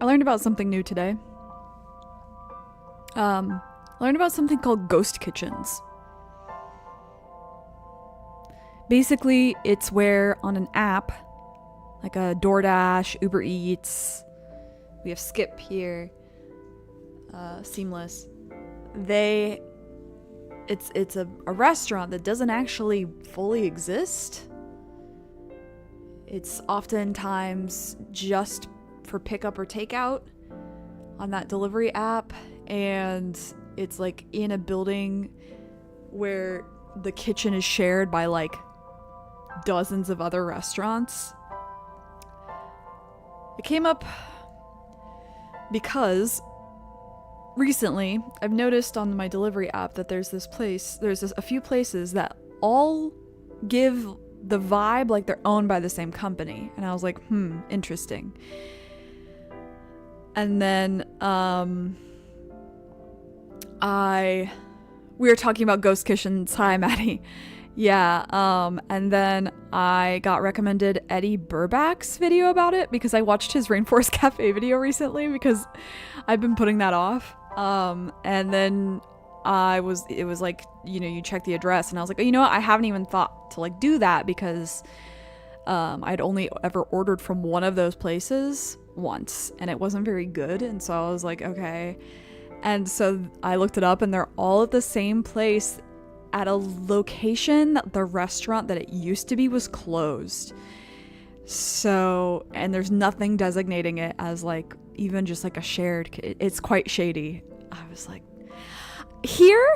I learned about something new today. I learned about something called ghost kitchens. Basically, it's where on an app, like a DoorDash, Uber Eats, we have Skip here, Seamless. It's a restaurant that doesn't actually fully exist. It's oftentimes just for pickup or takeout on that delivery app, and it's like in a building where the kitchen is shared by like dozens of other restaurants. It came up because recently I've noticed on my delivery app that there's a few places that all give the vibe like they're owned by the same company, and I was like, interesting. And then we were talking about ghost kitchens. Hi, Maddie. Yeah, and then I got recommended Eddie Burbach's video about it because I watched his Rainforest Cafe video recently because I've been putting that off. And then it was like, you check the address, and I was like, you know what, I haven't even thought to like do that because I'd only ever ordered from one of those places once, and it wasn't very good, and so I was like, okay. And so I looked it up, and they're all at the same place at a location that the restaurant that it used to be was closed. So, and there's nothing designating it as like even just like a shared, it's quite shady. I was like, here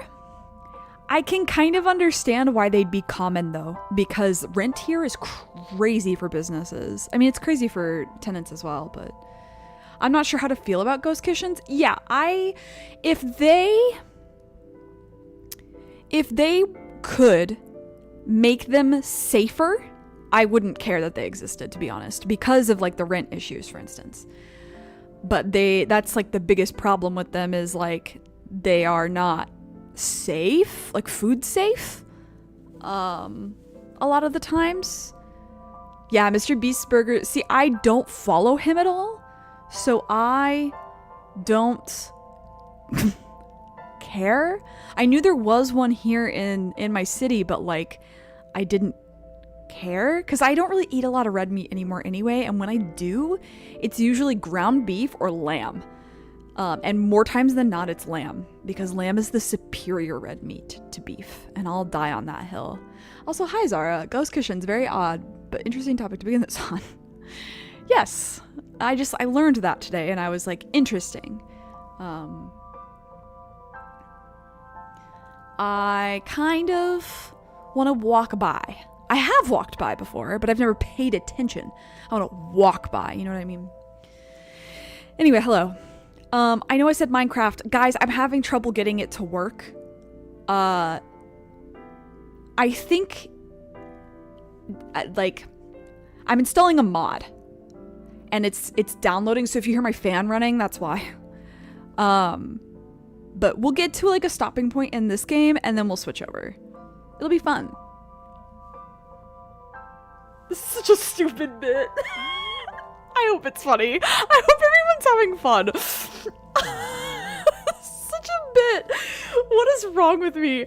I can kind of understand why they'd be common though, because rent here is crazy for businesses. I mean, it's crazy for tenants as well, but I'm not sure how to feel about ghost kitchens. Yeah, if they could make them safer, I wouldn't care that they existed, to be honest, because of like the rent issues, for instance. But that's like the biggest problem with them is like they are not safe, like food safe, a lot of the times. Yeah, Mr. Beast's Burger. See, I don't follow him at all, so I don't care. I knew there was one here in my city, but like I didn't care because I don't really eat a lot of red meat anymore anyway, and when I do, it's usually ground beef or lamb. And more times than not, it's lamb, because lamb is the superior red meat to beef, and I'll die on that hill. Also, hi Zara, ghost kitchens, very odd, but interesting topic to begin this on. Yes, I learned that today, and I was like, interesting. I kind of want to walk by. I have walked by before, but I've never paid attention. I want to walk by, you know what I mean? Anyway, hello. I know I said Minecraft. Guys, I'm having trouble getting it to work. I think, like, I'm installing a mod. And it's downloading, so if you hear my fan running, that's why. But we'll get to, like, a stopping point in this game, and then we'll switch over. It'll be fun. This is such a stupid bit. I hope it's funny. I hope everyone's having fun. Such a bit. What is wrong with me?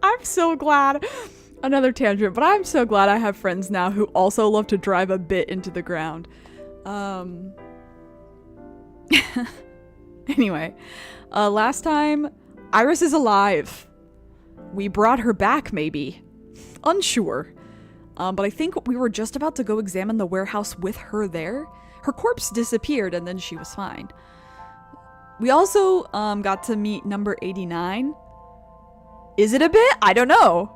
I'm so glad. Another tangent, but I'm so glad I have friends now who also love to drive a bit into the ground. Anyway, last time, Iris is alive. We brought her back, maybe. Unsure. But I think we were just about to go examine the warehouse with her there. Her corpse disappeared, and then she was fine. We also got to meet number 89. Is it a bit? I don't know.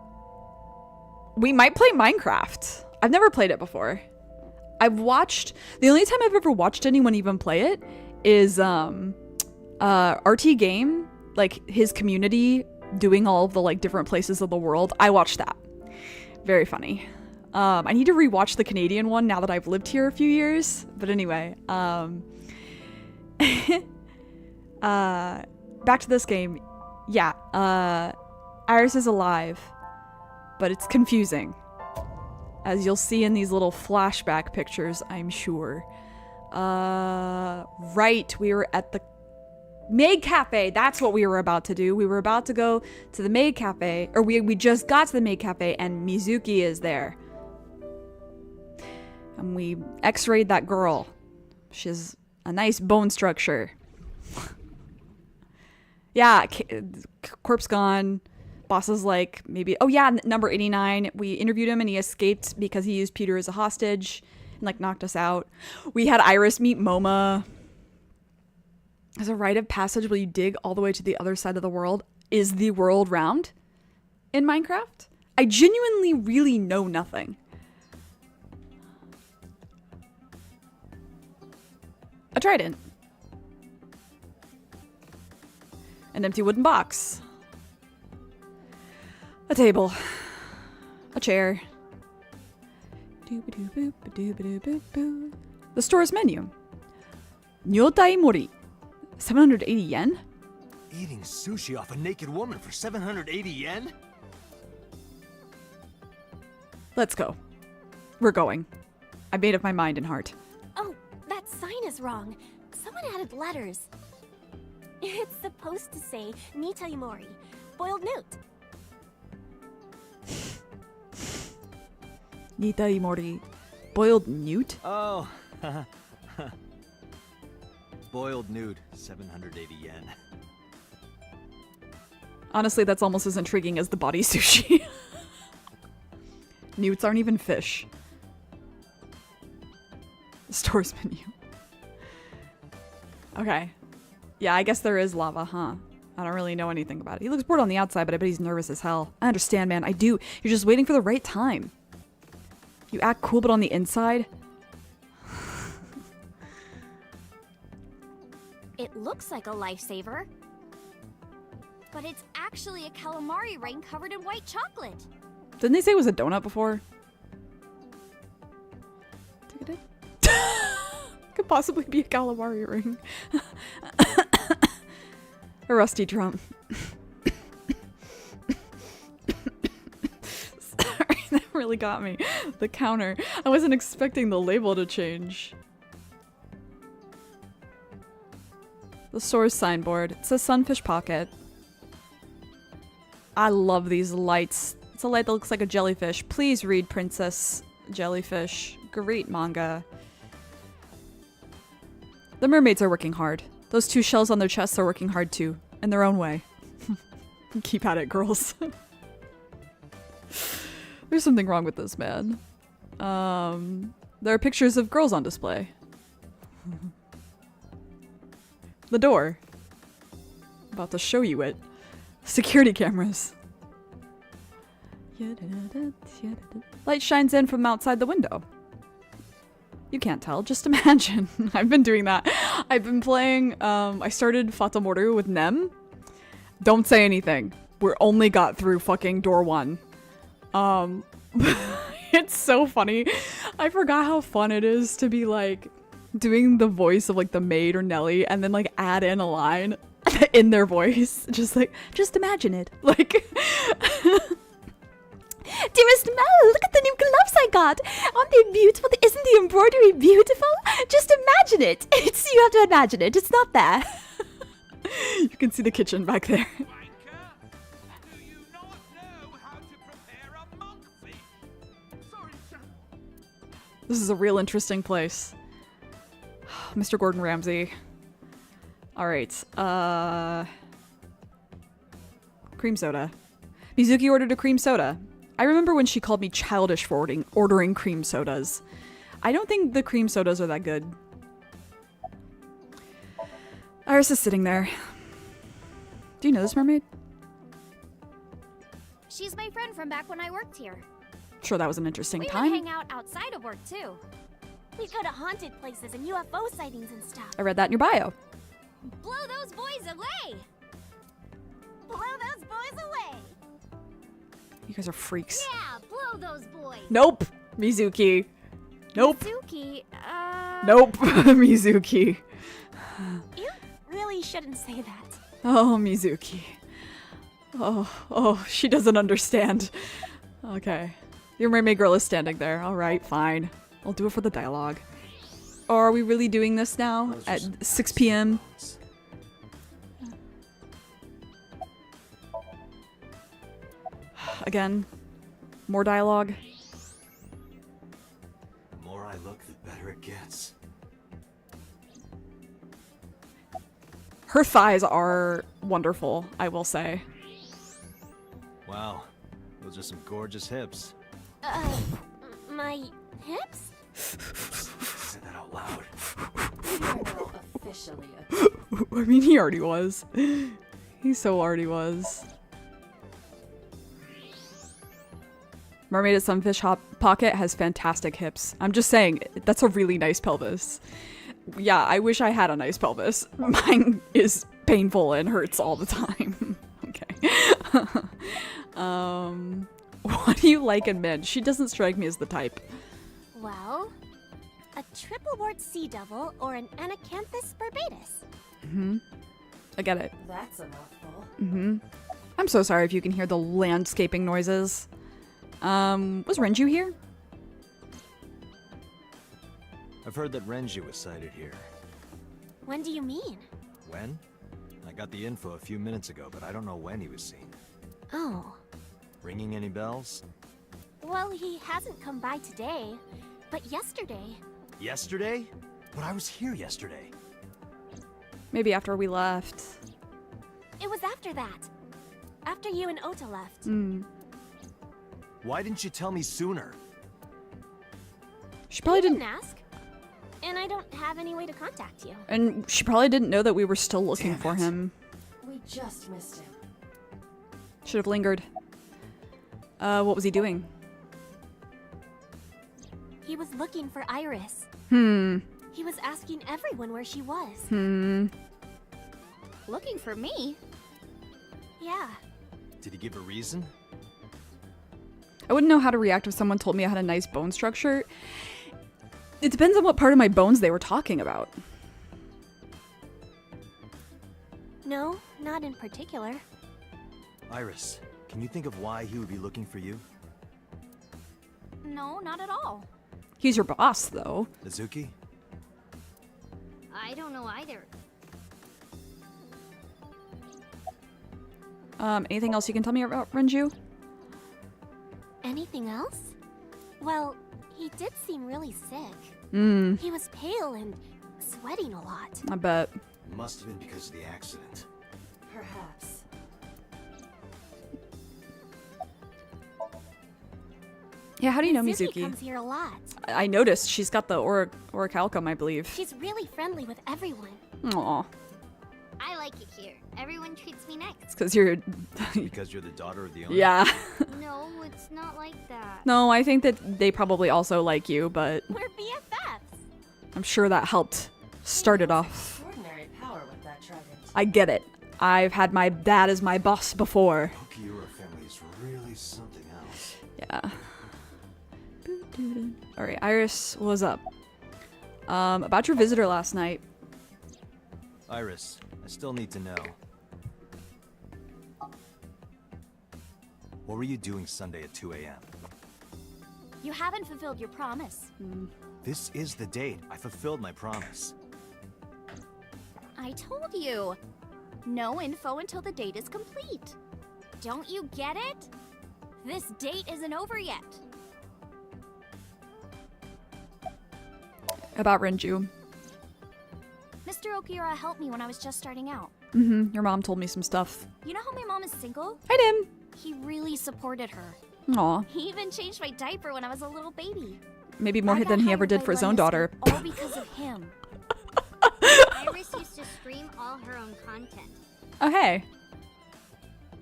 We might play Minecraft. I've never played it before. The only time I've ever watched anyone even play it is RT Game, like his community doing all of the like different places of the world. I watched that. Very funny. I need to rewatch the Canadian one now that I've lived here a few years. But anyway, back to this game. Yeah, Iris is alive, but it's confusing, as you'll see in these little flashback pictures, I'm sure. Right. We were at the Maid Cafe. That's what we were about to do. We were about to go to the Maid Cafe, or we just got to the Maid Cafe and Mizuki is there. And we x-rayed that girl. She's a nice bone structure. Yeah, corpse gone. Boss is like, maybe, oh yeah, number 89. We interviewed him and he escaped because he used Peter as a hostage and like knocked us out. We had Iris meet Moma. There's a rite of passage where you dig all the way to the other side of the world. Is the world round in Minecraft? I genuinely really know nothing. A trident. An empty wooden box. A table. A chair. The store's menu. Nyotai mori. 780 yen? Eating sushi off a naked woman for 780 yen? Let's go. We're going. I made up my mind and heart. Oh, that sign is wrong. Someone added letters. It's supposed to say Nitai Mori, boiled newt. Nitai mori. Boiled newt? Oh, boiled nude, 780 yen. Honestly, that's almost as intriguing as the body sushi. Newts aren't even fish. The store's menu. Okay. Yeah, I guess there is lava, huh? I don't really know anything about it. He looks bored on the outside, but I bet he's nervous as hell. I understand, man. I do. You're just waiting for the right time. You act cool, but on the inside... It looks like a lifesaver. But it's actually a calamari ring covered in white chocolate. Didn't they say it was a donut before? Could possibly be a calamari ring. A rusty drum. Sorry, that really got me. The counter. I wasn't expecting the label to change. The store's signboard. It says Sunfish Pocket. I love these lights. It's a light that looks like a jellyfish. Please read Princess Jellyfish. Great manga. The mermaids are working hard. Those two shells on their chests are working hard too, in their own way. Keep at it, girls. There's something wrong with this, man. There are pictures of girls on display. The door. About to show you it. Security cameras. Light shines in from outside the window. You can't tell, just imagine. I've been doing that. I've been playing, I started Fatamoru with Nem. Don't say anything. We're only got through fucking door 1. It's so funny. I forgot how fun it is to be like doing the voice of like the maid or Nelly and then like add in a line in their voice. Just like, just imagine it. Like, dearest Mel, look at the new gloves I got. Aren't they beautiful? Isn't the embroidery beautiful? Just imagine it. You have to imagine it. It's not there. You can see the kitchen back there. This is a real interesting place. Mr. Gordon Ramsay. Alright, cream soda. Mizuki ordered a cream soda. I remember when she called me childish for ordering cream sodas. I don't think the cream sodas are that good. Iris is sitting there. Do you know this mermaid? She's my friend from back when I worked here. Sure, that was an interesting We time. would hang out outside of work too. We'd go to haunted places and UFO sightings and stuff. I read that in your bio. Blow those boys away! Blow those boys away! You guys are freaks. Yeah, blow those boys! Nope, Mizuki. Nope. Suki, Nope, Mizuki. You really shouldn't say that. Oh, Mizuki. Oh, she doesn't understand. Okay. Your mermaid girl is standing there. Alright, fine. I'll do it for the dialogue. Or are we really doing this now Those are at some 6 p.m.? bones. Again, more dialogue. The more I look, the better it gets. Her thighs are wonderful, I will say. Wow, those are some gorgeous hips. My hips? Say that out loud. You're officially a I mean, he already was. He so already was. Mermaid at Sunfish Hop Pocket has fantastic hips. I'm just saying, that's a really nice pelvis. Yeah, I wish I had a nice pelvis. Mine is painful and hurts all the time. Okay. What do you like in men? She doesn't strike me as the type. Well, a triple wart sea devil or an Anacanthus barbatus. I get it. That's a mouthful. I'm so sorry if you can hear the landscaping noises. Was Renju here? I've heard that Renji was sighted here. When do you mean? When? I got the info a few minutes ago, but I don't know when he was seen. Oh. Ringing any bells? Well, he hasn't come by today, but yesterday. Yesterday? But I was here yesterday. Maybe after we left. It was after that. After you and Ota left. Why didn't you tell me sooner? She probably You didn't. ask. And I don't have any way to contact you. And she probably didn't know that we were still looking Damn for it. him. We just missed him. Should have lingered. What was he doing? He was looking for Iris. He was asking everyone where she was. Looking for me? Yeah. Did he give a reason? I wouldn't know how to react if someone told me I had a nice bone structure. It depends on what part of my bones they were talking about. No, not in particular. Iris, can you think of why he would be looking for you? No, not at all. He's your boss, though. Mizuki? I don't know either. Anything else you can tell me about Renju? Anything else? Well, he did seem really sick. He was pale and sweating a lot. I bet. Must have been because of the accident. Perhaps. Yeah, how do you know Mizuki Mizuki? comes here a lot. I noticed she's got the orichalcum, I believe. She's really friendly with everyone. Aw, I like it here. Everyone treats me nice. it's because you're... Because you're the daughter of the owner? yeah. No, it's not like that. No, I think that they probably also like you, but We're BFFs. I'm sure that helped start it off. Extraordinary power with that trident. I get it. I've had my dad as my boss before. Okiura family is really something else. Yeah. Alright, Iris, what was up? About your visitor last night. Iris, I still need to know. What were you doing Sunday at 2 a.m.? You haven't fulfilled your promise. This is the date. I fulfilled my promise. I told you. No info until the date is complete. Don't you get it? This date isn't over yet. About Renju. Mr. Okiura helped me when I was just starting out. Your mom told me some stuff. You know how my mom is single? Hi, Dim. He really supported her. Aw, He even changed my diaper when I was a little baby. maybe more I got than he hired ever did by for his own Lemnis daughter. All because of him. Iris used to stream all her own content, Oh, hey.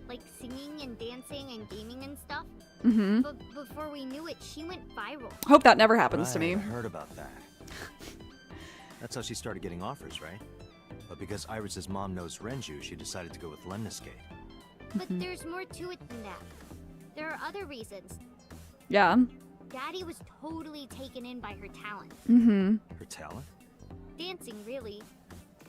like singing and dancing and gaming and stuff. Mm-hmm. But before we knew it, she went viral. Hope that never happens to Right, me. I heard about that. That's how she started getting offers, right? But because Iris's mom knows Renju, she decided to go with Lemniscate. But there's more to it than that. There are other reasons. Yeah. Daddy was totally taken in by her talent. Mm-hmm. Her talent? Dancing, really.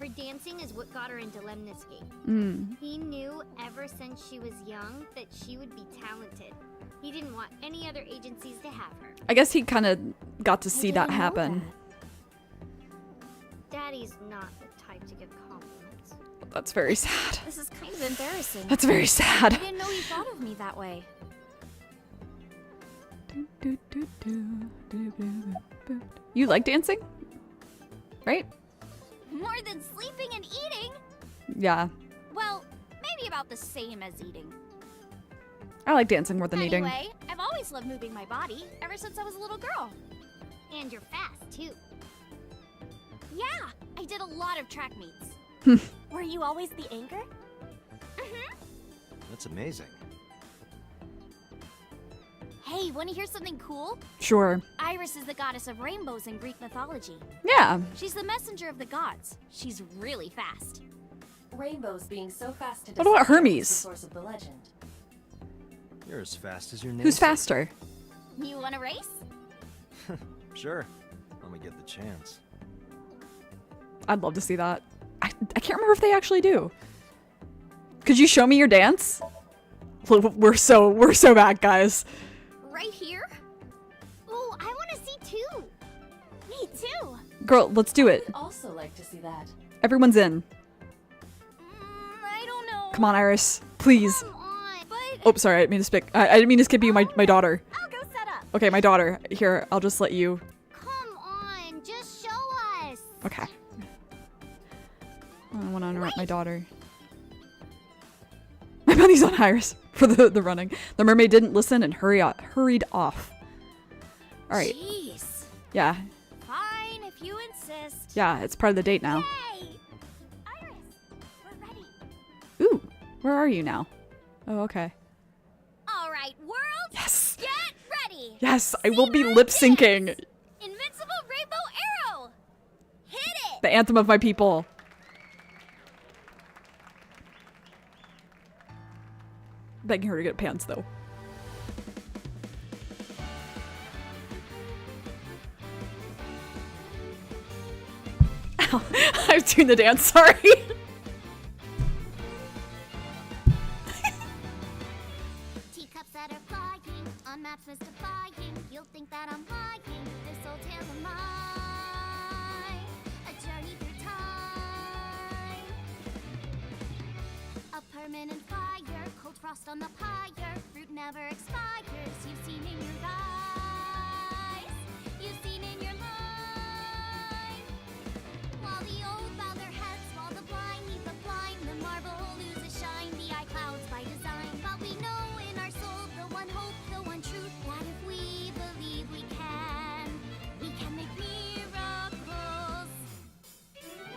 Her dancing is what got her into Lemniscate. Mm. He knew ever since she was young that she would be talented. He didn't want any other agencies to have her. I guess he kind of got to see I that didn't know happen. Daddy's not the type to give compliments. That's very sad. This is kind of embarrassing. That's very I sad. didn't know you thought of me that way. You like dancing? Right? More than sleeping and eating? Yeah. Well, maybe about the same as eating. I like dancing more than eating. Anyway, I've always loved moving my body, ever since I was a little girl. And you're fast, too. Yeah, I did a lot of track meets. Were you always the anchor? That's amazing. Hey, want to hear something cool? Sure. Iris is the goddess of rainbows in Greek mythology. Yeah. She's the messenger of the gods. She's really fast. Rainbows being so fast to What about decipher Hermes? is the source of the legend. You're as fast as your name. Who's faster? You want to race? Sure. When we get the chance. I'd love to see that. I can't remember if they actually do. Could you show me your dance? We're so bad, guys. Right here? Oh, I want to see too. Me too. Girl, let's do it. I'd also like to see that. Everyone's in. I don't know. Come on, Iris. Please. Come on. But Oh, sorry. I didn't mean to I didn't mean to skip you, my daughter. I'll go set up. Okay, my daughter. Here, I'll just let you. Come on, just show us. Okay. I don't want to interrupt my daughter. My money's on Iris for the running. The mermaid didn't listen and hurried off. All right. Jeez. Yeah. Fine, if you insist. Yeah, it's part of the date now. Hey! Iris, we're ready. Ooh, where are you now? Oh, okay. All right, world, Yes. get ready. Yes, I will be lip syncing Invincible Rainbow Arrow. Hit it. the anthem of my people. Begging her to get pants though. Ow. I was doing the dance, sorry. Teacups that are flying, on maps mystifying. You'll think that I'm lying. This old tale of mine, a journey through time. A permanent fire, cold frost on the pyre. Fruit never expires. You've seen in your eyes. You've seen in your mind. While the old bow their heads, while the blind meet the blind, the marble loses shine. The eye clouds by design. But we know in our soul the one hope, the one truth, that if we believe we can make miracles.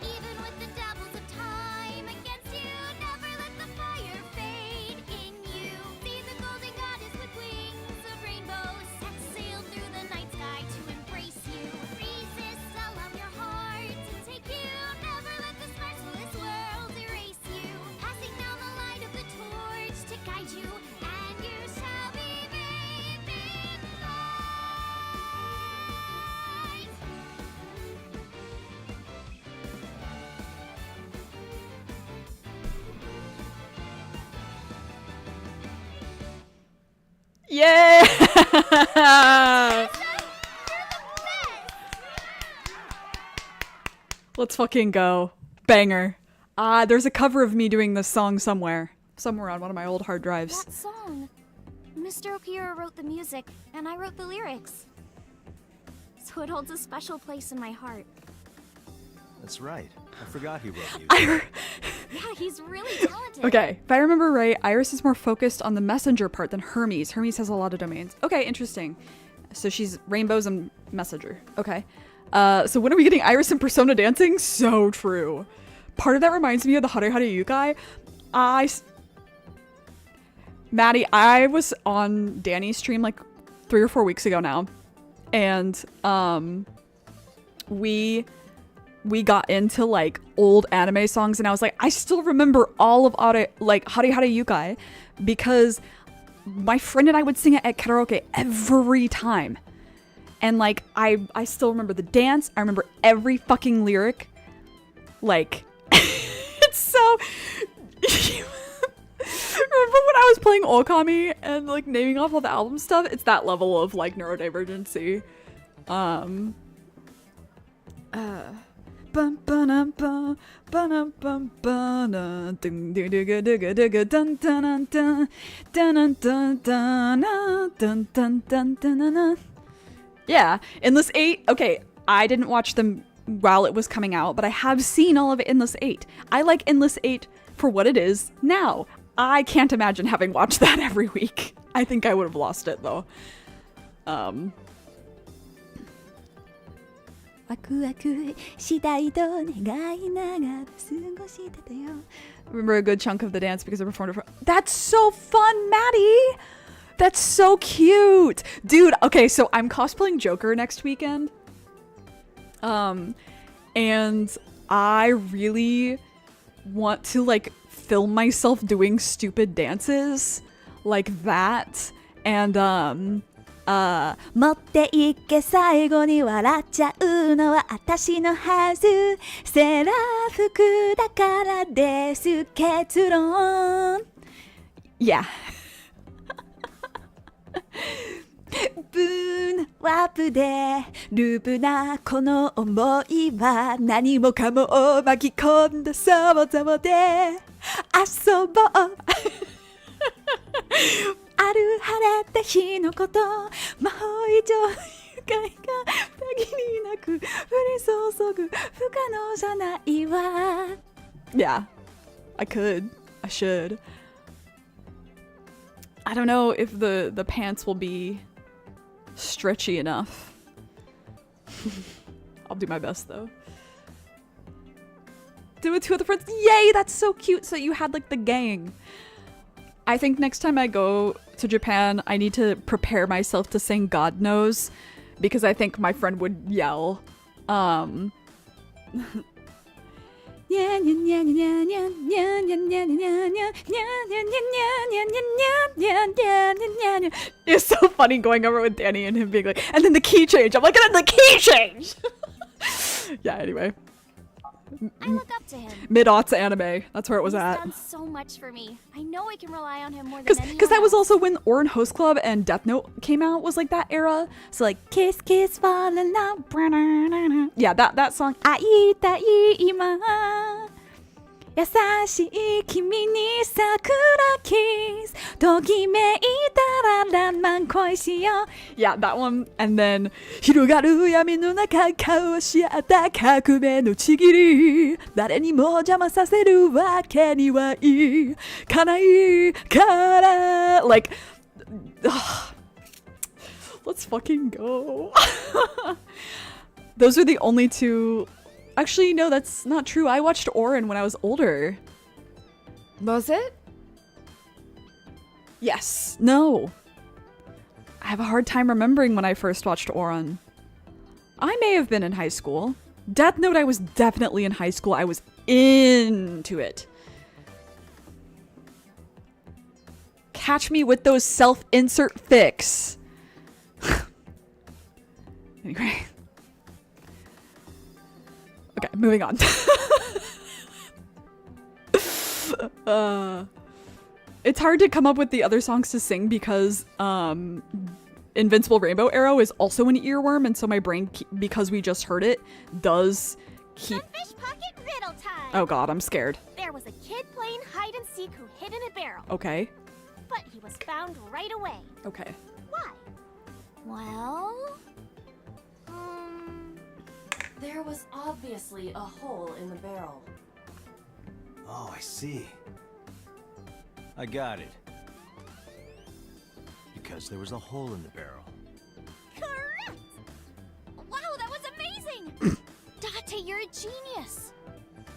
Even with the devils of time against you, never let the fire fade in you. See the golden goddess with wings of rainbows, set sail through the night sky to embrace you. Resist, allow your heart to take you. Never let this merciless world erase you. Passing down the light of the torch to guide you, and you shall be bathed in light. Yeah! Let's fucking go. Banger. There's a cover of me doing this song somewhere on one of my old hard drives. That song. Mr. Okiura wrote the music, and I wrote the lyrics. So it holds a special place in my heart. That's right. I forgot he wrote music. Yeah, he's really talented. Okay, if I remember right, Iris is more focused on the messenger part than Hermes. Hermes has a lot of domains. Okay, interesting. So she's rainbows and messenger. Okay. So when are we getting Iris and Persona dancing? So true. Part of that reminds me of the Hare Hare Yukai. Maddie, I was on Danny's stream like 3 or 4 weeks ago now. And we got into like old anime songs, and I was like, I still remember all of Hare Hare Yukai because my friend and I would sing it at karaoke every time. And like I still remember the dance. I remember every fucking lyric. Like it's so remember when I was playing Okami and like naming off all the album stuff? It's that level of like neurodivergency. But Yeah, Endless 8. Okay, I didn't watch them while it was coming out, but I have seen all of Endless 8. I like Endless 8 for what it is now. I can't imagine having watched that every week. I think I would have lost it though. Remember a good chunk of the dance because I performed it. That's so fun, Maddie! That's so cute! Dude, okay, so I'm cosplaying Joker next weekend. And I really want to like film myself doing stupid dances like that. And 持っていけ最後に笑っちゃうのは私のはずセーラー服だからです結論 Yeah ブーンワープでループなこの想いは何もかもを巻き込んだ想像で遊ぼうある晴れた日のこと魔法以上の愉快が限りなく降り注ぐ不可能じゃないわ Yeah, I could. I should. I don't know if the pants will be stretchy enough. I'll do my best though. Do it with the friends. Yay, that's so cute. So you had like the gang. I think next time I go to Japan, I need to prepare myself to sing God Knows because I think my friend would yell. It's so funny going over with Danny and him being like, and then the key change. I'm like, and then the key change! Yeah, anyway. I look up to him. Mid-aughts anime. That's where it was He's at. done so much for me. I know I can rely on him more than anyone Because that was else. also when Orin Host Club and Death Note came out, was like that era. So like, kiss, kiss, fall in love. Yeah, that song. 会いたい今優しい君に桜キスときめいたら爛漫恋しよう Yeah, that one. And then 広がる闇の中交わし合った革命のちぎり誰にも邪魔させるわけにはいかないから Like let's fucking go. Those are the only two. Actually, no, that's not true. I watched Orin when I was older. Was it? Yes. No. I have a hard time remembering when I first watched Orin. I may have been in high school. Death Note, I was definitely in high school. I was into it. Catch me with those self-insert fics. Anyway. Okay, moving on. It's hard to come up with the other songs to sing because Invincible Rainbow Arrow is also an earworm, and so my brain, because we just heard it, does keep... Fish pocket riddle time! Oh god, I'm scared. There was a kid playing hide and seek who hid in a barrel. Okay. But he was found right away. Okay. Why? Well... There was obviously a hole in the barrel. Oh, I see. I got it. Because there was a hole in the barrel. Correct! Wow, that was amazing! Date, you're a genius!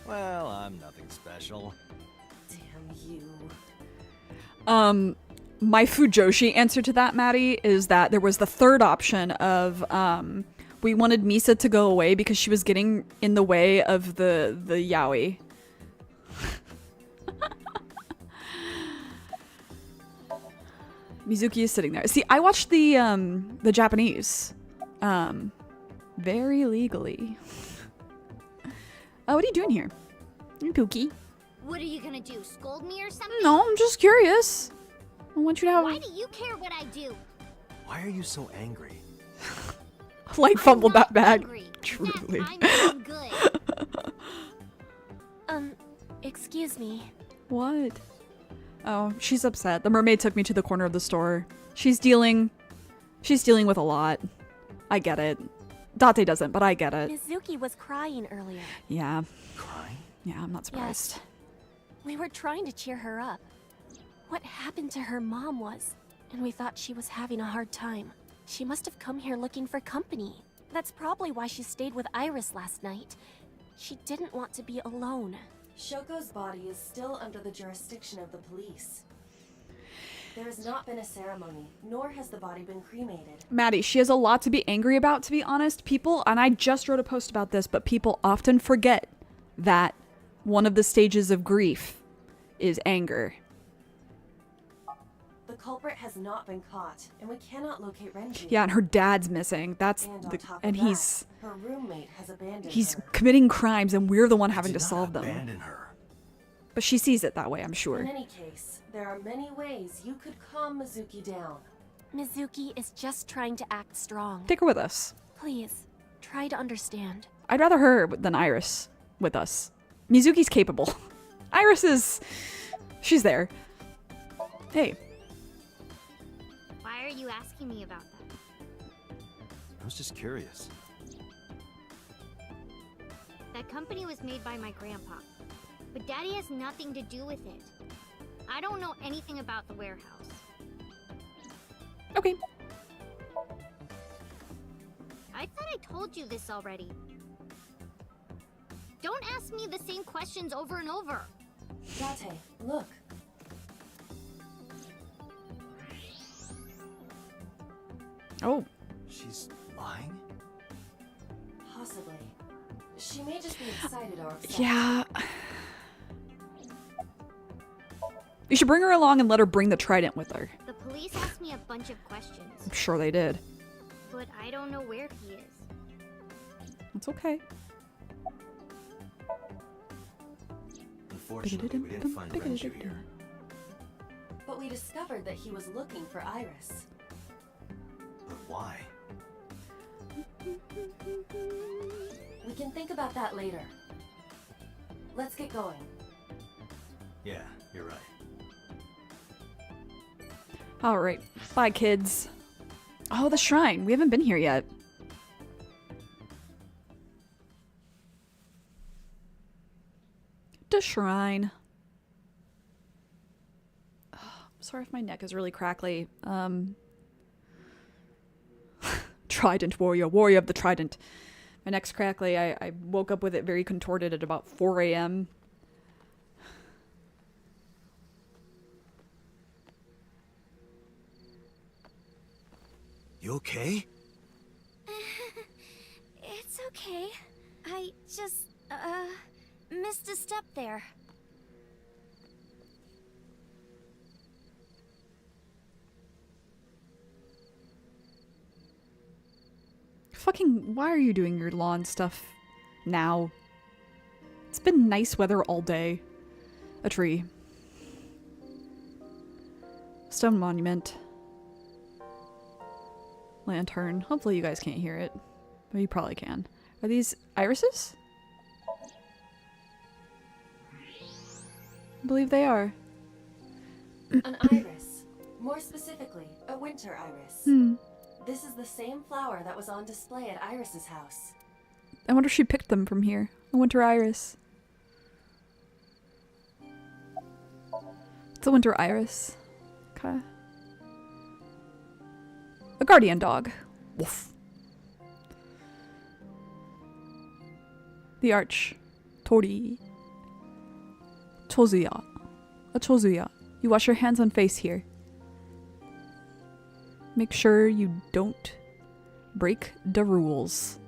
Well, I'm nothing special. Damn you. My Fujoshi answer to that, Maddie, is that there was the third option of, we wanted Misa to go away because she was getting in the way of the yaoi. Mizuki is sitting there. See, I watched the Japanese, very legally. Oh, what are you doing here? You're Pookie. What are you gonna do? Scold me or something? No, I'm just curious. I want you to have Why do you care what I do? Why are you so angry? light fumbled that bag. Hungry. Truly. Yes, I'm doing good. Excuse me. What? Oh, she's upset. The mermaid took me to the corner of the store. She's dealing with a lot. I get it. Date doesn't, but I get it. Mizuki was crying earlier. Yeah. Crying? Yeah, I'm not surprised. Yes. We were trying to cheer her up. What happened to her mom was, and we thought she was having a hard time. She must have come here looking for company. That's probably why she stayed with Iris last night. She didn't want to be alone. Shoko's body is still under the jurisdiction of the police. There has not been a ceremony, nor has the body been cremated. Maddie, she has a lot to be angry about, to be honest. People, and I just wrote a post about this, but people often forget that one of the stages of grief is anger. The culprit has not been caught, and we cannot locate Renji. Yeah, and her dad's missing. That's And on the, top and of that, he's her roommate has abandoned her. committing crimes, and we're the one having to Did not solve them. abandon her. But she sees it that way, I'm In sure. any case, there are many ways you could calm Mizuki down. Mizuki is just trying to act strong. Take her with us. Please, try to understand. I'd rather her than Iris with us. Mizuki's capable. Iris is... she's there. Hey. Why are you asking me about that? I was just curious. That company was made by my grandpa, but Daddy has nothing to do with it. I don't know anything about the warehouse. Okay. I thought I told you this already. Don't ask me the same questions over and over. Date, look. Oh. She's lying? Possibly. She may just be excited or upset. Yeah. You should bring her along and let her bring the trident with her. The police asked me a bunch of questions, I'm sure they did. but I don't know where he is. That's okay. Unfortunately, we didn't find Renju here. But we discovered that he was looking for Iris. But why? We can think about that later. Let's get going. Yeah, you're right. Alright. Bye, kids. Oh, the shrine. We haven't been here yet. The shrine. Oh, sorry if my neck is really crackly. Trident warrior. Warrior of the trident. My neck's crackly. I woke up with it very contorted at about 4 a.m. You okay? It's okay. I just, missed a step there. Fucking, why are you doing your lawn stuff now? It's been nice weather all day. A tree. Stone monument. Lantern. Hopefully you guys can't hear it. But you probably can. Are these irises? I believe they are. An iris. More specifically, a winter iris. Hmm. This is the same flower that was on display at Iris's house. I wonder if she picked them from here. A winter iris. It's a winter iris. Okay. A guardian dog. Woof. The arch. Tori. Chozuya. A chozuya. You wash your hands and face here. Make sure you don't break the rules.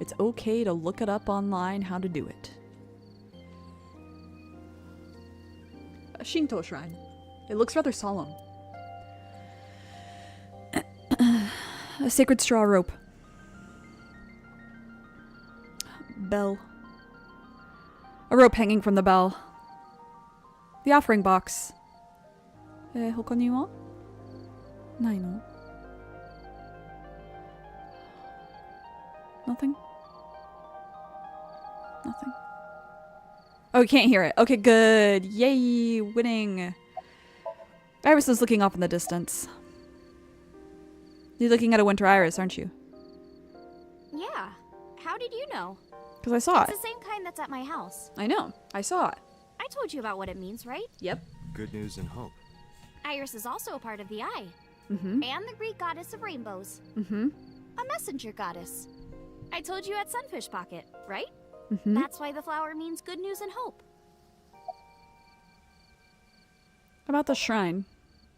It's okay to look it up online how to do it. A Shinto shrine. It looks rather solemn. A sacred straw rope. Bell. A rope hanging from the bell. The offering box. 他にはないの? Nothing? Nothing. Oh, you can't hear it. Okay, good. Yay, winning. Iris is looking off in the distance. You're looking at a winter iris, aren't you? Yeah. How did you know? Because I saw It's it. the same kind that's at my house. I know. I saw it. I told you about what it means, right? Yep. Good news and hope. Iris is also a part of the eye. Mm-hmm. And the Greek goddess of rainbows. Mm-hmm. A messenger goddess. I told you at Sunfish Pocket, right? Mm-hmm. That's why the flower means good news and hope. About the shrine.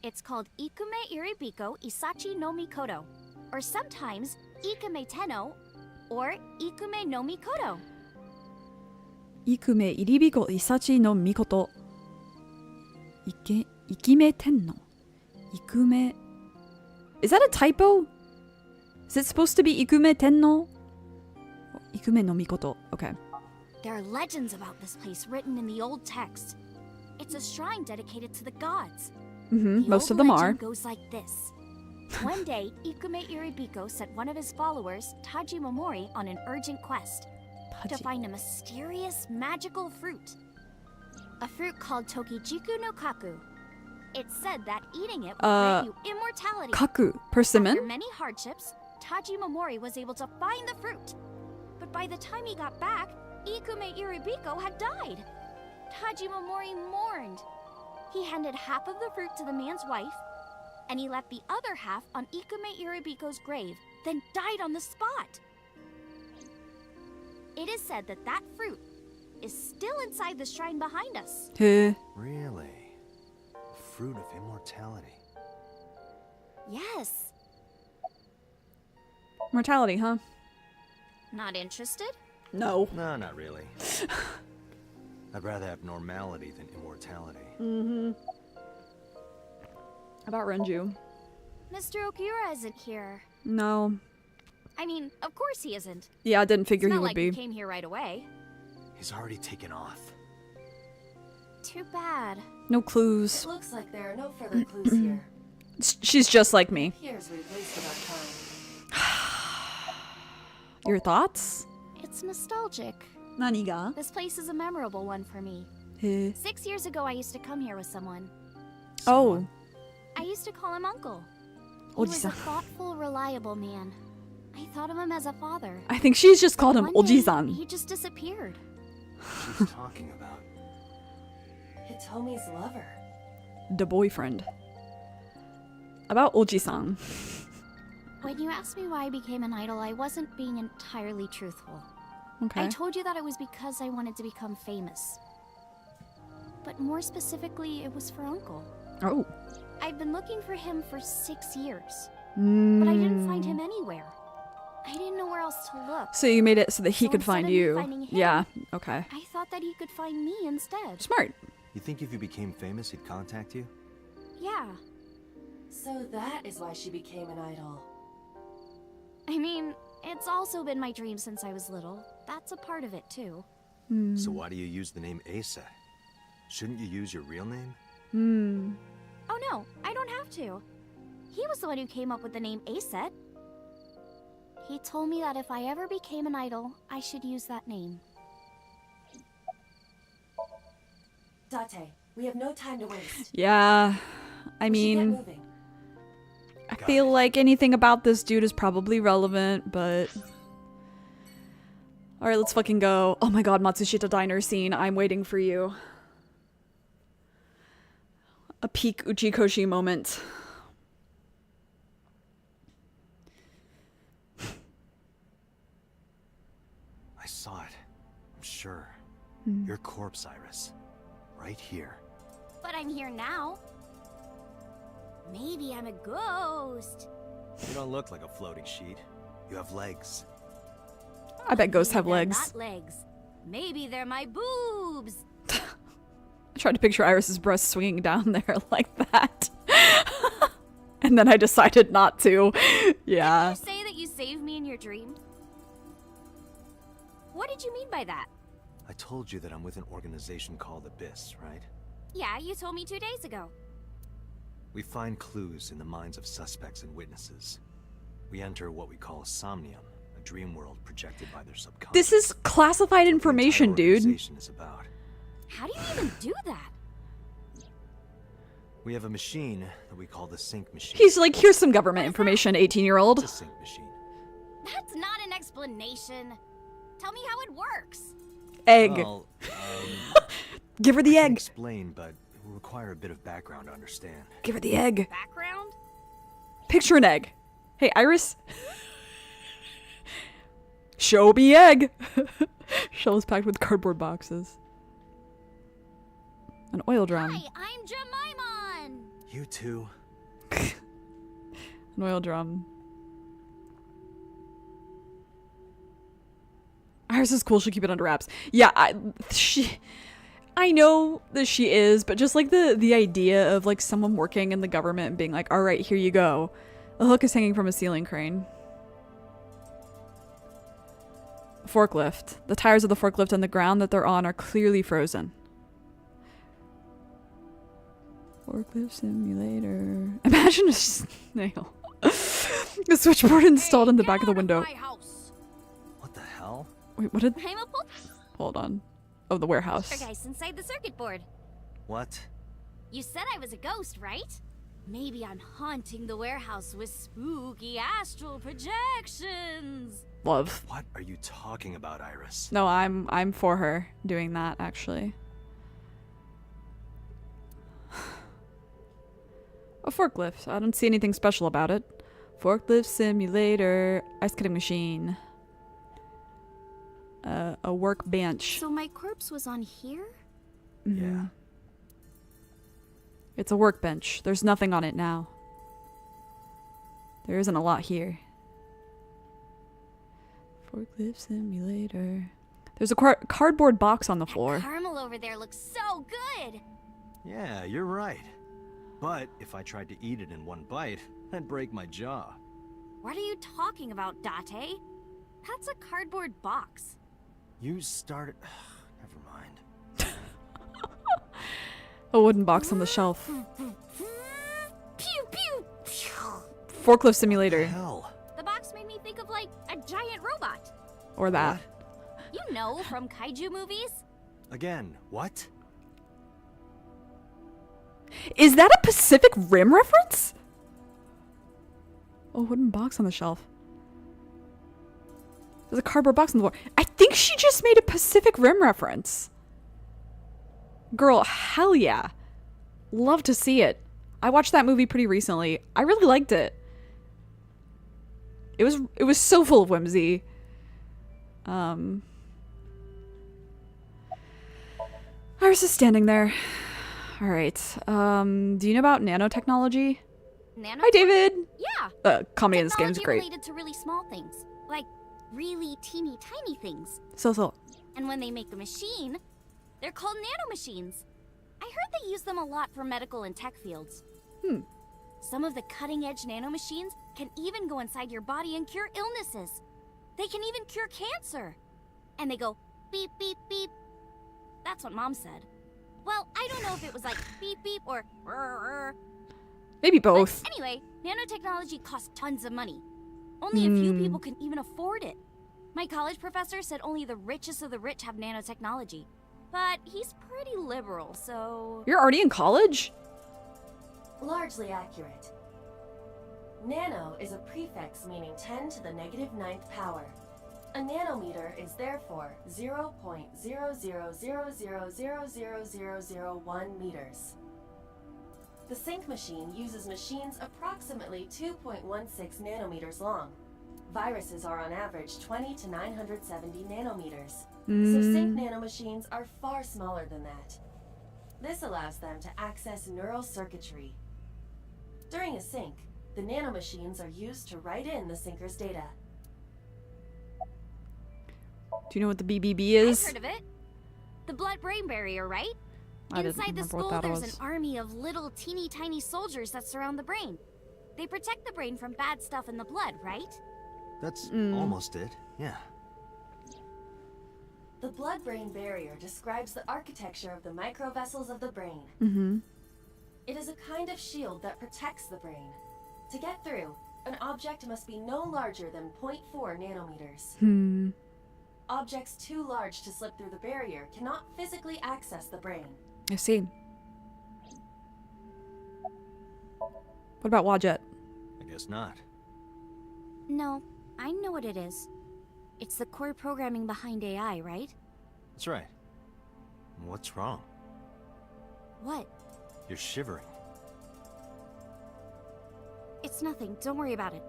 It's called Ikume Iribiko Isachi no Mikoto, or sometimes Ikume Tenno, or Ikume no Mikoto. Ikume iribiko isachi no mikoto. Ikime tenno. Ikume. Is that a typo? Is it supposed to be Ikume tenno? Ikume no mikoto. Okay. There are legends about this place written in the old text. It's a shrine dedicated to the gods. Mm-hmm. The Most old of them legend are. goes like this. One day, Ikume Iribiko sent one of his followers, Taji Momori, on an urgent quest to find a mysterious magical fruit. A fruit called Tokijiku no Kaku. It's said that eating it will grant you immortality. Kaku. After Persimmon? many hardships, Taji Momori was able to find the fruit. But by the time he got back, Ikume Iribiko had died. Taji Momori mourned. He handed half of the fruit to the man's wife, and he left the other half on Ikume Iribiko's grave, then died on the spot. It is said that that fruit is still inside the shrine behind us. Huh. Really? Fruit of immortality. Yes. Mortality, huh? Not interested? No. No, not really. I'd rather have normality than immortality. Mm-hmm. About Renju? Mr. Okura isn't here. No. I mean, of course he isn't. Yeah, I didn't figure It's he not would like be. he came here right away. He's already taken off. Too bad. No clues. Looks like there are no further clues here. She's just like me. Here's we've wasted our time. Your thoughts? It's nostalgic. Naniga? This place is a memorable one for me. Huh. 6 years ago, I used to come here with someone. Oh. I used to call him Uncle. He was a Oji-san. thoughtful, reliable man. I thought of him as a father. I think she's just called him One day, Oji-san. He just disappeared. She's talking about. Hitomi's lover. The boyfriend. About Oji-san. When you asked me why I became an idol, I wasn't being entirely truthful. Okay. I told you that it was because I wanted to become famous. But more specifically, it was for Uncle. Oh. I've been looking for him for 6 years, Mm. but I didn't find him anywhere. I didn't know where else to look. So you made it so that he So could find instead of me you. finding him- Yeah. Okay. I thought that he could find me instead. Smart. You think if you became famous, he'd contact you? Yeah. So that is why she became an idol. I mean, it's also been my dream since I was little. That's a part of it, too. Hmm. So why do you use the name Asa? Shouldn't you use your real name? Hmm. Oh no, I don't have to. He was the one who came up with the name Aset. He told me that if I ever became an idol, I should use that name. Date, we have no time to waste. Yeah. I We should get mean, moving. I feel like anything about this dude is probably relevant, but... Alright, let's fucking go. Oh my god, Matsushita Diner scene. I'm waiting for you. A peak Uchikoshi moment. I saw it. I'm sure. Your corpse, Iris. Right here. But I'm here now. Maybe I'm a ghost. You don't look like a floating sheet. You have legs. I bet ghosts have Maybe they're legs. Not legs. Maybe they're my boobs. I tried to picture Iris's breast swinging down there like that. And then I decided not to. Yeah. Did you say that you saved me in your dream? What did you mean by that? I told you that I'm with an organization called Abyss, right? Yeah, you told me 2 days ago. We find clues in the minds of suspects and witnesses. We enter what we call Somnium, a dream world projected by their subconscious. This is classified What the information, entire dude. organization is about. How do you even do that? We have a machine that we call the sync machine. He's like, here's some government information, 18-year-old. It's a sync machine. That's not an explanation. Tell me how it works. Egg. Well, Give her the I can egg. explain, but it will require a bit of background to understand. Give her the egg. Background? Picture an egg. Hey, Iris. Show me egg. Shell is packed with cardboard boxes. An oil drum. Hi, I'm Jemimon. You too. An oil drum. Iris is cool. She'll keep it under wraps. Yeah, I know that she is, but just like the idea of like someone working in the government and being like, all right, here you go. A hook is hanging from a ceiling crane. Forklift. The tires of the forklift and the ground that they're on are clearly frozen. Forklift simulator. Imagine a snail. A switchboard installed in the back of the window. What the hell? Wait, what did... I'm a Hold on. Oh, the warehouse. poltergeist inside the circuit board. What? You said I was a ghost, right? Maybe I'm haunting the warehouse with spooky astral projections. Love. What are you talking about, Iris? No, I'm for her doing that, actually. A forklift. I don't see anything special about it. Forklift simulator. Ice skating machine. A workbench. So my corpse was on here? Yeah. It's a workbench. There's nothing on it now. There isn't a lot here. Forklift simulator. There's a cardboard box on the floor. Caramel over there looks so good. Yeah, you're right. But if I tried to eat it in one bite, I'd break my jaw. What are you talking about, Date? That's a cardboard box. You started... Never mind. A wooden box on the shelf. Pew pew. Forklift simulator. Hell. The box made me think of like a giant robot. Or that. You know, from kaiju movies. Again, what? Is that a Pacific Rim reference? A wooden box on the shelf. There's a cardboard box on the floor. I think she just made a Pacific Rim reference. Girl, hell yeah. Love to see it. I watched that movie pretty recently. I really liked it. It was so full of whimsy. Iris is standing there. All right. Do you know about nanotechnology? Hi, David. Yeah. Comedy in this game is Technology great. related to really small things, like really teeny tiny things. So. And when they make a machine, they're called nanomachines. I heard they use them a lot for medical and tech fields. Some of the cutting-edge nanomachines can even go inside your body and cure illnesses. They can even cure cancer. And they go beep, beep, beep. That's what Mom said. Well, I don't know if it was like beep, beep or rrr. Maybe both. But anyway, nanotechnology costs tons of money. Only a few people can even afford it. My college professor said only the richest of the rich have nanotechnology. But he's pretty liberal, so... You're already in college? Largely accurate. Nano is a prefix meaning 10 to the negative 9th power. A nanometer is therefore 0.0000000001 meters. The sync machine uses machines approximately 2.16 nanometers long. Viruses are on average 20 to 970 nanometers. So sync nanomachines are far smaller than that. This allows them to access neural circuitry. During a sync, the nanomachines are used to write in the syncer's data. Do you know what the BBB is? I've heard of it. The blood-brain barrier, right? I didn't Inside the remember what skull, that there's was. an army of little teeny tiny soldiers that surround the brain. They protect the brain from bad stuff in the blood, right? That's almost it, yeah. The blood-brain barrier describes the architecture of the microvessels of the brain. It is a kind of shield that protects the brain. To get through, an object must be no larger than 0.4 nanometers. Objects too large to slip through the barrier cannot physically access the brain. I see. What about Wadjet? I guess not. No, I know what it is. It's the core programming behind AI, right? That's right. What's wrong? What? You're shivering. It's nothing. Don't worry about it.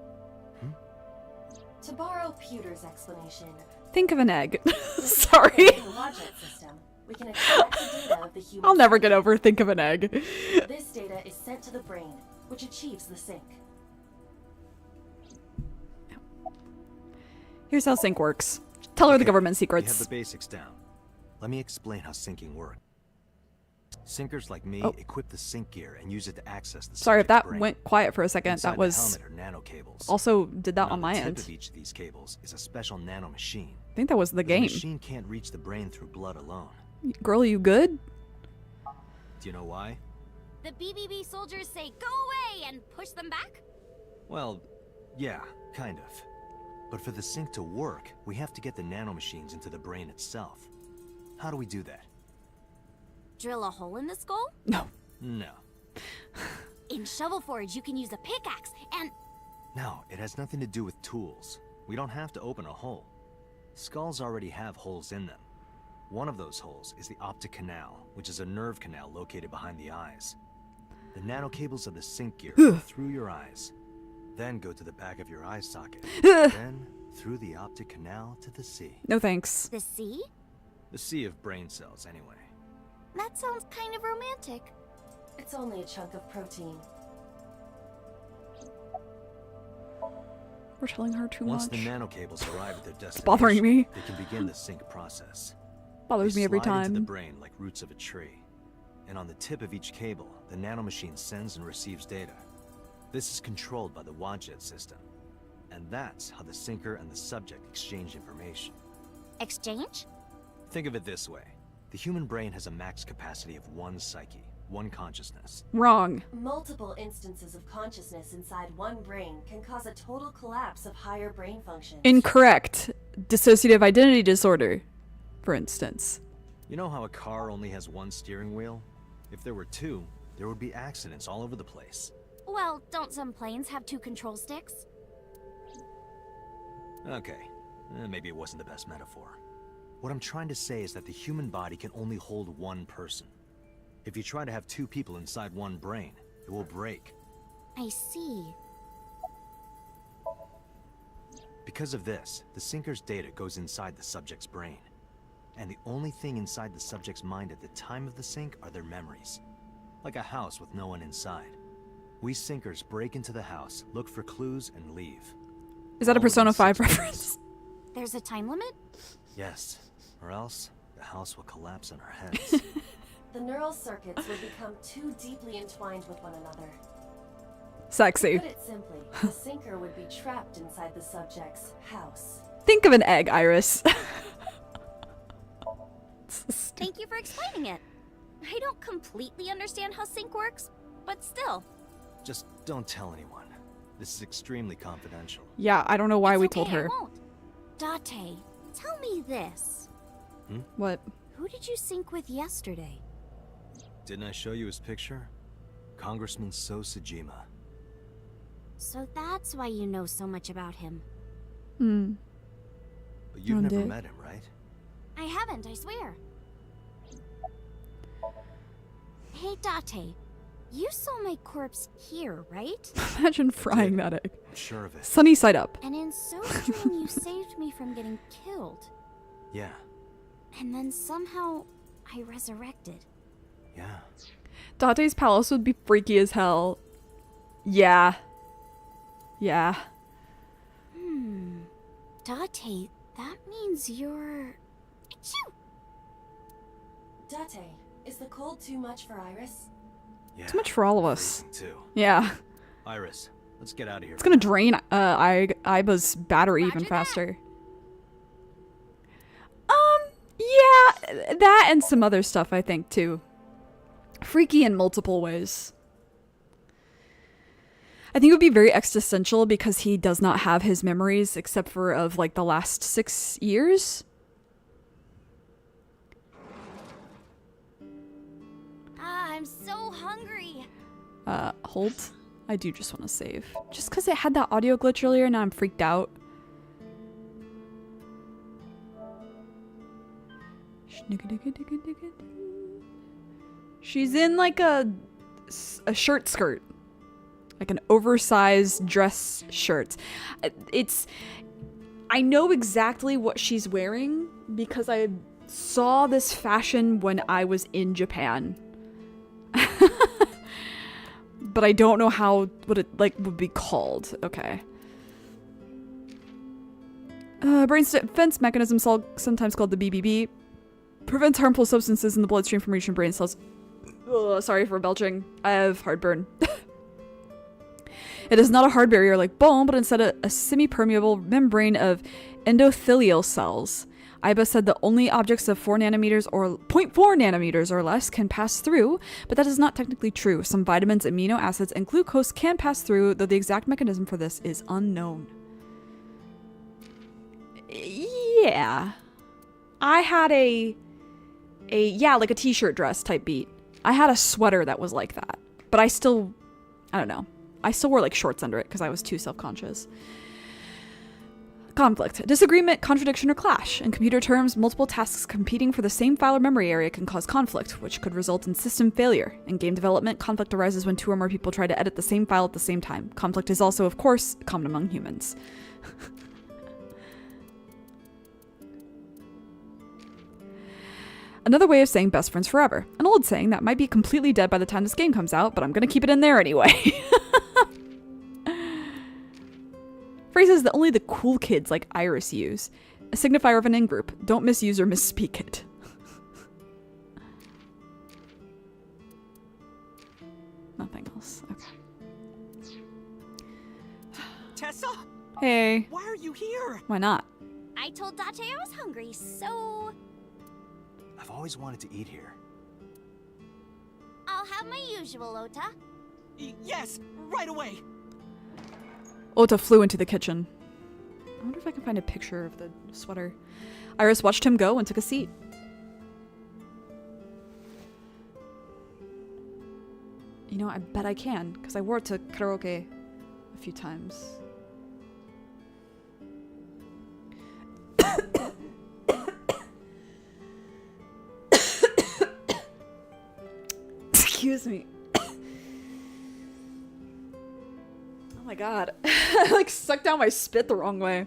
To borrow Pewter's explanation, Think of an egg. with Sorry. the Wadjet system, we can extract the data of the human I'll never get psyche. over think of an egg. This data is sent to the brain, which achieves the sync. Here's how sync works. Tell her the Okay, government We have secrets. the basics down. Let me explain how syncing works. Syncers like me Oh. equip the sync gear and use it to access the Sorry if subject's that brain. went quiet for a second. Inside That was the helmet are nano cables. also did that And on my the tip end. of each of these cables is a special nano machine. I think that was the The game. machine can't reach the brain through blood alone. Girl, you good? Do you know why? The BBB soldiers say go away and push them back? Well, yeah, kind of. But for the sync to work, we have to get the nanomachines into the brain itself. How do we do that? Drill a hole in the skull? No. No. In Shovel Forge, you can use a pickaxe and... No, it has nothing to do with tools. We don't have to open a hole. Skulls already have holes in them. One of those holes is the optic canal, which is a nerve canal located behind the eyes. The nanocables of the sync gear go through your eyes, then go to the back of your eye socket, then through the optic canal to the sea. No thanks. The sea? The sea of brain cells, anyway. That sounds kind of romantic. It's only a chunk of protein. We're telling her too Once much. the nanocables arrive at their destination, bothering me. they can begin the sync process. Bothers They me every slide into the time. brain like roots of a tree. And on the tip of each cable, the nanomachine sends and receives data. This is controlled by the Wadjet system. And that's how the syncer and the subject exchange information. Exchange? Think of it this way. The human brain has a max capacity of one psyche, one consciousness. Wrong. Multiple instances of consciousness inside one brain can cause a total collapse of higher brain functions. Incorrect. Dissociative identity disorder, for instance. You know how a car only has one steering wheel? If there were two, there would be accidents all over the place. Well, don't some planes have 2 control sticks? Okay, maybe it wasn't the best metaphor. What I'm trying to say is that the human body can only hold one person. If you try to have 2 people inside one brain, it will break. I see. Because of this, the syncer's data goes inside the subject's brain. And the only thing inside the subject's mind at the time of the sync are their memories. Like a house with no one inside. We syncers break into the house, look for clues, and leave. Is that a All within Persona 5 6 reference? There's a time limit? Yes, or else the house will collapse on our heads. The neural circuits would become too deeply entwined with one another. Sexy. To put it simply, the syncer would be trapped inside the subject's house. Think of an egg, Iris. Thank you for explaining it. I don't completely understand how sync works, but still. Just don't tell anyone. This is extremely confidential. Yeah, I don't know why It's we okay, told her. I won't. Date, tell me this. What? Who did you sync with yesterday? Didn't I show you his picture? Congressman So Sejima. So that's why you know so much about him. Hmm. But you've On never dick. met him, right? I haven't, I swear. Hey, Date, you saw my corpse here, right? Imagine frying that egg. I'm sure of it. Sunny side up. And in SoStream, you saved me from getting killed. Yeah, And then somehow, I resurrected. yeah. Date's palace would be freaky as hell. Yeah. Yeah. Date, that means you're... Achoo! Date, is the cold too much for Iris? Yeah. Too much for all of us. Freezing, too. Yeah. Iris, let's get out of here. It's gonna drain Iba's battery even Roger that. faster. Yeah, that and some other stuff I think too. Freaky in multiple ways. I think it would be very existential because he does not have his memories except for of like the last 6 years. I'm so hungry. Hold. I do just want to save. Just because it had that audio glitch earlier, now I'm freaked out. She's in like a shirt skirt. Like an oversized dress shirt. I know exactly what she's wearing because I saw this fashion when I was in Japan. But I don't know what it would be called. Okay. Brain defense mechanism, sometimes called the BBB, prevents harmful substances in the bloodstream from reaching brain cells. Ugh, sorry for belching. I have heartburn. It is not a hard barrier like bone, but instead a semi-permeable membrane of endothelial cells. Iba said that only objects of 4 nanometers or 0.4 nanometers or less can pass through, but that is not technically true. Some vitamins, amino acids, and glucose can pass through, though the exact mechanism for this is unknown. Yeah. I had like a t-shirt dress type beat. I had a sweater that was like that, but I don't know. I still wore like shorts under it because I was too self-conscious. Conflict. Disagreement, contradiction, or clash. In computer terms, multiple tasks competing for the same file or memory area can cause conflict, which could result in system failure. In game development, conflict arises when 2 or more people try to edit the same file at the same time. Conflict is also, of course, common among humans. Another way of saying best friends forever. An old saying that might be completely dead by the time this game comes out, but I'm gonna keep it in there anyway. Phrases that only the cool kids like Iris use. A signifier of an in-group. Don't misuse or misspeak it. Nothing else. Okay. Tessa? Hey. Why are you here? Why not? I told Date I was hungry, so I've always wanted to eat here. I'll have my usual, Ota. Yes, right away. Ota flew into the kitchen. I wonder if I can find a picture of the sweater. Iris watched him go and took a seat. You know, I bet I can, because I wore it to karaoke a few times. Excuse me. Oh my god. I like sucked down my spit the wrong way.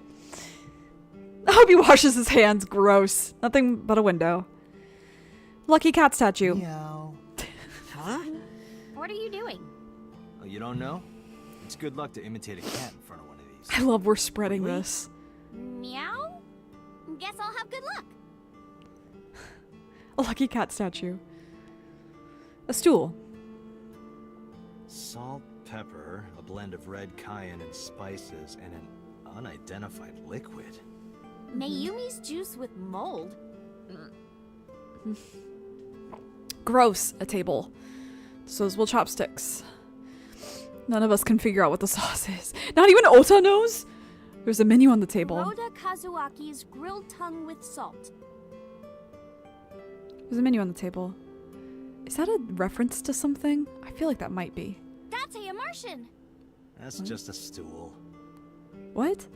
I hope he washes his hands. Gross. Nothing but a window. Lucky cat statue. Meow. Huh? What are you doing? Oh, you don't know? It's good luck to imitate a cat in front of one of these. I love we're spreading Really? this. Meow? Guess I'll have good luck. A lucky cat statue. A stool. Salt, pepper, a blend of red cayenne and spices, and an unidentified liquid. Mayumi's juice with mold. Gross. A table. Disposable chopsticks. None of us can figure out what the sauce is. Not even Ota knows? There's a menu on the table. Rhoda Kazuaki's grilled tongue with salt. There's a menu on the table. Is that a reference to something? I feel like that might be. That's a Martian. That's just a stool. What?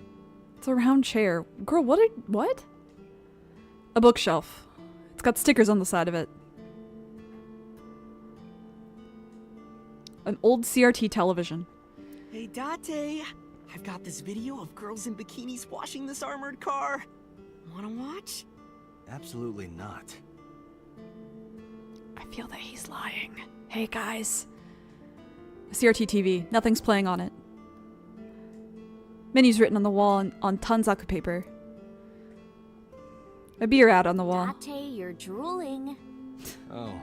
It's a round chair. Girl, what? A bookshelf. It's got stickers on the side of it. An old CRT television. Hey, Date. I've got this video of girls in bikinis washing this armored car. Wanna watch? Absolutely not. I feel that he's lying. Hey guys. A CRT TV. Nothing's playing on it. Menus written on the wall on Tanzaku paper. A beer ad on the wall. Date, you're drooling. Oh,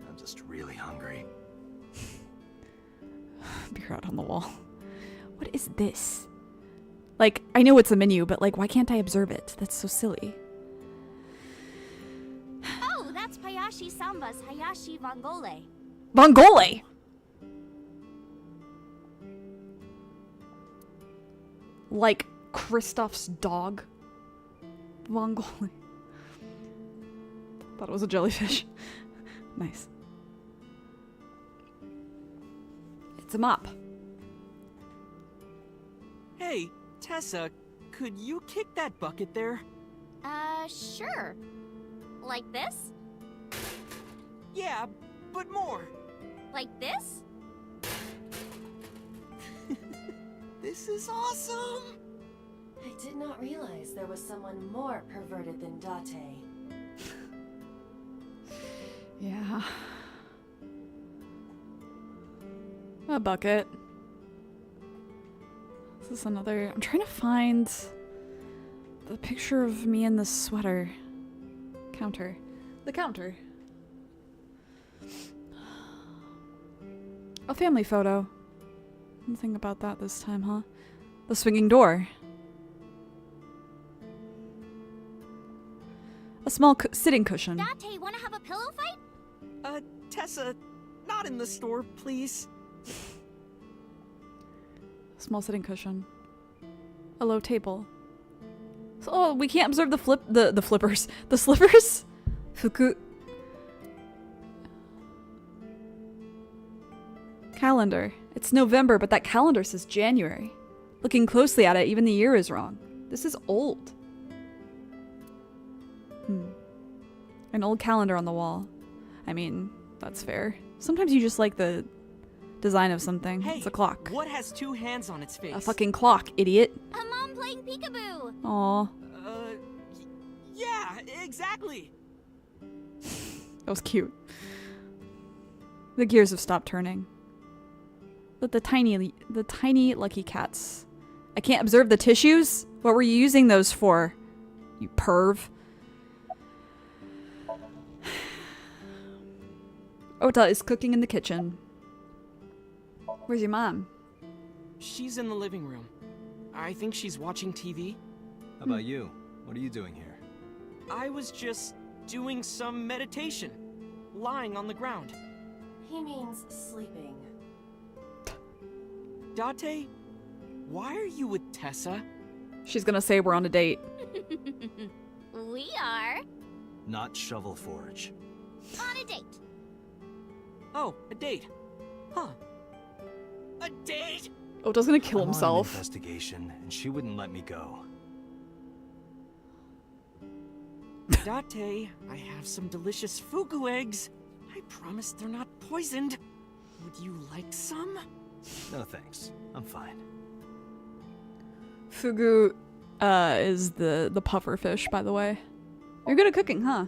I'm just really hungry. Beer ad on the wall. What is this? Like, I know it's a menu, but like, why can't I observe it? That's so silly. Oh, that's Hayashi Samba's Hayashi Vangole. Vangole! Like Kristoff's dog. Vangole. Thought it was a jellyfish. Nice. It's a mop. Hey, Tessa, could you kick that bucket there? Sure. Like this? Yeah, but more. Like this? This is awesome! I did not realize there was someone more perverted than Date. Yeah. A bucket. This is another... I'm trying to find the picture of me in the sweater. Counter. The counter. A family photo. Nothing about that this time, huh? The swinging door. A small sitting cushion. Date, wanna have a pillow fight? Tessa, not in the store, please. Small sitting cushion. A low table. So, oh, we can't observe the flippers. The slippers? Fuku. Calendar. It's November, but that calendar says January. Looking closely at it, even the year is wrong. This is old. An old calendar on the wall. I mean, that's fair. Sometimes you just like the design of something. Hey, it's a clock. What has two hands on its face? A fucking clock, idiot. A mom playing peekaboo. Aw. Yeah, exactly. That was cute. The gears have stopped turning. But the tiny lucky cats. I can't observe the tissues? What were you using those for? You perv. Ota is cooking in the kitchen. Where's your mom? She's in the living room. I think she's watching TV. How about you? What are you doing here? I was just doing some meditation, lying on the ground. He means sleeping. Date, why are you with Tessa? She's gonna say we're on a date. We are Not Shovel Forge. on a date. Oh, a date. Huh. A date? Ota's gonna kill I'm on an himself. investigation, and she wouldn't let me go. Date, I have some delicious fugu eggs. I promise they're not poisoned. Would you like some? No thanks. I'm fine. Fugu is the puffer fish, by the way. You're good at cooking, huh?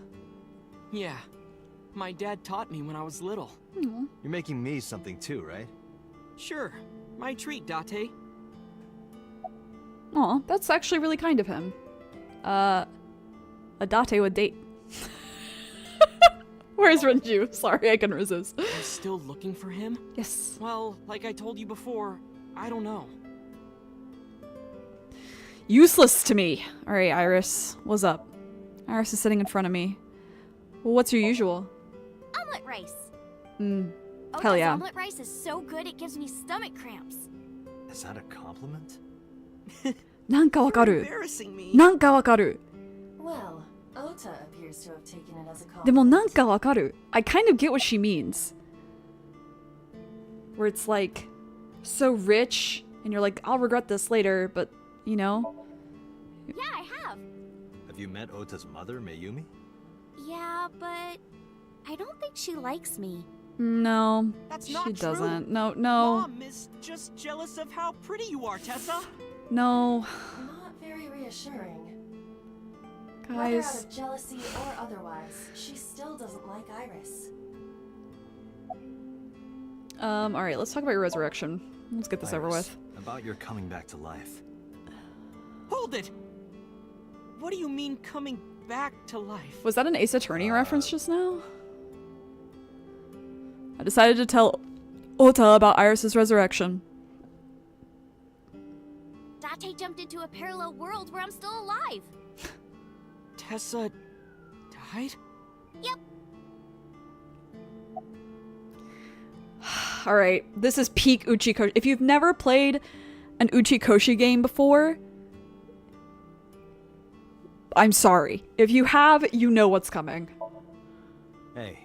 Yeah. My dad taught me when I was little. Aw. You're making me something too, right? Sure. My treat, Date. Aw, that's actually really kind of him. A Date would date. Where's Renju? Sorry, I couldn't resist. You're still looking for him? Yes. Well, like I told you before, I don't know. Useless to me. Alright, Iris. What's up? Iris is sitting in front of me. Well, what's your usual? Omelet rice. Hell Ota's yeah. omelet rice is so good it gives me stomach cramps. Is that a compliment? なんかわか You're る。 embarrassing me. なんかわかる。 Well, Ota appears to have taken it as a でも compliment. なんかわかる。I kind of get what she means. Where it's like so rich and you're like, I'll regret this later, but you know. Yeah, I have. Have you met Ota's mother, Mayumi? Yeah, but I don't think she likes me. No. That's She not true. doesn't. No. Mom is just jealous of how pretty you are, Tessa. No. Not very reassuring. Whether out Guys. of jealousy or otherwise, she still doesn't like Iris. Alright, let's talk about your resurrection. Let's get this over Iris, with. about your coming back to life. Hold it! What do you mean coming back to life? Was that an Ace Attorney reference just now? I decided to tell Ota about Iris's resurrection. Date jumped into a parallel world where I'm still alive. Tessa died? Yep. Alright, this is peak Uchikoshi. If you've never played an Uchikoshi game before, I'm sorry. If you have, you know what's coming. Hey,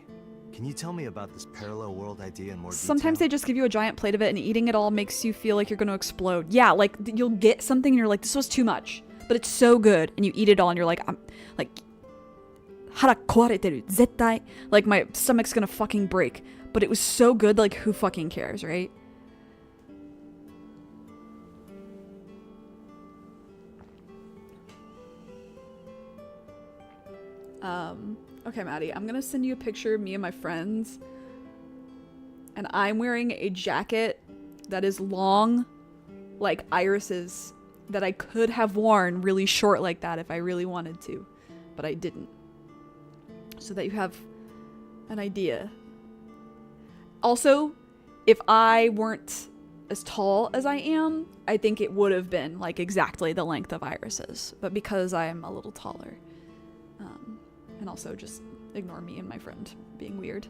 Can you tell me about this parallel world idea in more detail? Sometimes they just give you a giant plate of it and eating it all makes you feel like you're gonna explode. Yeah, like you'll get something and you're like, this was too much. But it's so good and you eat it all and you're like, I'm like hara kowareteru, zettai. Like my stomach's gonna fucking break. But it was so good, like who fucking cares, right? Okay, Maddie, I'm gonna send you a picture of me and my friends. And I'm wearing a jacket that is long, like Iris's, that I could have worn really short like that if I really wanted to, but I didn't. So that you have an idea. Also, if I weren't as tall as I am, I think it would have been like exactly the length of Iris's. But because I'm a little taller, and also just ignore me and my friend being weird.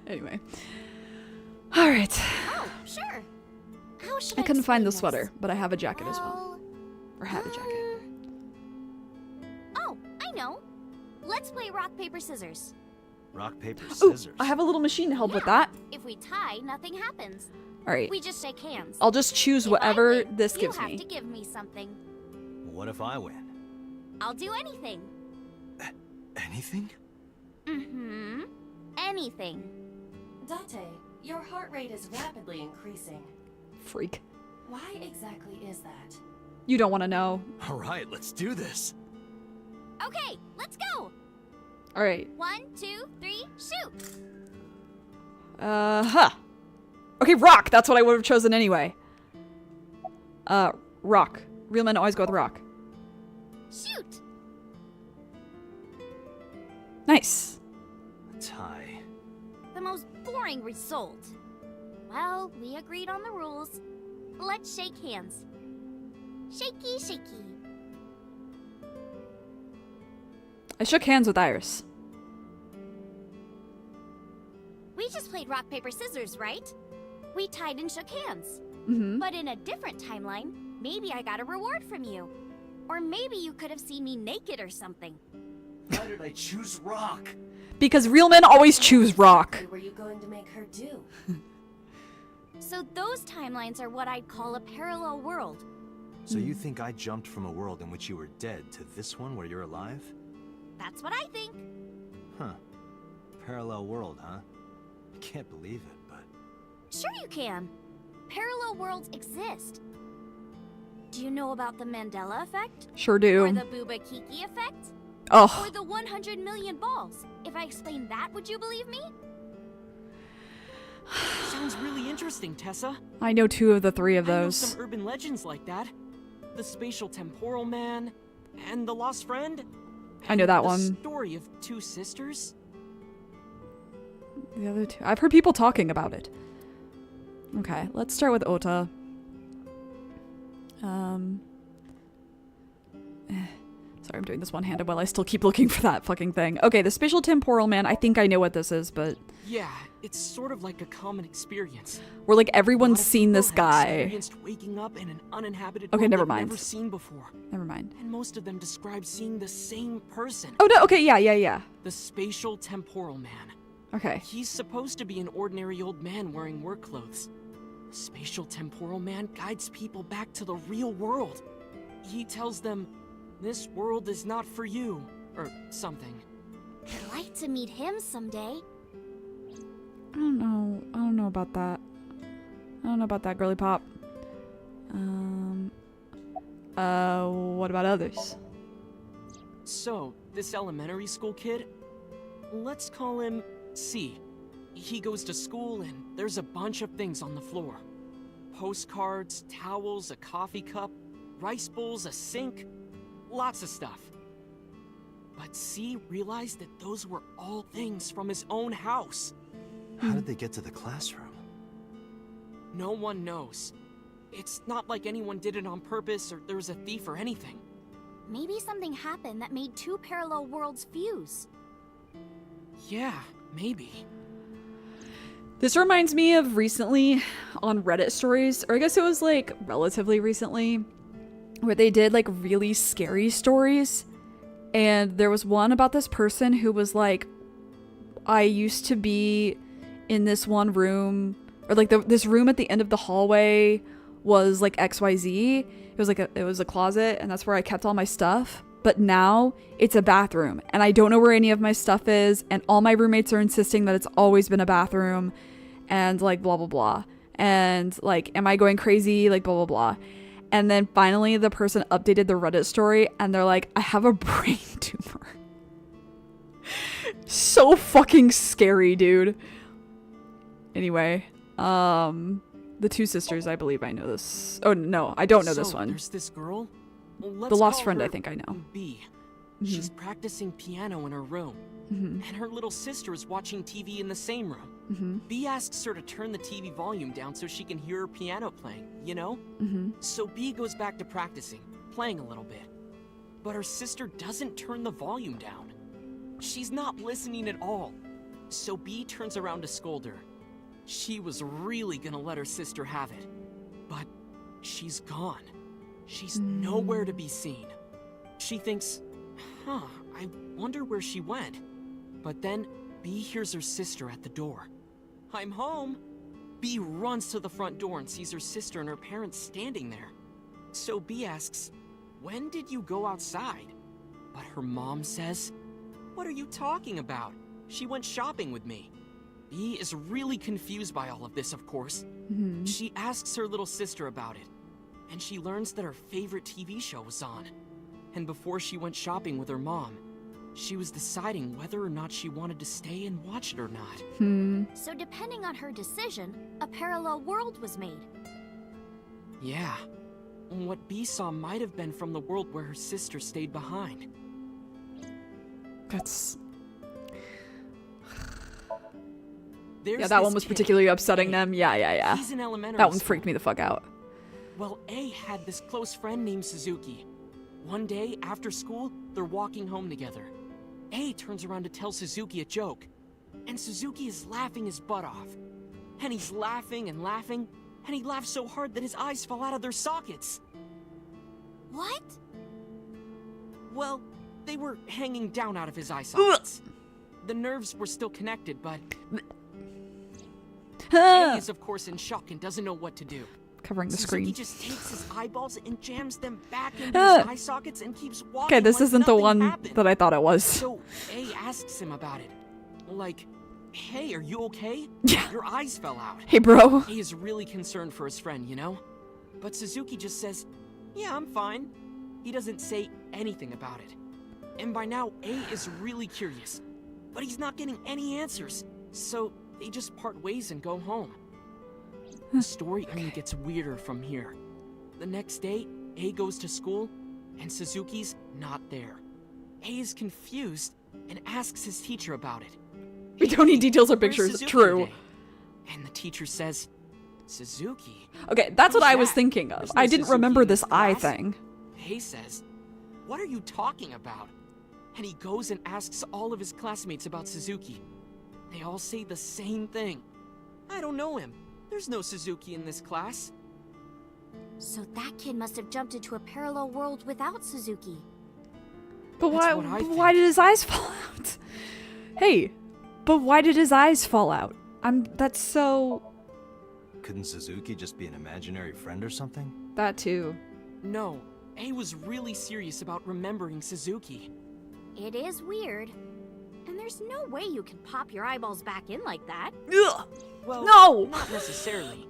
Anyway. All right. Oh, sure. How should I couldn't find the explain this? sweater, but I have a jacket as well. Or had a jacket. Oh, I know. Let's play rock, paper, scissors. Rock, paper, Ooh, scissors. I have a little machine to help with Yeah. that. If we tie, nothing happens. All right. We just shake hands. I'll just choose If I whatever win, this gives you have me. to give me something. What if I win? I'll do anything. Anything? Mm-hmm. Anything. Date, your heart rate is rapidly increasing. Freak. Why exactly is that? You don't want to know. All right, let's do this. Okay, let's go. All right. 1, 2, 3, shoot. Huh. Okay, rock. That's what I would have chosen anyway. Rock. Real men always go with rock. Shoot. Nice. A tie. The most boring result. Well, we agreed on the rules. Let's shake hands. Shaky, shaky. I shook hands with Iris. We just played rock, paper, scissors, right? We tied and shook hands. Mm-hmm. But in a different timeline, maybe I got a reward from you. Or maybe you could have seen me naked or something. Why did I choose rock? Because real men always choose rock. What were you going to make her do? So those timelines are what I'd call a parallel world. So you think I jumped from a world in which you were dead to this one where you're alive? That's what I think. Huh. Parallel world, huh? I can't believe it, but... Sure you can. Parallel worlds exist. Do you know about the Mandela effect? Sure Or do. the Bubakiki effect? Oh, Or the 100 million balls? If I explained that, would you believe me? Sounds really interesting, Tessa. I know 2 of the 3 of I know those. some urban legends like that. The spatial temporal man, and the lost friend. I know that the one. Story of 2 sisters. The other 2. I've heard people talking about it. Okay, let's start with Ota. Sorry, I'm doing this one-handed while I still keep looking for that fucking thing. Okay, the spatial temporal man. I think I know what this is, but Yeah, it's sort of like a common experience. we're like A everyone's lot of seen people this have guy. experienced waking up in an uninhabited Okay, world never they've mind. never seen before. Never mind. And most of them describe seeing the same person. Oh no. Okay, yeah. The spatial temporal man. Okay. He's supposed to be an ordinary old man wearing work clothes. The spatial temporal man guides people back to the real world. He tells them, this world is not for you, or something. I'd like to meet him someday. I don't know. I don't know about that. I don't know about that, girly pop. What about others? So, this elementary school kid, let's call him C. He goes to school and there's a bunch of things on the floor. Postcards, towels, a coffee cup, rice bowls, a sink, lots of stuff. But C realized that those were all things from his own house. How did they get to the classroom? No one knows. It's not like anyone did it on purpose or there was a thief or anything. Maybe something happened that made 2 parallel worlds fuse. Yeah, maybe. This reminds me of recently on Reddit stories, or I guess it was like relatively recently, where they did like really scary stories And there was one about this person who was like, I used to be in this one room, or like this room at the end of the hallway was like XYZ. It was a closet, and that's where I kept all my stuff. But now it's a bathroom, and I don't know where any of my stuff is, and all my roommates are insisting that it's always been a bathroom, and like blah blah blah. And like, am I going crazy? Like blah blah blah. And then finally the person updated the Reddit story, and they're like, I have a brain tumor. So fucking scary, dude. Anyway, the two sisters, I believe I know this. Oh no, I don't know this one. There's this girl. Well, The let's lost call friend, her I think I know. B. She's practicing piano in her room, and her little sister is watching TV in the same room. B asks her to turn the TV volume down so she can hear her piano playing, you know? So B goes back to practicing, playing a little bit. But her sister doesn't turn the volume down. She's not listening at all. So B turns around to scold her. She was really gonna let her sister have it. But she's gone. She's nowhere to be seen. She thinks, I wonder where she went. But then B hears her sister at the door. I'm home. B runs to the front door and sees her sister and her parents standing there. So B asks, when did you go outside? But her mom says, what are you talking about? She went shopping with me. B is really confused by all of this, of course. She asks her little sister about it, and she learns that her favorite TV show was on. And before she went shopping with her mom, she was deciding whether or not she wanted to stay and watch it or not. So depending on her decision, a parallel world was made. Yeah. What B saw might have been from the world where her sister stayed behind. That's... There's Yeah, that one this was kid, particularly upsetting A. them. Yeah. He's in elementary That one school. freaked me the fuck out. Well, A had this close friend named Suzuki. One day, after school, they're walking home together. A turns around to tell Suzuki a joke, and Suzuki is laughing his butt off. And he's laughing and laughing, and he laughs so hard that his eyes fall out of their sockets. What? Well, they were hanging down out of his eye sockets. The nerves were still connected, but A is of course in shock and doesn't know what to do. Covering the Suzuki screen. just takes his eyeballs and jams them back into his eye sockets and keeps walking. Okay, this like isn't the nothing one happened. that I thought it was. So A asks him about it. Like, hey, are you okay? Yeah. Your eyes fell out. Hey, bro. A is really concerned for his friend, you know? But Suzuki just says, yeah, I'm fine. He doesn't say anything about it. And by now, A is really curious. But he's not getting any answers. So they just part ways and go home. The story only gets weirder from here. The next day, A goes to school, and Suzuki's not there. A is confused and asks his teacher about it. We don't need details or Where's pictures. Suzuki True. today? And the teacher says, Suzuki? Okay, that's what Who's I was that? thinking of. There's no I didn't Suzuki remember in this eye class. thing. A says, what are you talking about? And he goes and asks all of his classmates about Suzuki. They all say the same thing. I don't know him. There's no Suzuki in this class. So that kid must have jumped into a parallel world without Suzuki. But That's why? what I But why think. did his eyes fall out? Hey, but why did his eyes fall out? That's so. Couldn't Suzuki just be an imaginary friend or something? That too. No, A was really serious about remembering Suzuki. It is weird. And there's no way you can pop your eyeballs back in like that. Ugh. Well, No! not necessarily.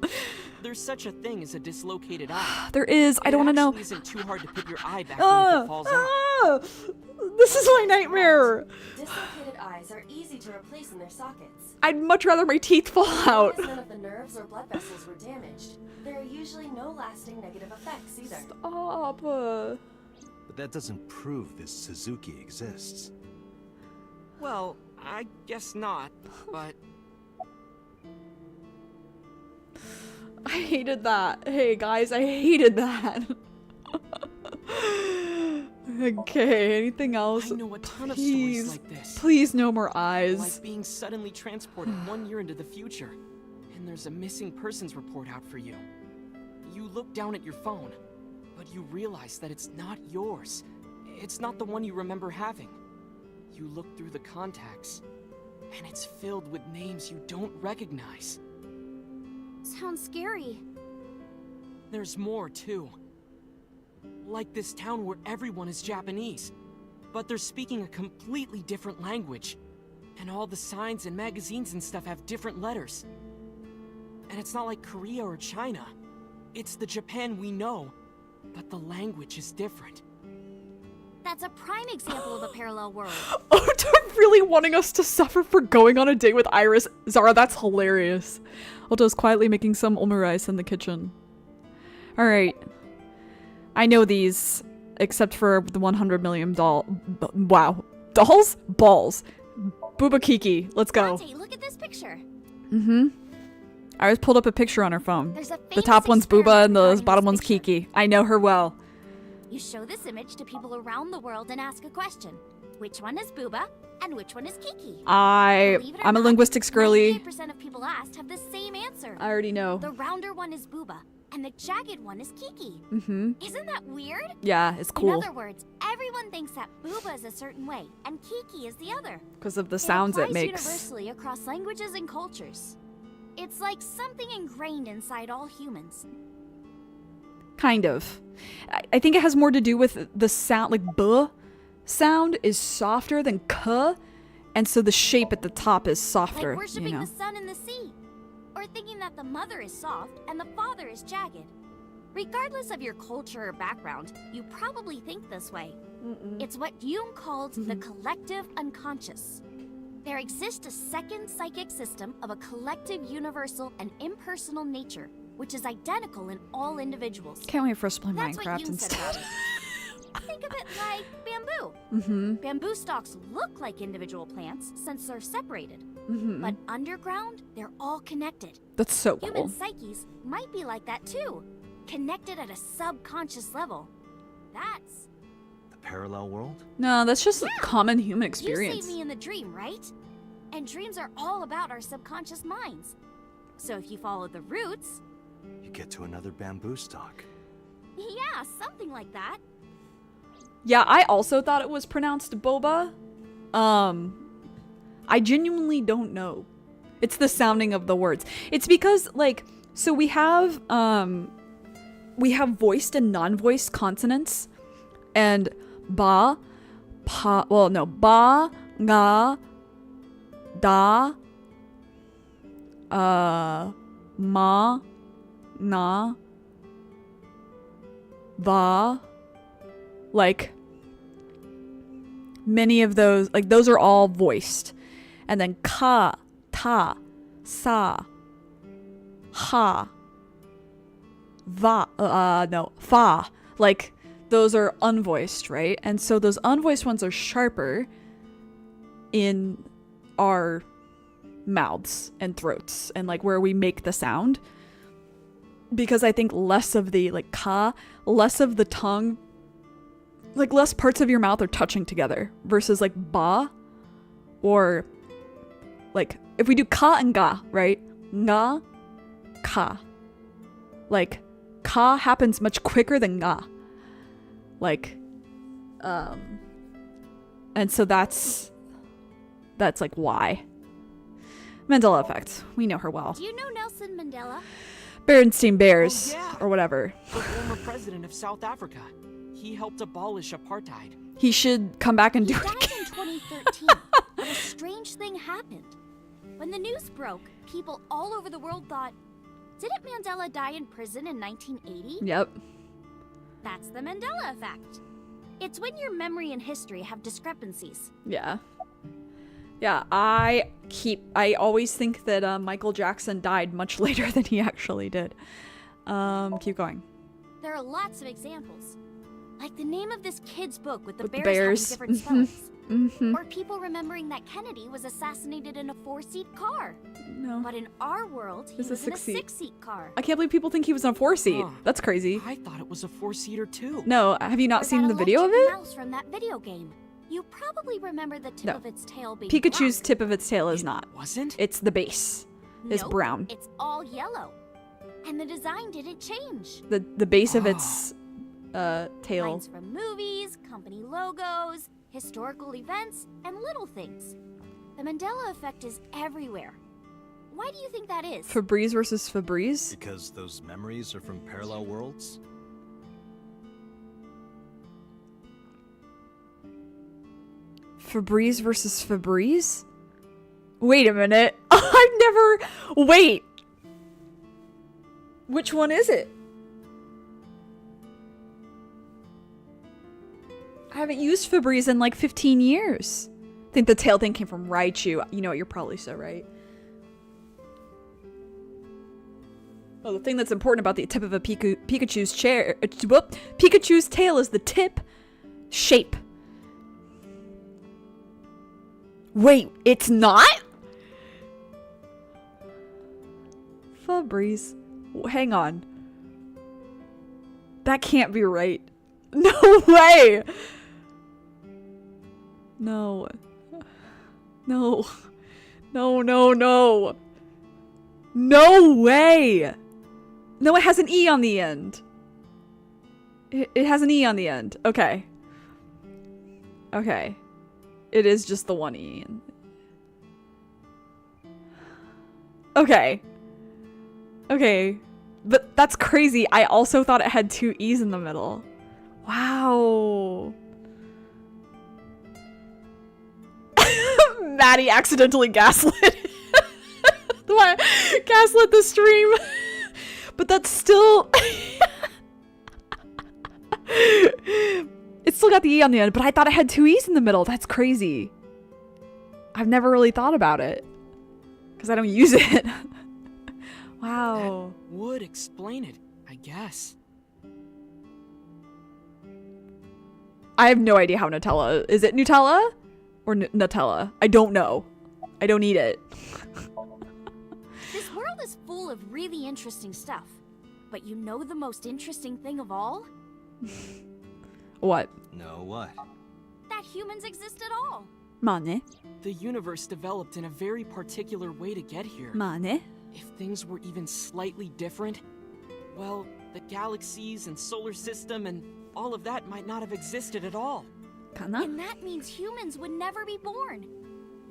There's such a thing as a dislocated eye. There is. I don't want to know. It isn't too hard to put your eye back in if it falls out. This is my nightmare. Dislocated eyes are easy to replace in their sockets. I'd much rather my teeth fall As long out. as none of the nerves or blood vessels were damaged, there are usually no lasting negative effects either. Stop. But that doesn't prove this Suzuki exists. Well, I guess not, but I hated that. Hey guys, I hated that. Okay, anything else? I know a ton of Please, stories like this. please no more eyes. Like being suddenly transported 1 year into the future, and there's a missing persons report out for you. You look down at your phone, but you realize that it's not yours. It's not the one you remember having. You look through the contacts, and it's filled with names you don't recognize. Sounds scary. There's more, too. Like this town where everyone is Japanese, but they're speaking a completely different language. And all the signs and magazines and stuff have different letters. And it's not like Korea or China. It's the Japan we know, but the language is different. That's a prime example of a parallel world. Ota really wanting us to suffer for going on a date with Iris. Zara, that's hilarious. Ota's quietly making some omurice in the kitchen. Alright. I know these, except for the 100 million wow. Dolls? Balls. Booba Kiki. Let's go. Dante, look at this picture. Mm-hmm. Iris pulled up a picture on her phone. There's a The top one's famous Booba and the experiment bottom regarding one's this picture. Kiki. I know her well. You show this image to people around the world and ask a question. Which one is Booba and which one is Kiki? I'm a not, linguistics girly. 98% of people asked have the same answer. I already know. The rounder one is Booba and the jagged one is Kiki. Mm-hmm. Isn't that weird? Yeah, it's In cool. other words, everyone thinks that Booba is a certain way and Kiki is the other. Because of the sounds it applies makes. universally across languages and cultures. It's like something ingrained inside all humans. Kind of. I think it has more to do with the sound, like B sound is softer than K, and so the shape at the top is softer, Like worshipping you know. the sun and the sea. Or thinking that the mother is soft and the father is jagged. Regardless of your culture or background, you probably think this way. It's what Jung called the collective unconscious. There exists a second psychic system of a collective, universal, and impersonal nature, which is identical in all individuals. Can't wait for us to play That's what Minecraft Jung said instead. about it. Think of it like bamboo. Mm-hmm. Bamboo stalks look like individual plants since they're separated. Mm-hmm. But underground, they're all connected. That's so Human cool. psyches might be like that too, connected at a subconscious level. That's... The parallel world? No, that's just a common human You experience. saved me in the dream, right? And dreams are all about our subconscious minds. So if you follow the roots, You get to another bamboo stalk. yeah, something like that. Yeah, I also thought it was pronounced boba. I genuinely don't know. It's the sounding of the words. It's because, like, so we have voiced and non-voiced consonants, and ba, pa, well, no, ba, ga, da, ma, na, va, like, many of those, like, those are all voiced. And then ka, ta, sa, ha, va, no, fa. Like, those are unvoiced, right? And so those unvoiced ones are sharper in our mouths and throats and, like, where we make the sound. Because I think less of the, like, ka, less of the tongue, like, less parts of your mouth are touching together versus, like, ba, or, like, if we do ka and ga, right? Nga, ka. Like, ka happens much quicker than ga. Like, and so that's like why. Mandela effect. We know her well. Do you know Nelson Mandela? Berenstain Bears, Oh, yeah. or whatever. The former president of South Africa. He helped abolish apartheid. He should come back and He do it died again. in 2013, but a strange thing happened. When the news broke, people all over the world thought, didn't Mandela die in prison in 1980? Yep. That's the Mandela effect. It's when your memory and history have discrepancies. Yeah. Yeah, I always think that Michael Jackson died much later than he actually did. Keep going. There are lots of examples. Like the name of this kid's book with the With the bears bears. having different spellings. Mm-hmm. Or people remembering that Kennedy was assassinated in a 4-seat car. No. But in our world, he It's a was in a 6-seat. 6-seat car. I can't believe people think he was on a 4-seat. Huh. That's crazy. I thought it was a 4-seater too. No, have you not Or seen that the video of electric it? mouse from that video game. You probably remember the tip No. of its tail being Pikachu's black. tip of its tail is It not. wasn't? It's the base. Is Nope, brown. It's all yellow. And the design didn't change. The base of its tail. Lines from movies, company logos, historical events, and little things. The Mandela effect is everywhere. Why do you think that is? Febreze versus Febreze? Because those memories are from parallel worlds? Febreze versus Febreze? Wait a minute. I've never... Wait. Which one is it? I haven't used Febreze in like 15 years. I think the tail thing came from Raichu. You know what, you're probably so right. Oh, the thing that's important about the tip of a Pikachu's Pikachu's tail is the tip shape. Wait, it's not? Febreze. Hang on. That can't be right. No way! No. No. No, no, no. No way! No, it has an E on the end. It has an E on the end. Okay. Okay. It is just the one E. Okay. Okay. But that's crazy. I also thought it had two E's in the middle. Wow. Maddie accidentally gaslit. Gaslit the stream. But that's still... It's still got the E on the end, but I thought it had two E's in the middle. That's crazy. I've never really thought about it. Because I don't use it. Wow. That would explain it, I guess. I have no idea how Nutella... Is it Nutella? Or Nutella? I don't know. I don't eat it. This world is full of really interesting stuff. But you know the most interesting thing of all? What? No, what? That humans exist at all. Mane. The universe developed in a very particular way to get here. Mane. If things were even slightly different, well, the galaxies and solar system and all of that might not have existed at all. Kana? And that means humans would never be born.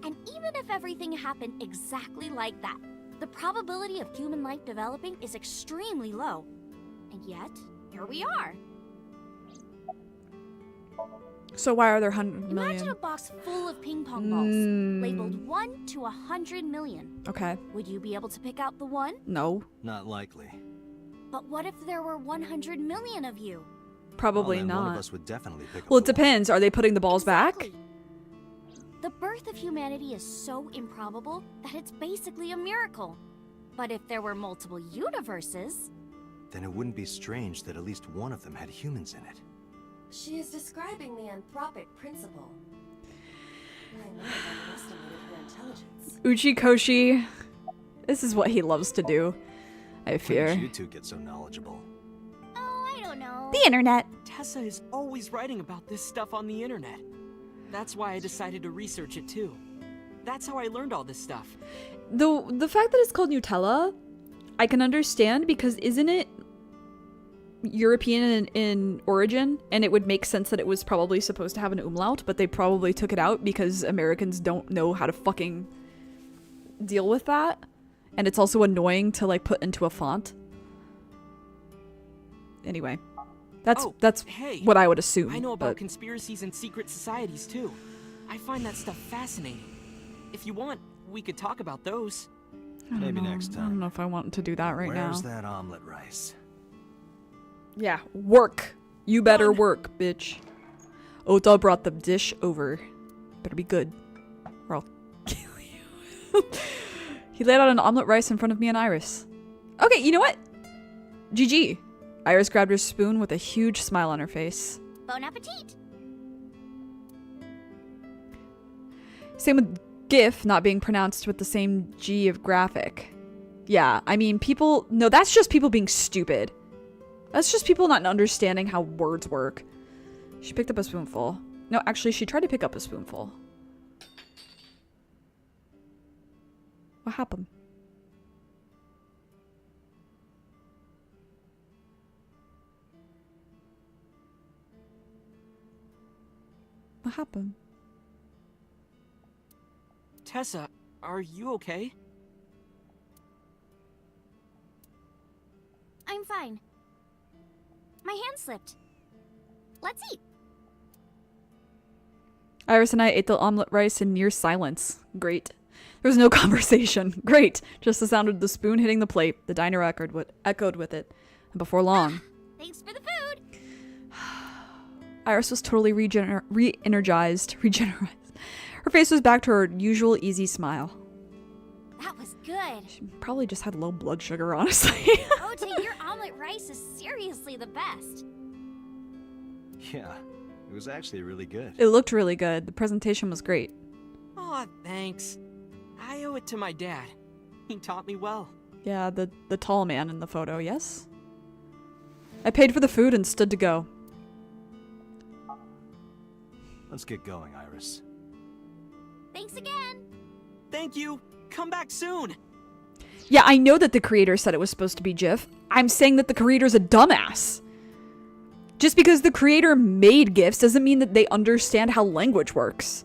And even if everything happened exactly like that, the probability of human life developing is extremely low. And yet, here we are. So why are there 100 million? Imagine a box full of ping pong balls, labeled 1 to 100 million. Okay. Would you be able to pick out the one? No. Not likely. But what if there were 100 million of you? Probably Well, then not. one of us would definitely pick up Well, it the one. depends. Are they putting the balls back? Exactly. The birth of humanity is so improbable that it's basically a miracle. But if there were multiple universes... Then it wouldn't be strange that at least one of them had humans in it. She is describing the anthropic principle. I may have underestimated her intelligence. Uchikoshi. This is what he loves to do. I When fear. did you two get so knowledgeable? Oh, I don't know. The internet. Tessa is always writing about this stuff on the internet. That's why I decided to research it too. That's how I learned all this stuff. The fact that it's called Nutella, I can understand because isn't it European in origin? And it would make sense that it was probably supposed to have an umlaut, but they probably took it out because Americans don't know how to fucking deal with that. And it's also annoying to like put into a font. Anyway, that's hey, what I would assume. I know about but- conspiracies and secret societies too. I find that stuff fascinating. If you want, we could talk about those. Maybe next I don't time. know if I want to do that right Where's now. that omelet rice? Yeah, work. You better Done. work, bitch. Ota brought the dish over. Better be good, or I'll kill you. He laid out an omelet rice in front of me and Iris. Okay, you know what? GG. Iris grabbed her spoon with a huge smile on her face. Bon appetit! Same with GIF not being pronounced with the same G of graphic. Yeah, I mean, people... No, that's just people being stupid. That's just people not understanding how words work. She picked up a spoonful. No, actually, she tried to pick up a spoonful. What happened? What happened? Tessa, are you okay? I'm fine. My hand slipped. Let's eat. Iris and I ate the omelet rice in near silence. Great. There was no conversation. Great. Just the sound of the spoon hitting the plate. The diner echoed with it. And before long... Thanks for the food. Iris was totally re-energized. Her face was back to her usual easy smile. That was good. She probably just had low blood sugar, honestly. Ota, your omelet rice is seriously the best. Yeah, it was actually really good. It looked really good. The presentation was great. Aw, thanks. I owe it to my dad. He taught me well. Yeah, the tall man in the photo, yes? I paid for the food and stood to go. Let's get going, Iris. Thanks again. Thank you. Come back soon. Yeah, I know that the creator said it was supposed to be GIF. I'm saying that the creator's a dumbass. Just because the creator made GIFs doesn't mean that they understand how language works.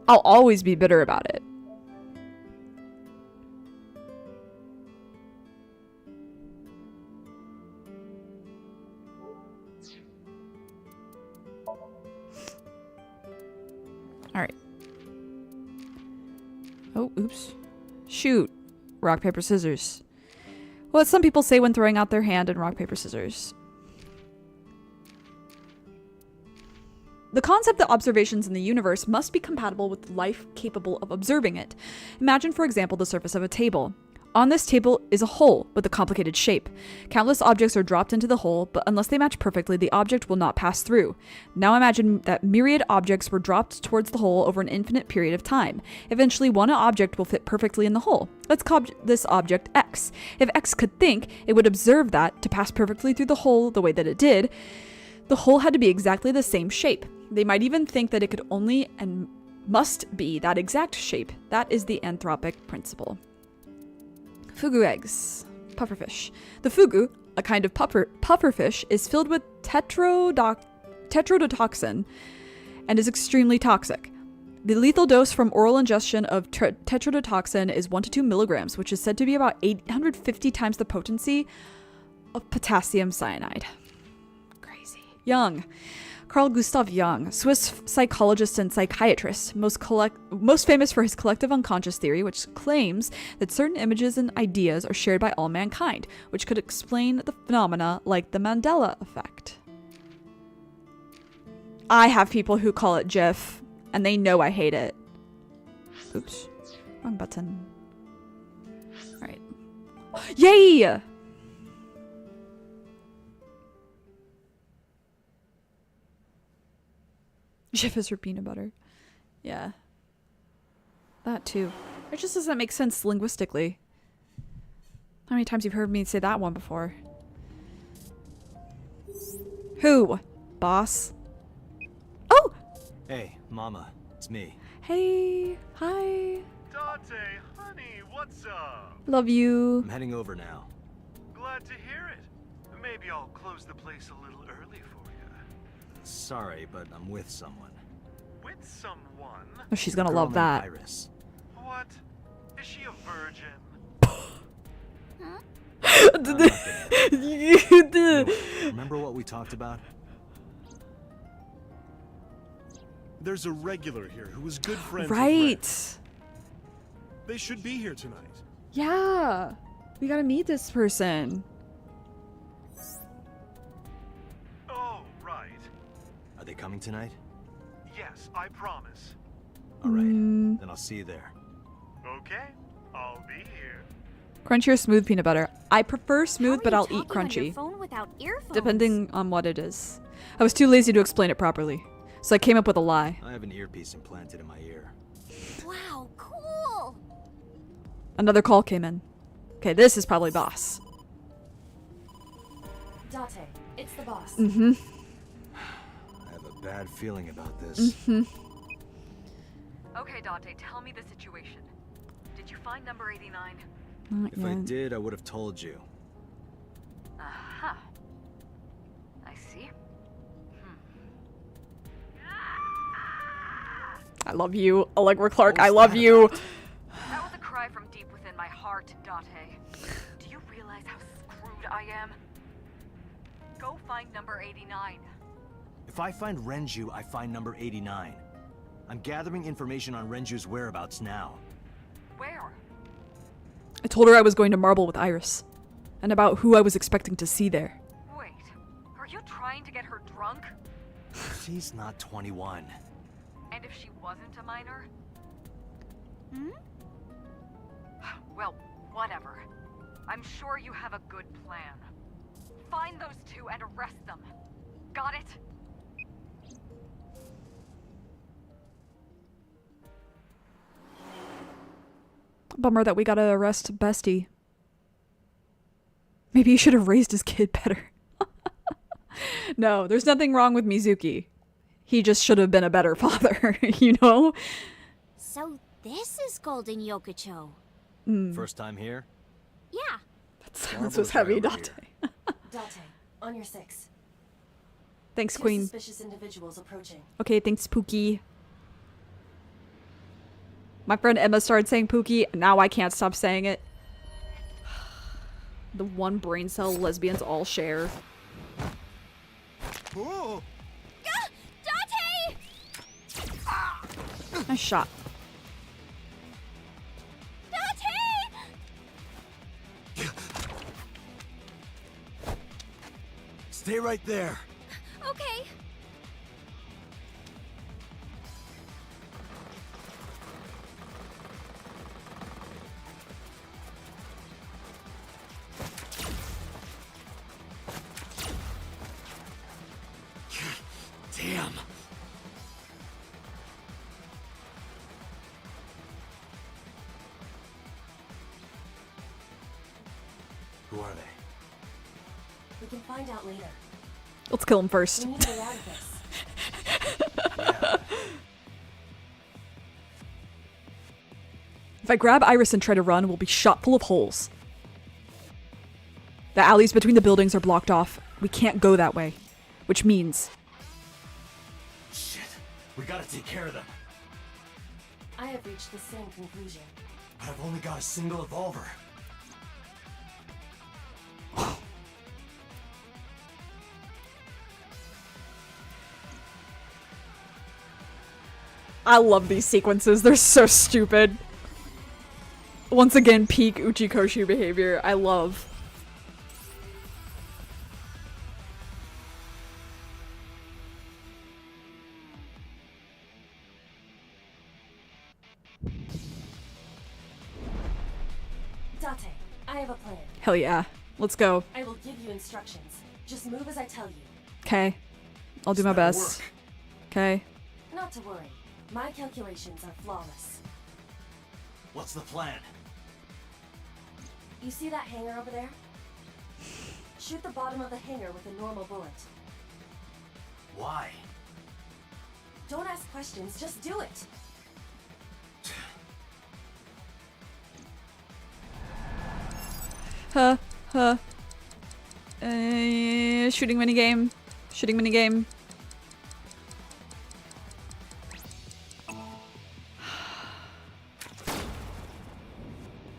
I'll always be bitter about it. Alright. Oh, oops. Shoot. Rock, paper, scissors. What some people say when throwing out their hand in rock, paper, scissors. The concept that observations in the universe must be compatible with life capable of observing it. Imagine, for example, the surface of a table. On this table is a hole with a complicated shape. Countless objects are dropped into the hole, but unless they match perfectly, the object will not pass through. Now imagine that myriad objects were dropped towards the hole over an infinite period of time. Eventually, one object will fit perfectly in the hole. Let's call this object X. If X could think, it would observe that to pass perfectly through the hole the way that it did, the hole had to be exactly the same shape. They might even think that it could only and must be that exact shape. That is the anthropic principle. Fugu eggs. Pufferfish. The fugu, a kind of pufferfish, is filled with tetrodotoxin and is extremely toxic. The lethal dose from oral ingestion of tetrodotoxin is 1 to 2 milligrams, which is said to be about 850 times the potency of potassium cyanide. Crazy. Jung. Carl Gustav Jung, Swiss psychologist and psychiatrist, most famous for his collective unconscious theory, which claims that certain images and ideas are shared by all mankind, which could explain the phenomena like the Mandela effect. I have people who call it GIF, and they know I hate it. Oops. Wrong button. Alright. Yay! GIF is for peanut butter. Yeah. That too. It just doesn't make sense linguistically. How many times you've heard me say that one before? Who? Boss? Oh! Hey, Mama. It's me. Hey. Hi. Dante, honey, what's up? Love you. I'm heading over now. Glad to hear it. Maybe I'll close the place a little early for you. Sorry, but I'm with someone. With someone? Oh, she's gonna Girl love named that. Iris. What? Is she a virgin? I'm not gonna- Remember what we talked about? There's a regular here who was good friends with Right. Rex. They should be here tonight. Yeah. We gotta meet this person. Oh, right. Are they coming tonight? Yes, I promise. All right. Mm. Then I'll see you there. Okay, I'll be here. Crunchy or smooth peanut butter? I prefer How smooth, are but you I'll eat talking on your crunchy. phone without earphones? Depending on what it is. I was too lazy to explain it properly, so I came up with a lie. I have an earpiece implanted in my ear. Wow, cool. Another call came in. Okay, this is probably boss. Date, it's the boss. Mm-hmm. I have a bad feeling about this. Mm-hmm. Okay, Dante, tell me the situation. Did you find number 89? Not If I yet. did, I would have told you. Uh-huh. I see. I love you, Allegra Clark. I love you. That was a cry from deep within my heart, Date. Do you realize how screwed I am? Go find number 89. If I find Renju, I find number 89. I'm gathering information on Renju's whereabouts now. Where? I told her I was going to Marble with Iris. And about who I was expecting to see there. Wait, are you trying to get her drunk? She's not 21. And if she wasn't a minor? Hmm? Well, whatever. I'm sure you have a good plan. Find those two and arrest them. Got it? Bummer that we gotta arrest Bestie. Maybe he should have raised his kid better. No, there's nothing wrong with Mizuki. He just should have been a better father, you know? So this is Golden Yokocho. First time here? Yeah. This was heavy, Date. Date, on your 6. Thanks, Two Queen. suspicious individuals approaching. Okay, thanks, Pookie. My friend Emma started saying Pookie, and now I can't stop saying it. The one brain cell lesbians all share. Oh! Date! Nice shot. Date! Stay right there. Okay. Damn. Who are they? We can find out later. Let's kill him first. We need a way out of this. If I grab Iris and try to run, we'll be shot full of holes. The alleys between the buildings are blocked off. We can't go that way. Which means... Shit. We gotta take care of them. I have reached the same conclusion. But I've only got a single evolver. I love these sequences. They're so stupid. Once again, peak Uchikoshi behavior. I love. Date, I have a plan. Hell yeah. Let's go. I will give you instructions. Just move as I tell you. Okay. I'll do my best. Okay. Not to worry. My calculations are flawless. What's the plan? You see that hangar over there? Shoot the bottom of the hangar with a normal bullet. Why? Don't ask questions, just do it. Shooting minigame. Shooting minigame.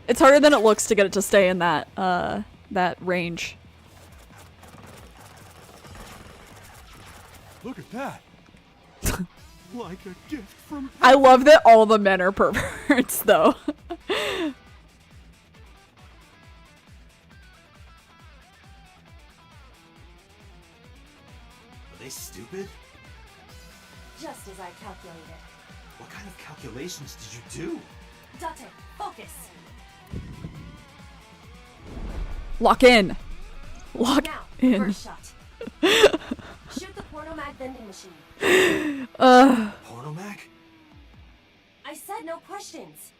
It's harder than it looks to get it to stay in that, that range. Look at that. Like a gift from... I love that all the men are perverts, though. Are they stupid? Just as I calculated. What kind of calculations did you do? Date, focus. Lock in. Lock Now, in. first shot. Shoot the pornomag vending machine. Pornomag? I said no questions.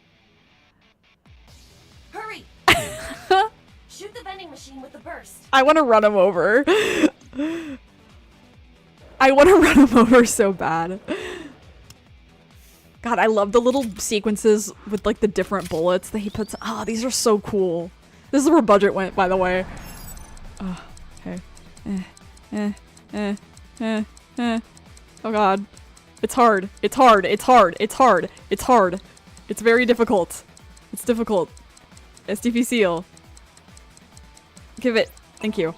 Hurry! Shoot the vending machine with the burst. I want to run him over. I want to run him over so bad. God, I love the little sequences with like the different bullets that he puts. Oh, these are so cool. This is where budget went, by the way. Oh god. It's hard. It's hard. It's hard. It's hard. It's hard. It's very difficult. It's difficult. STP seal. Give it. Thank you.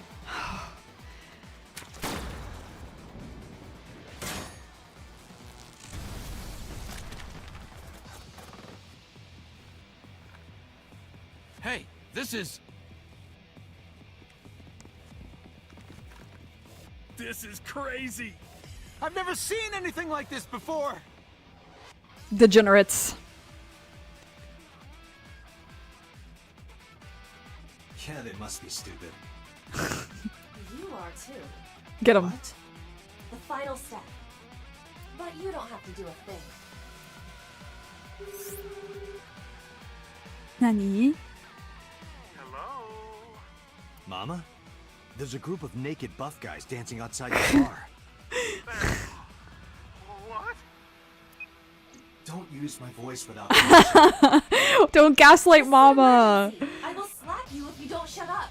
Hey, this is crazy. I've never seen anything like this before. Degenerates. Yeah, they must be stupid. You are too. Get him. What? The final step. But you don't have to do a thing. Nani? Hello? Mama? There's a group of naked buff guys dancing outside the bar. What? Don't use my voice without permission. Don't gaslight mama. I will slap you if you don't shut up.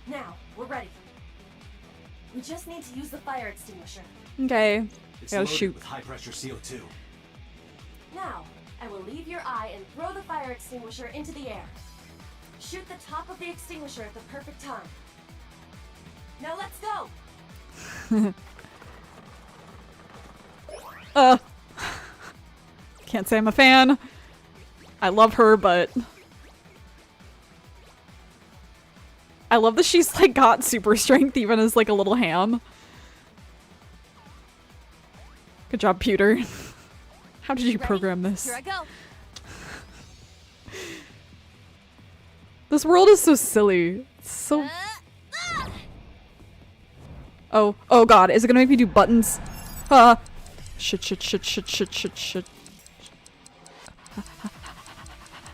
Now, we're ready. We just need to use the fire extinguisher. Okay. It's Gotta loaded shoot. with high pressure CO2. Now, I will leave your eye and throw the fire extinguisher into the air. Shoot the top of the extinguisher at the perfect time. Now let's go! Can't say I'm a fan. I love her, but I love that she's like got super strength even as like a little ham. Good job, Pewter. How did you program this? Here I go. This world is so silly. It's so. Oh god, is it gonna make me do buttons? Shit.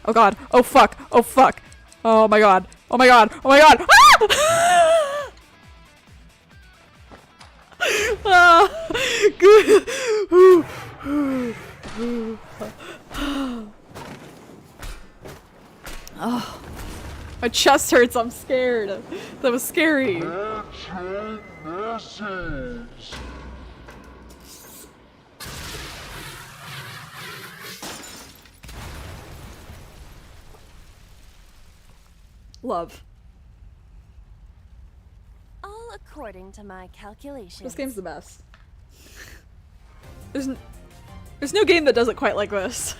Oh god, oh fuck, oh my god, Oh, my chest hurts, I'm scared. That was scary. Love. All according to my calculations. This game's the best. There's no game that does it quite like this.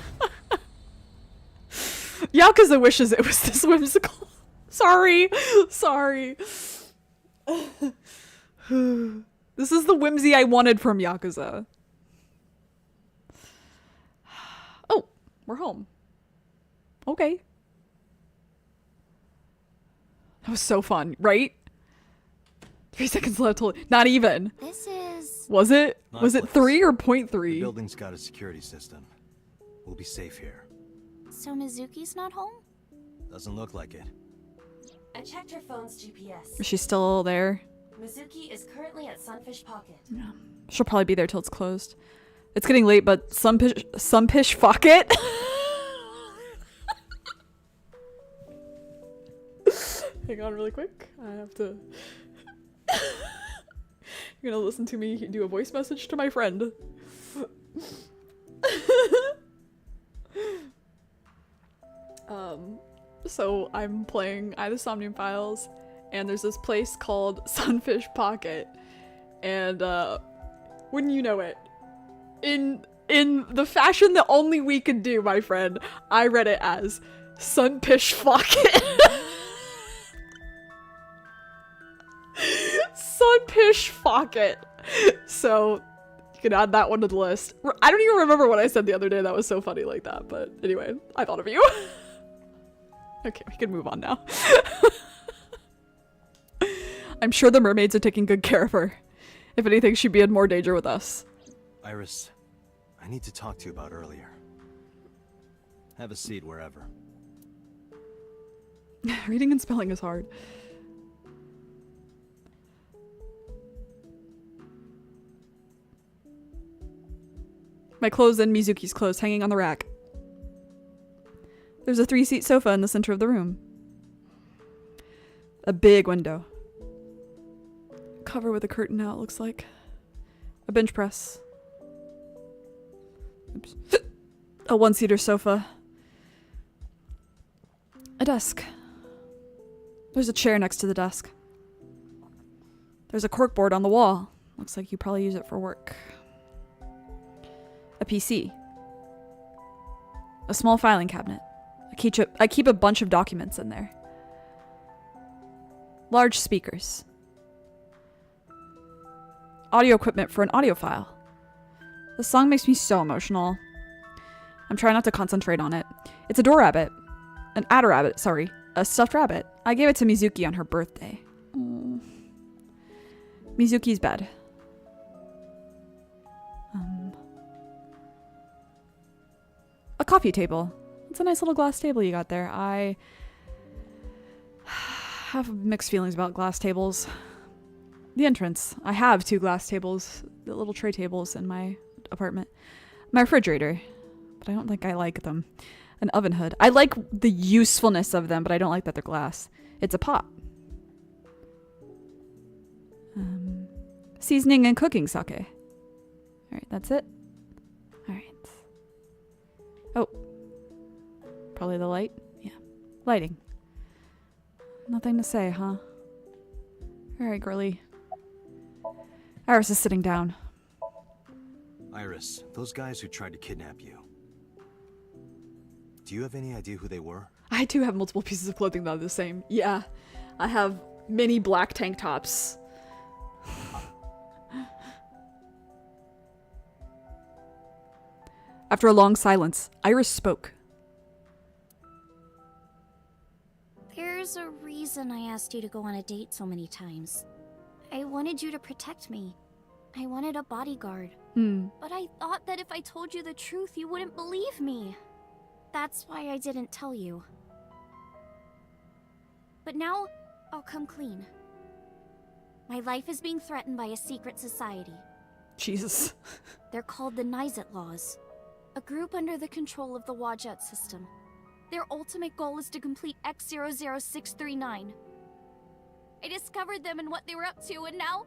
Yakuza wishes it was this whimsical. Sorry. This is the whimsy I wanted from Yakuza. Oh, we're home. Okay. That was so fun, right? 3 seconds left. Not even. This is... Was it? Not Was it close. 3 or The 0.3? building's got a security system. We'll be safe here. So Mizuki's not home? Doesn't look like it. I checked her phone's GPS. Is she still there? Mizuki is currently at Sunfish Pocket. She'll probably be there till it's closed. It's getting late, but Sunfish fuck it. Hang on really quick. I have to... You're gonna listen to me do a voice message to my friend. So I'm playing either Somnium Files, and there's this place called Sunfish Pocket, and wouldn't you know it, in the fashion that only we could do, my friend, I read it as Sunfish Pocket. Sunfish Pocket. So you can add that one to the list. I don't even remember what I said the other day that was so funny like that, but anyway, I thought of you. Okay, we can move on now. I'm sure the mermaids are taking good care of her. If anything, she'd be in more danger with us. Iris, I need to talk to you about earlier. Have a seat wherever. Reading and spelling is hard. My clothes and Mizuki's clothes hanging on the rack. There's a 3-seat sofa in the center of the room. A big window. cover with a curtain now, it looks like. A bench press. Oops. A one-seater sofa. A desk. There's a chair next to the desk. There's a corkboard on the wall. Looks like you probably use it for work. A PC. A small filing cabinet. I keep a bunch of documents in there. Large speakers. Audio equipment for an audio file. This song makes me so emotional. I'm trying not to concentrate on it. It's a door rabbit. An adder rabbit, sorry. A stuffed rabbit. I gave it to Mizuki on her birthday. Aww. Mizuki's bed. A coffee table. It's a nice little glass table you got there. I have mixed feelings about glass tables. The entrance. I have 2 glass tables, the little tray tables in my apartment. My refrigerator, but I don't think I like them. An oven hood. I like the usefulness of them, but I don't like that they're glass. It's a pot. Seasoning and cooking sake. Alright, that's it. Alright. Oh. Probably the light? Yeah. Lighting. Nothing to say, huh? Alright, girly. Iris is sitting down. Iris, those guys who tried to kidnap you. Do you have any idea who they were? I do have multiple pieces of clothing that are the same. Yeah. I have many black tank tops. After a long silence, Iris spoke. There's a reason I asked you to go on a date so many times. I wanted you to protect me. I wanted a bodyguard. But I thought that if I told you the truth, you wouldn't believe me. That's why I didn't tell you. But now, I'll come clean. My life is being threatened by a secret society. Jesus. They're called the Nizet Laws, a group under the control of the Wadjet system. Their ultimate goal is to complete X00639. I discovered them and what they were up to, and now...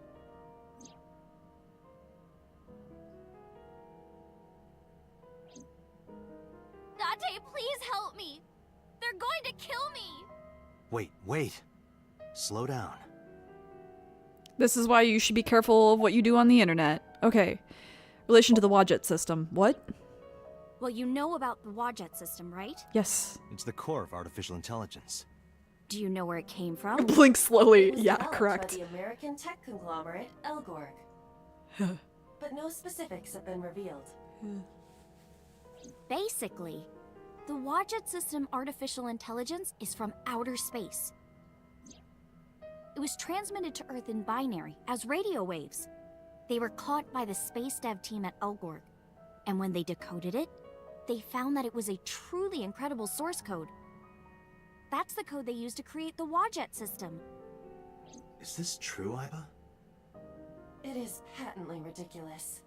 Date, please help me! They're going to kill me! Wait. Slow down. This is why you should be careful of what you do on the internet. Okay. Relation to the Wadjet system. What? Well, you know about the Wadjet system, right? Yes. It's the core of artificial intelligence. Do you know where it came from? Blink slowly. It was Yeah, developed correct. by the American tech conglomerate Elgorg. But no specifics have been revealed. Basically, the Wadjet system artificial intelligence is from outer space. It was transmitted to Earth in binary, as radio waves. They were caught by the space dev team at Elgorg, and when they decoded it, they found that it was a truly incredible source code. That's the code they used to create the Wadjet system. Is this true, Iba? It is patently ridiculous.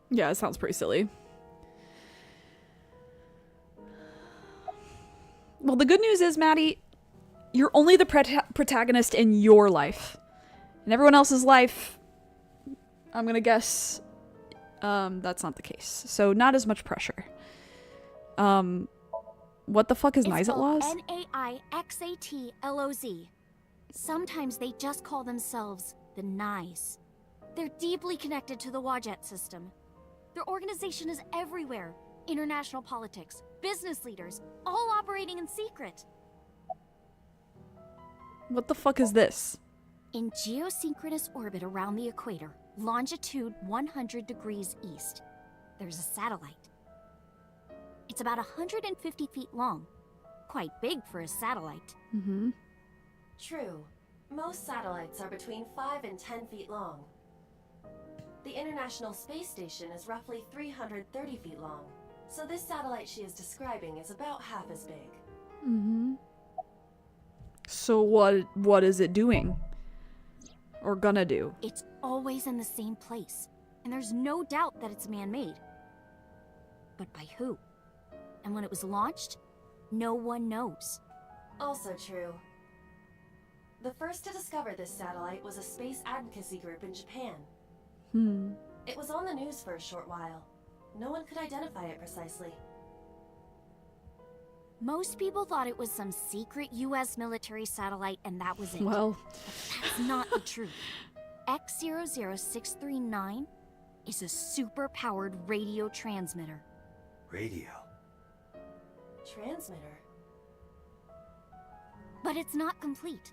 Yeah, it sounds pretty silly. Well, the good news is, Maddie, you're only the protagonist in your life. In everyone else's life, I'm gonna guess that's not the case. So not as much pressure. What the fuck is Nizet Laws? Naixatloz. Sometimes they just call themselves the Nice. They're deeply connected to the Wadjet system. Their organization is everywhere. International politics, business leaders, all operating in secret. What the fuck is this? In geosynchronous orbit around the equator, longitude 100 degrees east, there's a satellite. It's about 150 feet long. Quite big for a satellite. True. Most satellites are between 5 and 10 feet long. The International Space Station is roughly 330 feet long. So this satellite she is describing is about half as big. So what is it doing? Or gonna do? It's always in the same place, and there's no doubt that it's man-made. But by who? And when it was launched, no one knows. Also true. The first to discover this satellite was a space advocacy group in Japan. It was on the news for a short while. No one could identify it precisely. Most people thought it was some secret US military satellite and that was it. Well, But that's not the truth. X00639 is a super-powered radio transmitter. Radio. Transmitter? But it's not complete.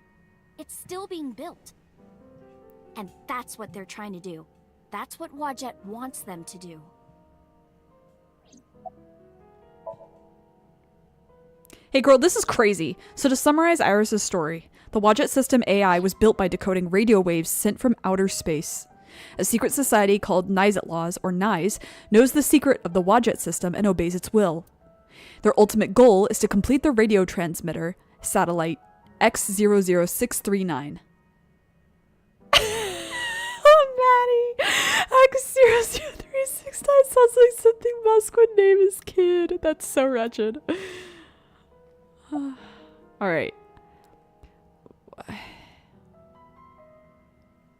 It's still being built. And that's what they're trying to do. That's what Wadjet wants them to do. hey girl, this is crazy. So to summarize Iris's story, the Wadjet system AI was built by decoding radio waves sent from outer space. A secret society called Laws, or NISE, knows the secret of the Wadjet system and obeys its will. Their ultimate goal is to complete the radio transmitter, satellite X00639. Oh, Maddie! X00369 sounds like something Musk would name his kid. That's so wretched. Alright.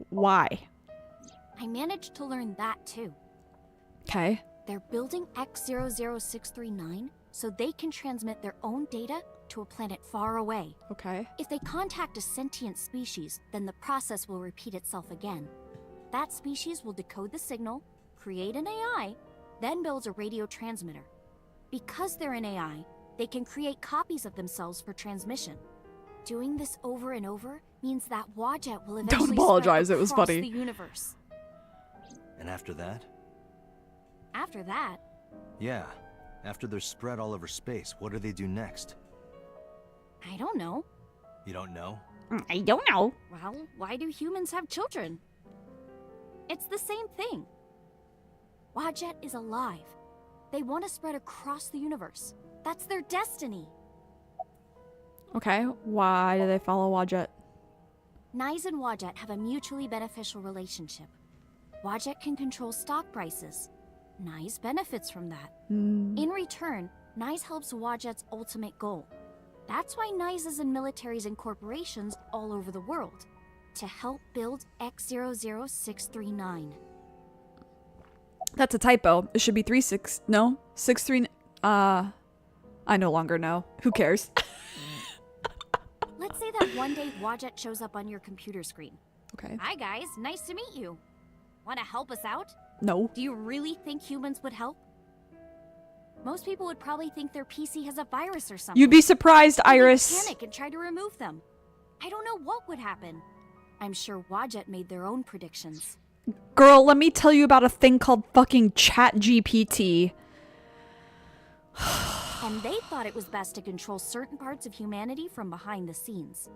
Why? I managed to learn that too. Okay. They're building X00639 so they can transmit their own data to a planet far away. Okay. If they contact a sentient species, then the process will repeat itself again. That species will decode the signal, create an AI, then builds a radio transmitter. Because they're an AI, they can create copies of themselves for transmission. Doing this over and over means that Wadjet will eventually Don't apologize, spread it was across funny. the universe. And after that? After that, Yeah. After they're spread all over space, what do they do next? I don't know. You don't know? I don't know. Well, why do humans have children? It's the same thing. Wadjet is alive. They want to spread across the universe. That's their destiny. Okay, why do they follow Wadjet? NISE and Wadjet have a mutually beneficial relationship. Wadjet can control stock prices. NISE benefits from that. In return, NISE helps Wadjet's ultimate goal. That's why NISE is in militaries and corporations all over the world. To help build X00639. That's a typo. It should be 63. I no longer know. Who cares? Let's say that one day Wadjet shows up on your computer screen. Okay. Hi guys, nice to meet you. Want to help us out? No. Do you really think humans would help? Most people would probably think their PC has a virus or something. You'd be surprised, They'd Iris. panic and try to remove them. I don't know what would happen. I'm sure Wadjet made their own predictions. Girl, let me tell you about a thing called fucking ChatGPT. And they thought it was best to control certain parts of humanity from behind the scenes.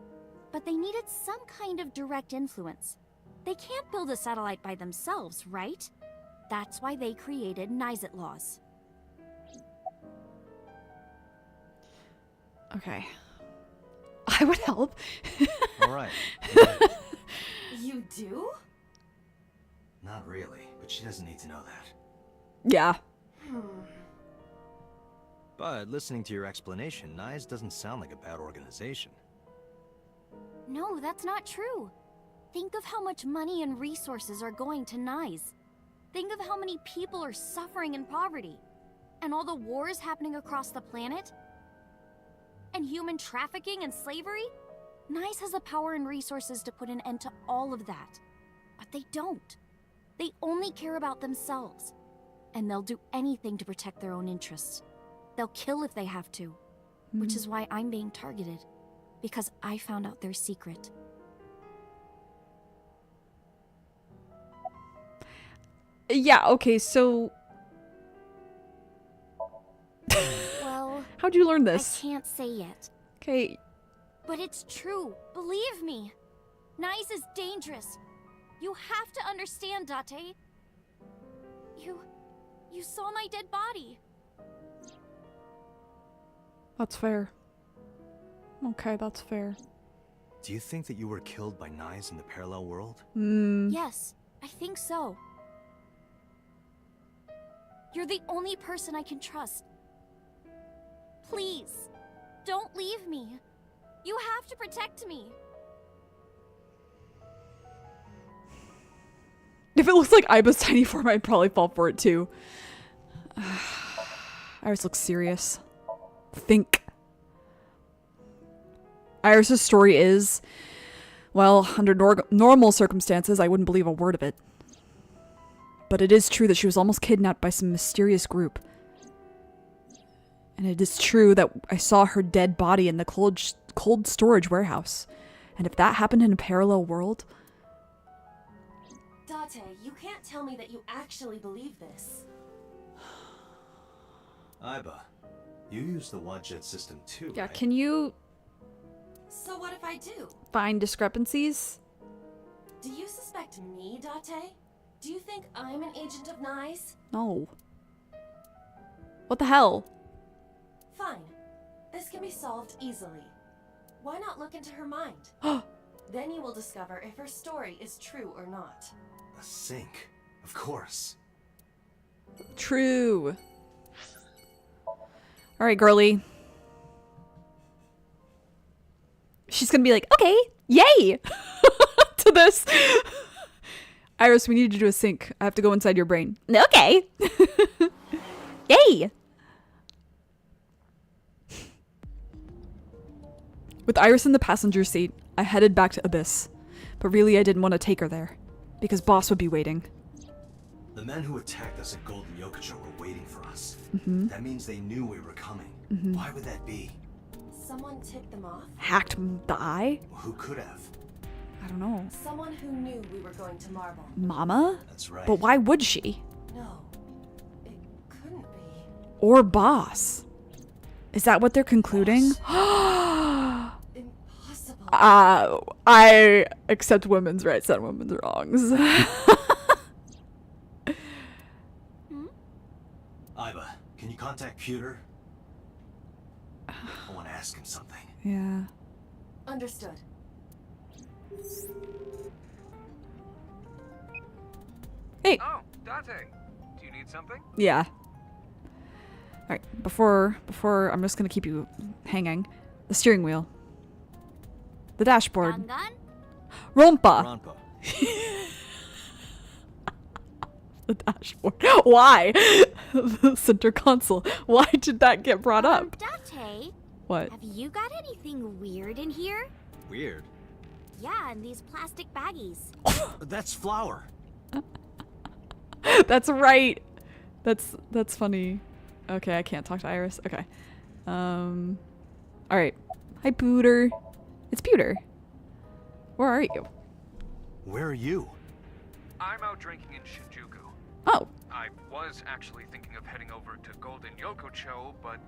But they needed some kind of direct influence. They can't build a satellite by themselves, right? That's why they created Laws. Okay. I would help. All right. You do? Not really, but she doesn't need to know that. Yeah. But listening to your explanation, NISE doesn't sound like a bad organization. No, that's not true. Think of how much money and resources are going to NISE. Think of how many people are suffering in poverty. And all the wars happening across the planet. And human trafficking and slavery. NISE has the power and resources to put an end to all of that. But they don't. They only care about themselves. And they'll do anything to protect their own interests. They'll kill if they have to. Which is why I'm being targeted. Because I found out their secret. Yeah, okay, so... Well, how'd you learn I this? can't say yet. Okay, But it's true. Believe me. NISE is dangerous. You have to understand, Date. You saw my dead body. that's fair. Okay, that's fair. Do you think that you were killed by NISE in the parallel world? Yes, I think so. You're the only person I can trust. Please, don't leave me. You have to protect me. If it looks like Iba's tiny form, I'd probably fall for it too. Iris looks serious. Think. Iris's story is, well, under normal circumstances, I wouldn't believe a word of it. But it is true that she was almost kidnapped by some mysterious group. And it is true that I saw her dead body in the cold storage warehouse. And if that happened in a parallel world... Date, you can't tell me that you actually believe this. Iba, you use the Wadjet system too, Yeah, right? can you So what if I do? find discrepancies? Do you suspect me, Date? Do you think I'm an agent of Nyes? No. What the hell? Fine. This can be solved easily. Why not look into her mind? Then you will discover if her story is true or not. A sink, of course. True. Alright, girly. She's gonna be like, okay, yay! To this. Iris, we need to do a sync. I have to go inside your brain. Okay. Yay! With Iris in the passenger seat, I headed back to Abyss. But really, I didn't want to take her there. Because Boss would be waiting. The men who attacked us at Golden Yokocho were waiting for us. Mm-hmm. That means they knew we were coming. Mm-hmm. Why would that be? Someone tipped them off? Hacked the eye? Who could have? I don't know. Someone who knew we were going to Marble. Mama? That's right. But why would she? No, it couldn't be. Or Boss? Is that what they're concluding? Impossible. I accept women's rights and women's wrongs. Iba, can you contact Pewter? I want to ask him something. Yeah. Understood. Hey. Oh, Date. Do you need something? Yeah. Alright, before I'm just gonna keep you hanging. The steering wheel. The dashboard. Gun? Rompa! Ronpa. The dashboard. Why? The center console. Why did that get brought up? Date, What? have you got anything weird in here? Weird. Yeah, in these plastic baggies. That's flour. That's right. That's funny. Okay, I can't talk to Iris. Okay. Alright. Hi, Pewter. It's Pewter. Where are you? Where are you? I'm out drinking in Shinjuku. Oh. I was actually thinking of heading over to Golden Yokocho, but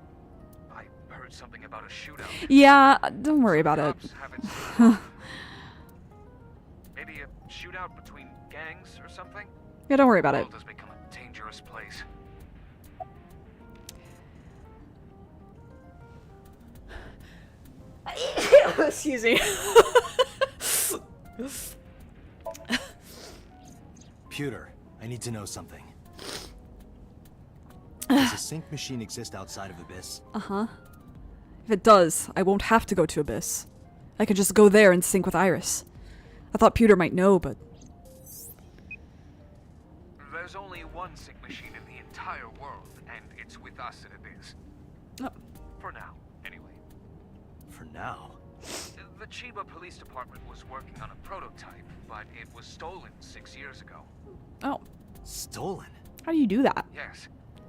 I heard something about a shootout. Yeah, don't worry about it. Cops haven't seen it. Maybe a shootout between gangs or something? Yeah, don't worry about The it. world has become a dangerous place. Excuse me. Pewter, I need to know something. Does a sync machine exist outside of Abyss? Uh-huh. If it does, I won't have to go to Abyss. I could just go there and sync with Iris. I thought Pewter might know, but... There's only one sync machine in the entire world, and it's with us at Abyss. Oh. For now, anyway. For now? The Chiba Police Department was working on a prototype, but it was stolen 6 years ago. Oh. Stolen? How do you do that? Yes.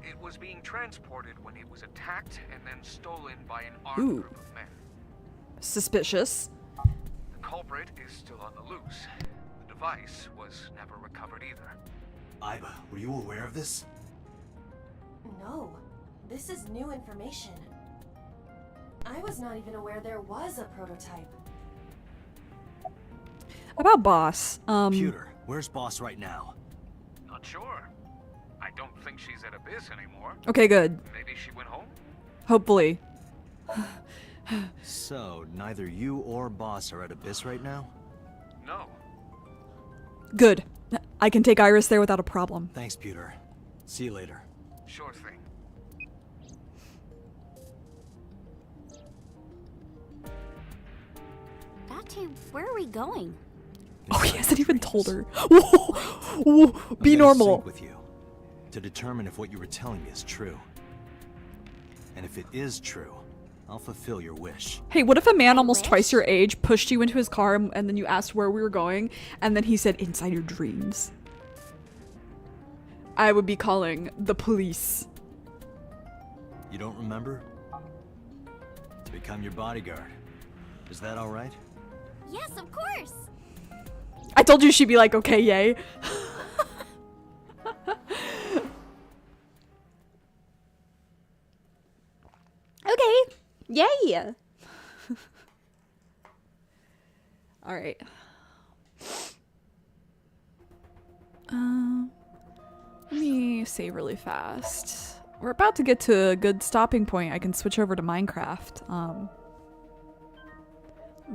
It was being transported when it was attacked and then stolen by an armed Ooh. group of men. Suspicious. The culprit is still on the loose. The device was never recovered either. Iba, were you aware of this? No, this is new information. I was not even aware there was a prototype. About Boss, Pewter, where's Boss right now? Not sure. I don't think she's at Abyss anymore. Okay, good. Maybe she went home? Hopefully. So, neither you or Boss are at Abyss right now? No. Good. I can take Iris there without a problem. Thanks, Pewter. See you later. Sure thing. Date, where are we going? Oh, he hasn't even told her. Whoa. Ooh, be I'm gonna normal. sync with you to determine if what you were telling me is true. And if it is true, I'll fulfill your wish. Hey, what if a man almost wish? twice your age pushed you into his car and then you asked where we were going and then he said inside your dreams? I would be calling the police. You don't remember? To become your bodyguard. Is that all right? Yes, of course. I told you she'd be like, okay, yay. Okay, yay. All right. Let me save really fast. We're about to get to a good stopping point. I can switch over to Minecraft.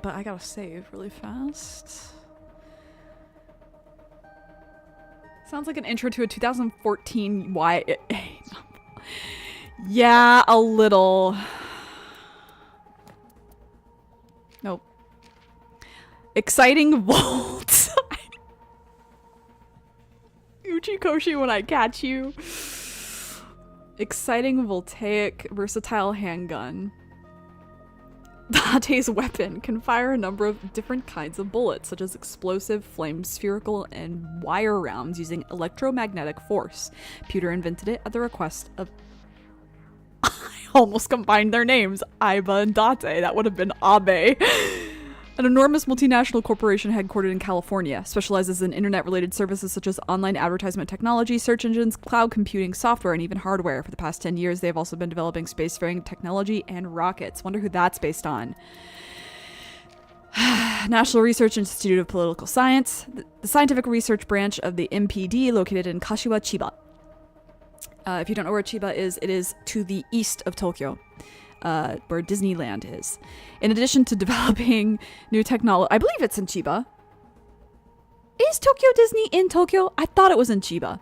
But I gotta save really fast. Sounds like an intro to a 2014 YA novel. Yeah, a little. Nope. Exciting Vault. Uchikoshi when I catch you. Exciting voltaic versatile handgun. Date's weapon can fire a number of different kinds of bullets, such as explosive, flame, spherical, and wire rounds using electromagnetic force. Pewter invented it at the request of... I almost combined their names. Aiba and Date. That would have been Abe. An enormous multinational corporation headquartered in California, specializes in internet-related services such as online advertisement technology, search engines, cloud computing, software, and even hardware. For the past 10 years, they have also been developing spacefaring technology and rockets. Wonder who that's based on. National Research Institute of Political Science, the scientific research branch of the MPD located in Kashiwa, Chiba. If you don't know where Chiba is, it is to the east of Tokyo. Where Disneyland is. In addition to developing new technology, I believe it's in Chiba. Is Tokyo Disney in Tokyo? I thought it was in Chiba.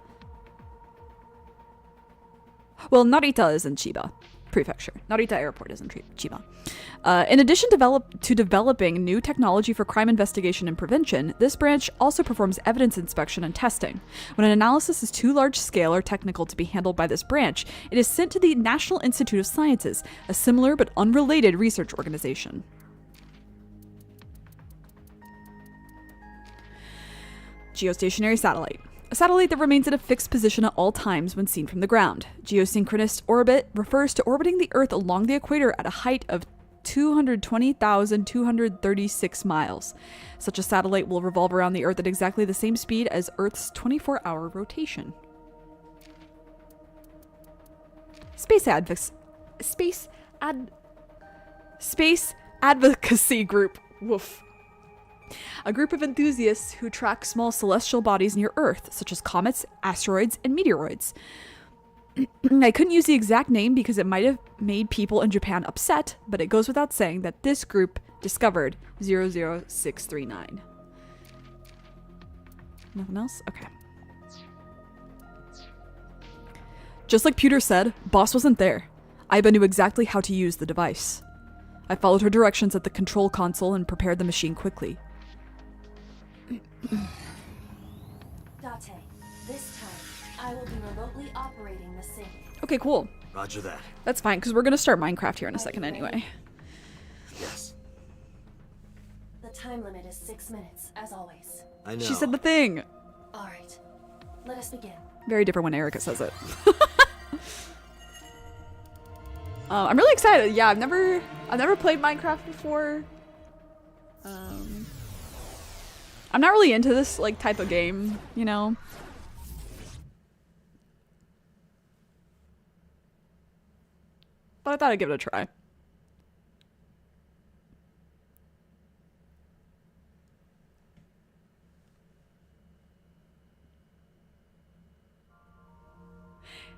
Well, Narita is in Chiba Prefecture. Narita Airport is in Chiba. In addition to developing new technology for crime investigation and prevention, this branch also performs evidence inspection and testing. When an analysis is too large scale or technical to be handled by this branch, it is sent to the National Institute of Sciences, a similar but unrelated research organization. Geostationary satellite. A satellite that remains in a fixed position at all times when seen from the ground. Geosynchronous orbit refers to orbiting the Earth along the equator at a height of 220,236 miles. Such a satellite will revolve around the Earth at exactly the same speed as Earth's 24-hour rotation. Space advocacy group. Woof. A group of enthusiasts who track small celestial bodies near Earth, such as comets, asteroids, and meteoroids. I couldn't use the exact name because it might have made people in Japan upset, but it goes without saying that this group discovered 00639. Nothing else? Okay. Just like Pewter said, Boss wasn't there. Aiba knew exactly how to use the device. I followed her directions at the control console and prepared the machine quickly. Date, this time, I will be remotely operating the sync. Okay, cool. Roger that. That's fine, because we're going to start Minecraft here in a second anyway. Yes. The time limit is 6 minutes, as always. I know. She said the thing. Alright, let us begin. Very different when Erica says it. I'm really excited. Yeah, I've never played Minecraft before. I'm not really into this like type of game, you know. But I thought I'd give it a try.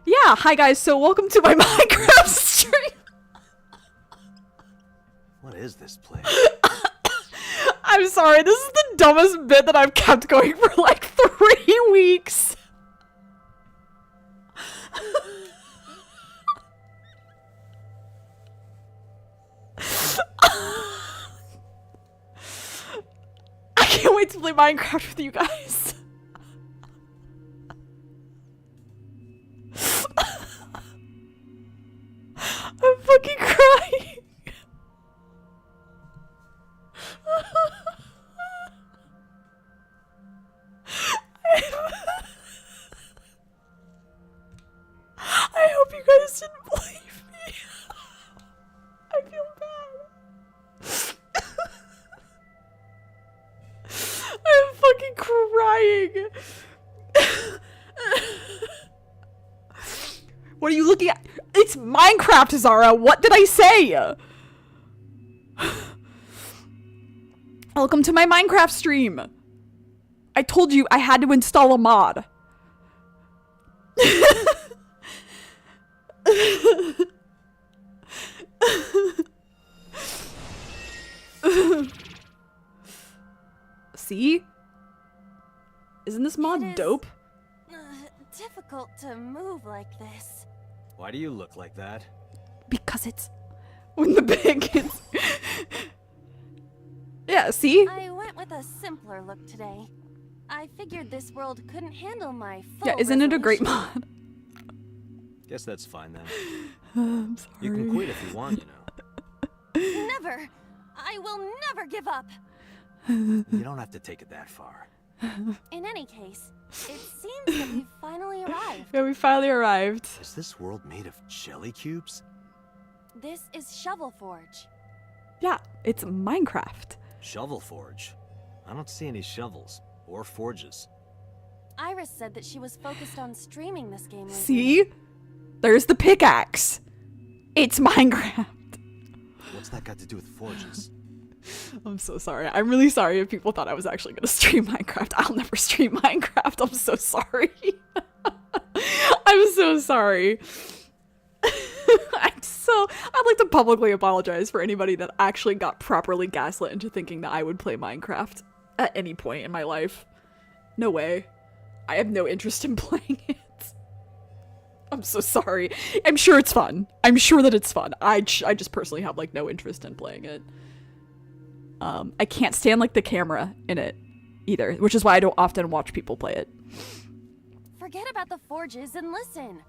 Yeah, hi guys. So welcome to my Minecraft stream. What is this place? I'm sorry, this is the dumbest bit that I've kept going for like 3 weeks. I can't wait to play Minecraft with you guys. What are you looking at? It's Minecraft, Zara. What did I say? Welcome to my Minecraft stream. I told you I had to install a mod. See? Isn't this mod dope? Difficult to move like this. Why do you look like that? Because it's when the big kids. Yeah, see? I went with a simpler look today. I figured this world couldn't handle my full Yeah, isn't it a great resolution. mod? Guess that's fine then. I'm sorry. You can quit if you want, you know. Never! I will never give up! You don't have to take it that far. In any case, it seems that we've finally arrived. Yeah, we finally arrived. Is this world made of jelly cubes? This is Shovel Forge. Yeah, it's Minecraft. Shovel forge? I don't see any shovels or forges. Iris said that she was focused on streaming this game lately. See? There's the pickaxe. It's Minecraft. What's that got to do with forges? I'm so sorry. I'm really sorry if people thought I was actually gonna stream Minecraft. I'll never stream Minecraft. I'm so sorry. I'm so sorry. I'd like to publicly apologize for anybody that actually got properly gaslit into thinking that I would play Minecraft at any point in my life. No way. I have no interest in playing it. I'm so sorry. I'm sure it's fun. I'm sure that it's fun. I just personally have like no interest in playing it. I can't stand like the camera in it either, which is why I don't often watch people play it. Forget about the forges and listen.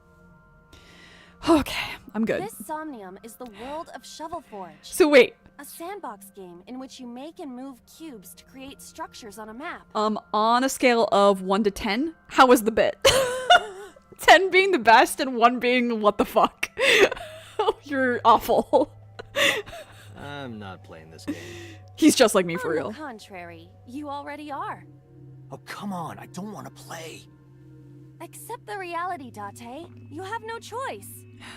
Okay, I'm good. This Somnium is the world of Shovel Forge. So wait. A sandbox game in which you make and move cubes to create structures on a map. On a scale of 1 to 10, how was the bit? 10 being the best and 1 being what the fuck. You're awful. I'm not playing this game. He's just like me for real. On the contrary, you already are. Oh, come on. I don't want to play. Accept the reality, Date. You have no choice.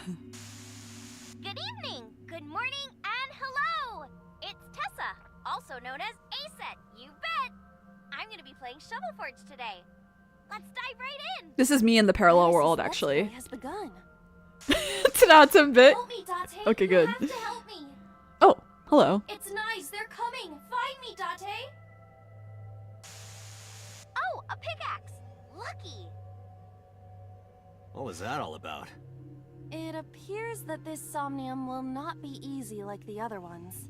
Good evening, good morning, and hello! It's Tessa, also known as Aset, you bet! I'm gonna be playing Shovel Forge today. Let's dive right in! This is me in the parallel world, actually. Has begun. That's a bit. Help me, Date! Okay, good. You have to help me! Oh, hello. It's nice, they're coming! Find me, Date! Oh, a pickaxe! Lucky! What was that all about? It appears that this Somnium will not be easy like the other ones.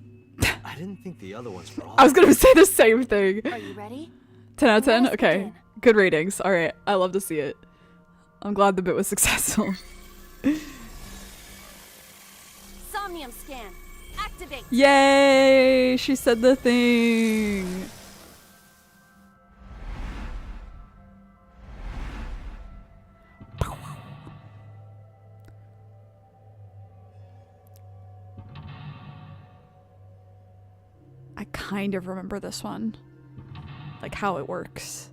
I didn't think the other ones were all. I was gonna say the same thing. Are you ready? 10 out of 10? Let's Okay. begin. Good ratings. Alright, I love to see it. I'm glad the bit was successful. Somnium scan. Activate. Yay! She said the thing. I kind of remember this one. Like how it works.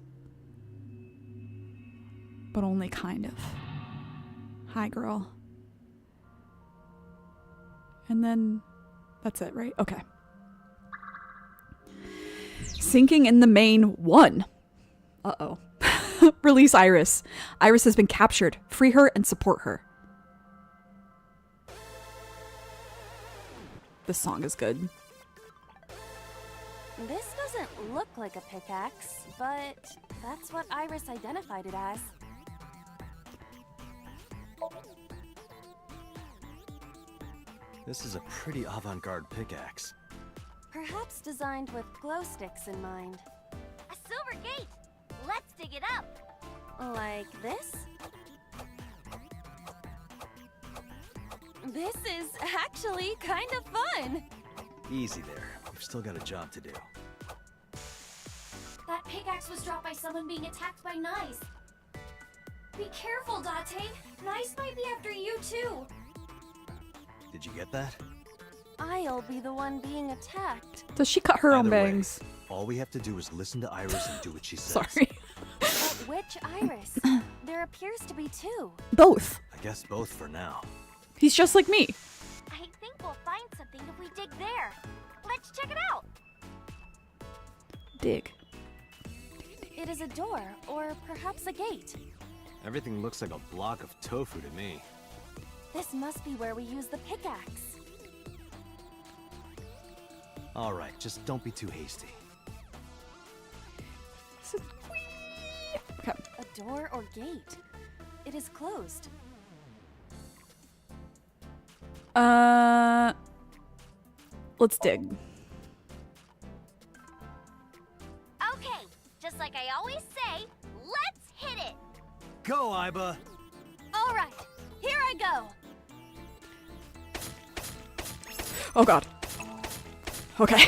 But only kind of. Hi, girl. And then that's it, right? Okay. Sinking in the main 1. Uh-oh. Release Iris. Iris has been captured. Free her and support her. This song is good. This doesn't look like a pickaxe, but that's what Iris identified it as. This is a pretty avant-garde pickaxe. Perhaps designed with glow sticks in mind. A silver gate! Let's dig it up! Like this? This is actually kind of fun! Easy there. We've still got a job to do. That pickaxe was dropped by someone being attacked by Nice. Be careful, Date. Nice might be after you too. Did you get that? I'll be the one being attacked. Does she cut her own Either way, bangs? all we have to do is listen to Iris and do what she says. Sorry. But which Iris? There appears to be two. Both. I guess both for now. He's just like me. I think we'll find something if we dig there. Let's check it out. Dig. It is a door, or perhaps a gate. Everything looks like a block of tofu to me. This must be where we use the pickaxe. All right, just don't be too hasty. Okay. A door or gate. It is closed. Let's dig. Okay, just like I always say, let's hit it. Go, Iba! All right, here I go. Oh god. Okay.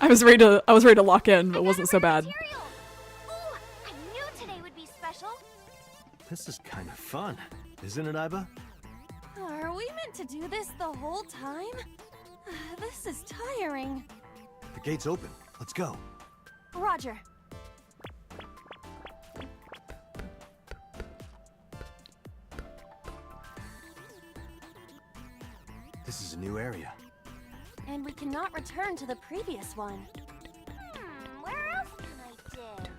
I was ready to lock in, but it wasn't so bad. Material. Ooh, I knew today would be special. This is kind of fun, isn't it, Iba? Are we meant to do this the whole time? This is tiring. The gate's open. Let's go. Roger. This is a new area. And we cannot return to the previous one. Where else can I dig?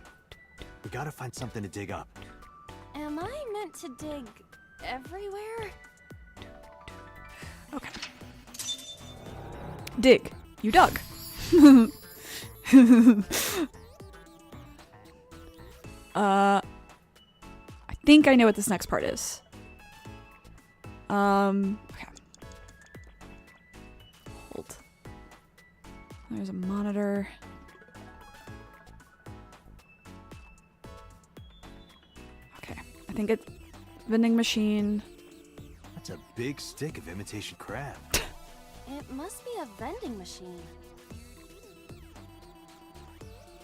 We gotta find something to dig up. Am I meant to dig everywhere? Okay. Dig. You dug. I think I know what this next part is. Okay. Hold. There's a monitor. Okay. I think it's vending machine. That's a big stick of imitation crab. It must be a vending machine.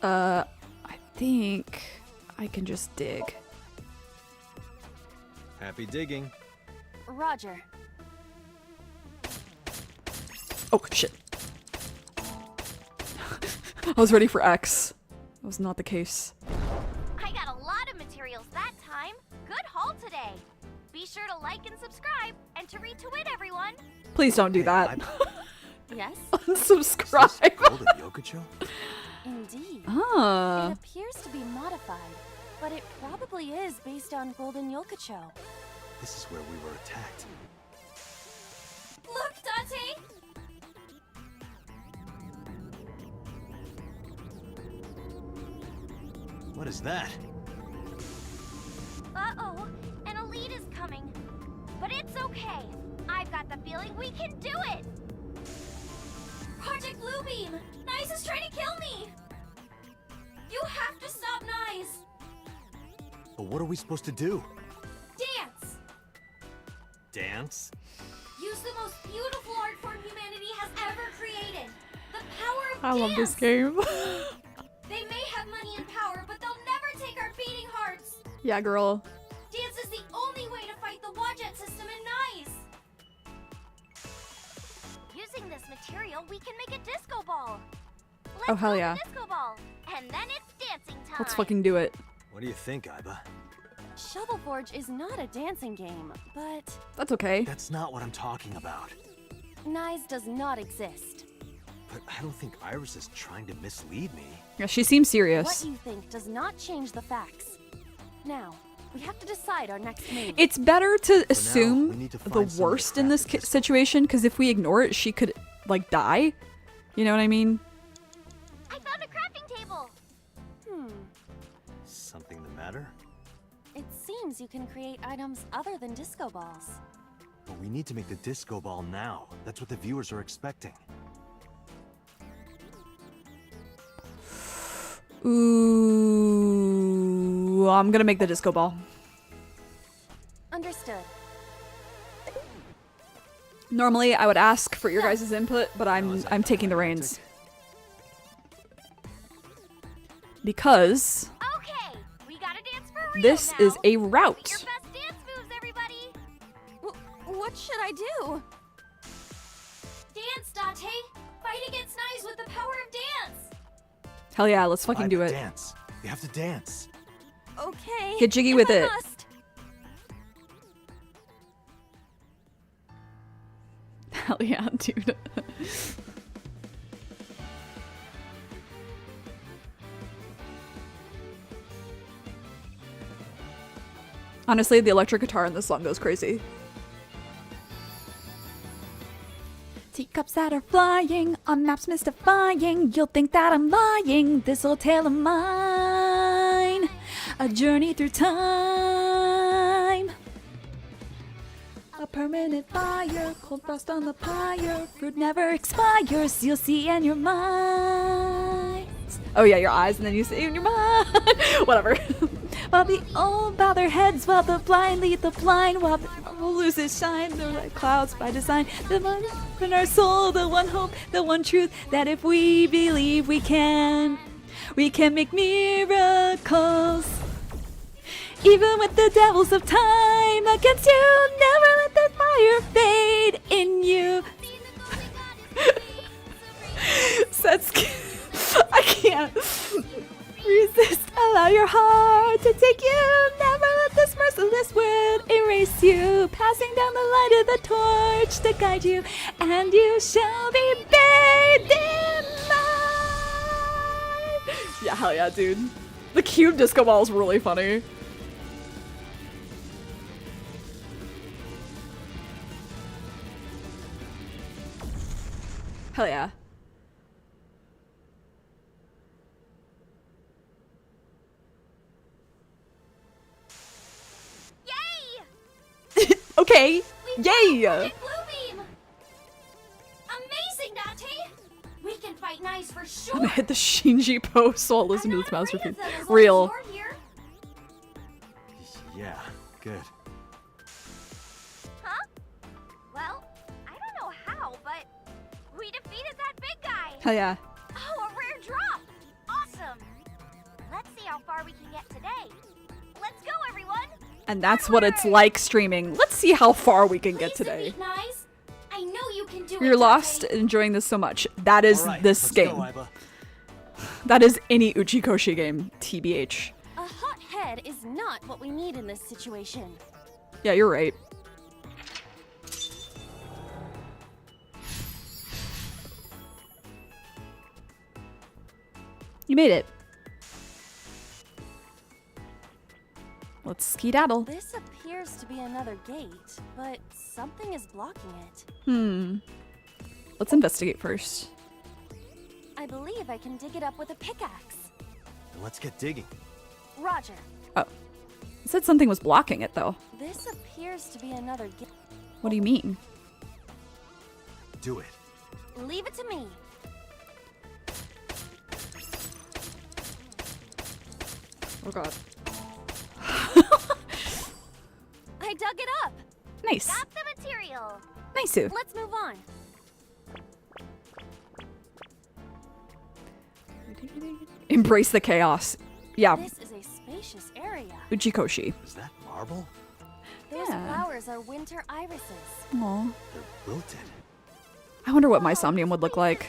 I think I can just dig. Happy digging. Roger. Oh, shit. I was ready for X. That was not the case. I got a lot of materials that time. Good haul today. Be sure to like and subscribe, and to retweet everyone. Please don't do that. Yes, Unsubscribe. Golden Yokocho? indeed. Ah. It appears to be modified, but it probably is based on Golden Yokocho. This is where we were attacked. Look, Dante! What is that? Uh-oh, an elite is coming. But it's okay. I've got the feeling we can do it. Project Bluebeam! Nyes is trying to kill me! You have to stop Nyes! But what are we supposed to do? Dance! Dance? Use the most beautiful art form humanity has ever created! The power of I dance! love this game. They may have money and power, but they'll never take our beating hearts! Yeah, girl. Dance is the only way to fight the Wadjet system in Nyes! Using this material, we can make a disco ball. Let's Oh, hell build a yeah. disco ball. And then it's dancing time. Let's fucking do it. What do you think, Iba? Shovel Forge is not a dancing game, but That's okay. That's not what I'm talking about. Nyes does not exist. But I don't think Iris is trying to mislead me. Yeah, she seems What serious. you think does not change the facts. Now, we have to decide our next move. It's better to we assume need to the find some worst in this crap to disco. situation, because if we ignore it, she could, like, die. You know what I mean? I found a crafting table. Something the matter? It seems you can create items other than disco balls. But we need to make the disco ball now. That's what the viewers are expecting. Ooh, I'm gonna make the disco ball. Understood. Normally, I would ask for your guys' input, but I'm taking the reins. Because Okay, we gotta dance for real this now. is a Your route. best dance moves, everybody. What should I do? Dance, Dante! Fight against Nyes with the power of dance! Hell yeah, let's fucking Iba, do it. Dance. You have to dance. Okay. Get jiggy if with I it. must. Hell yeah, dude. Honestly, the electric guitar in this song goes crazy. Teacups that are flying on maps mystifying. You'll think that I'm lying. This old tale of mine, a journey through time. A permanent fire, cold frost on the pyre. Fruit never expires. You'll see in your mind. Oh yeah, your eyes, and then you see in your mind. Whatever. While the old bow their heads, while the blind lead the blind, while the will lose its shine, they're like clouds by design. The one in our soul, the one hope, the one truth, that if we believe we can make miracles. Even with the devils of time against you, never let the fire fade in you. I can't resist. Allow your heart to take you. Never let this merciless world erase you. Passing down the light of the torch to guide you, and you shall be bathed in light. Yeah, hell yeah, dude. The cube disco ball is really funny. Hell yeah. Okay. Yay! Bluebeam! Amazing, Date! We can fight nice for sure. I'm gonna hit the Shinji post while listening to this mouse repeat. Real. Real. Yeah, good. Huh? Well, I don't know how, but we defeated that big guy. Hell yeah. Oh, a rare drop! Awesome! Let's see how far we can get today. Let's go, everyone! And that's what it's like streaming. Let's see how far we can get today. Nice. I know you can do You're lost enjoying this so much. That is All right, this let's game. go, Iba. That is any Uchikoshi game, TBH. A hot head is not what we need in this situation. Yeah, you're right. You made it. Let's skedaddle. This appears to be another gate, but something is blocking it. Let's investigate first. I believe I can dig it up with a pickaxe. Let's get digging. Roger. Oh. It said something was blocking it, though. This appears to be another gate. What do you mean? Do it. Leave it to me. Oh god. I dug it up. Nice. Got the material. Nice. Let's move on. Embrace the chaos. Yeah, This is a spacious area. Uchikoshi. Is that marble? Those Yeah. flowers are winter irises. Aw. They're wilted. I wonder what my Somnium would look like.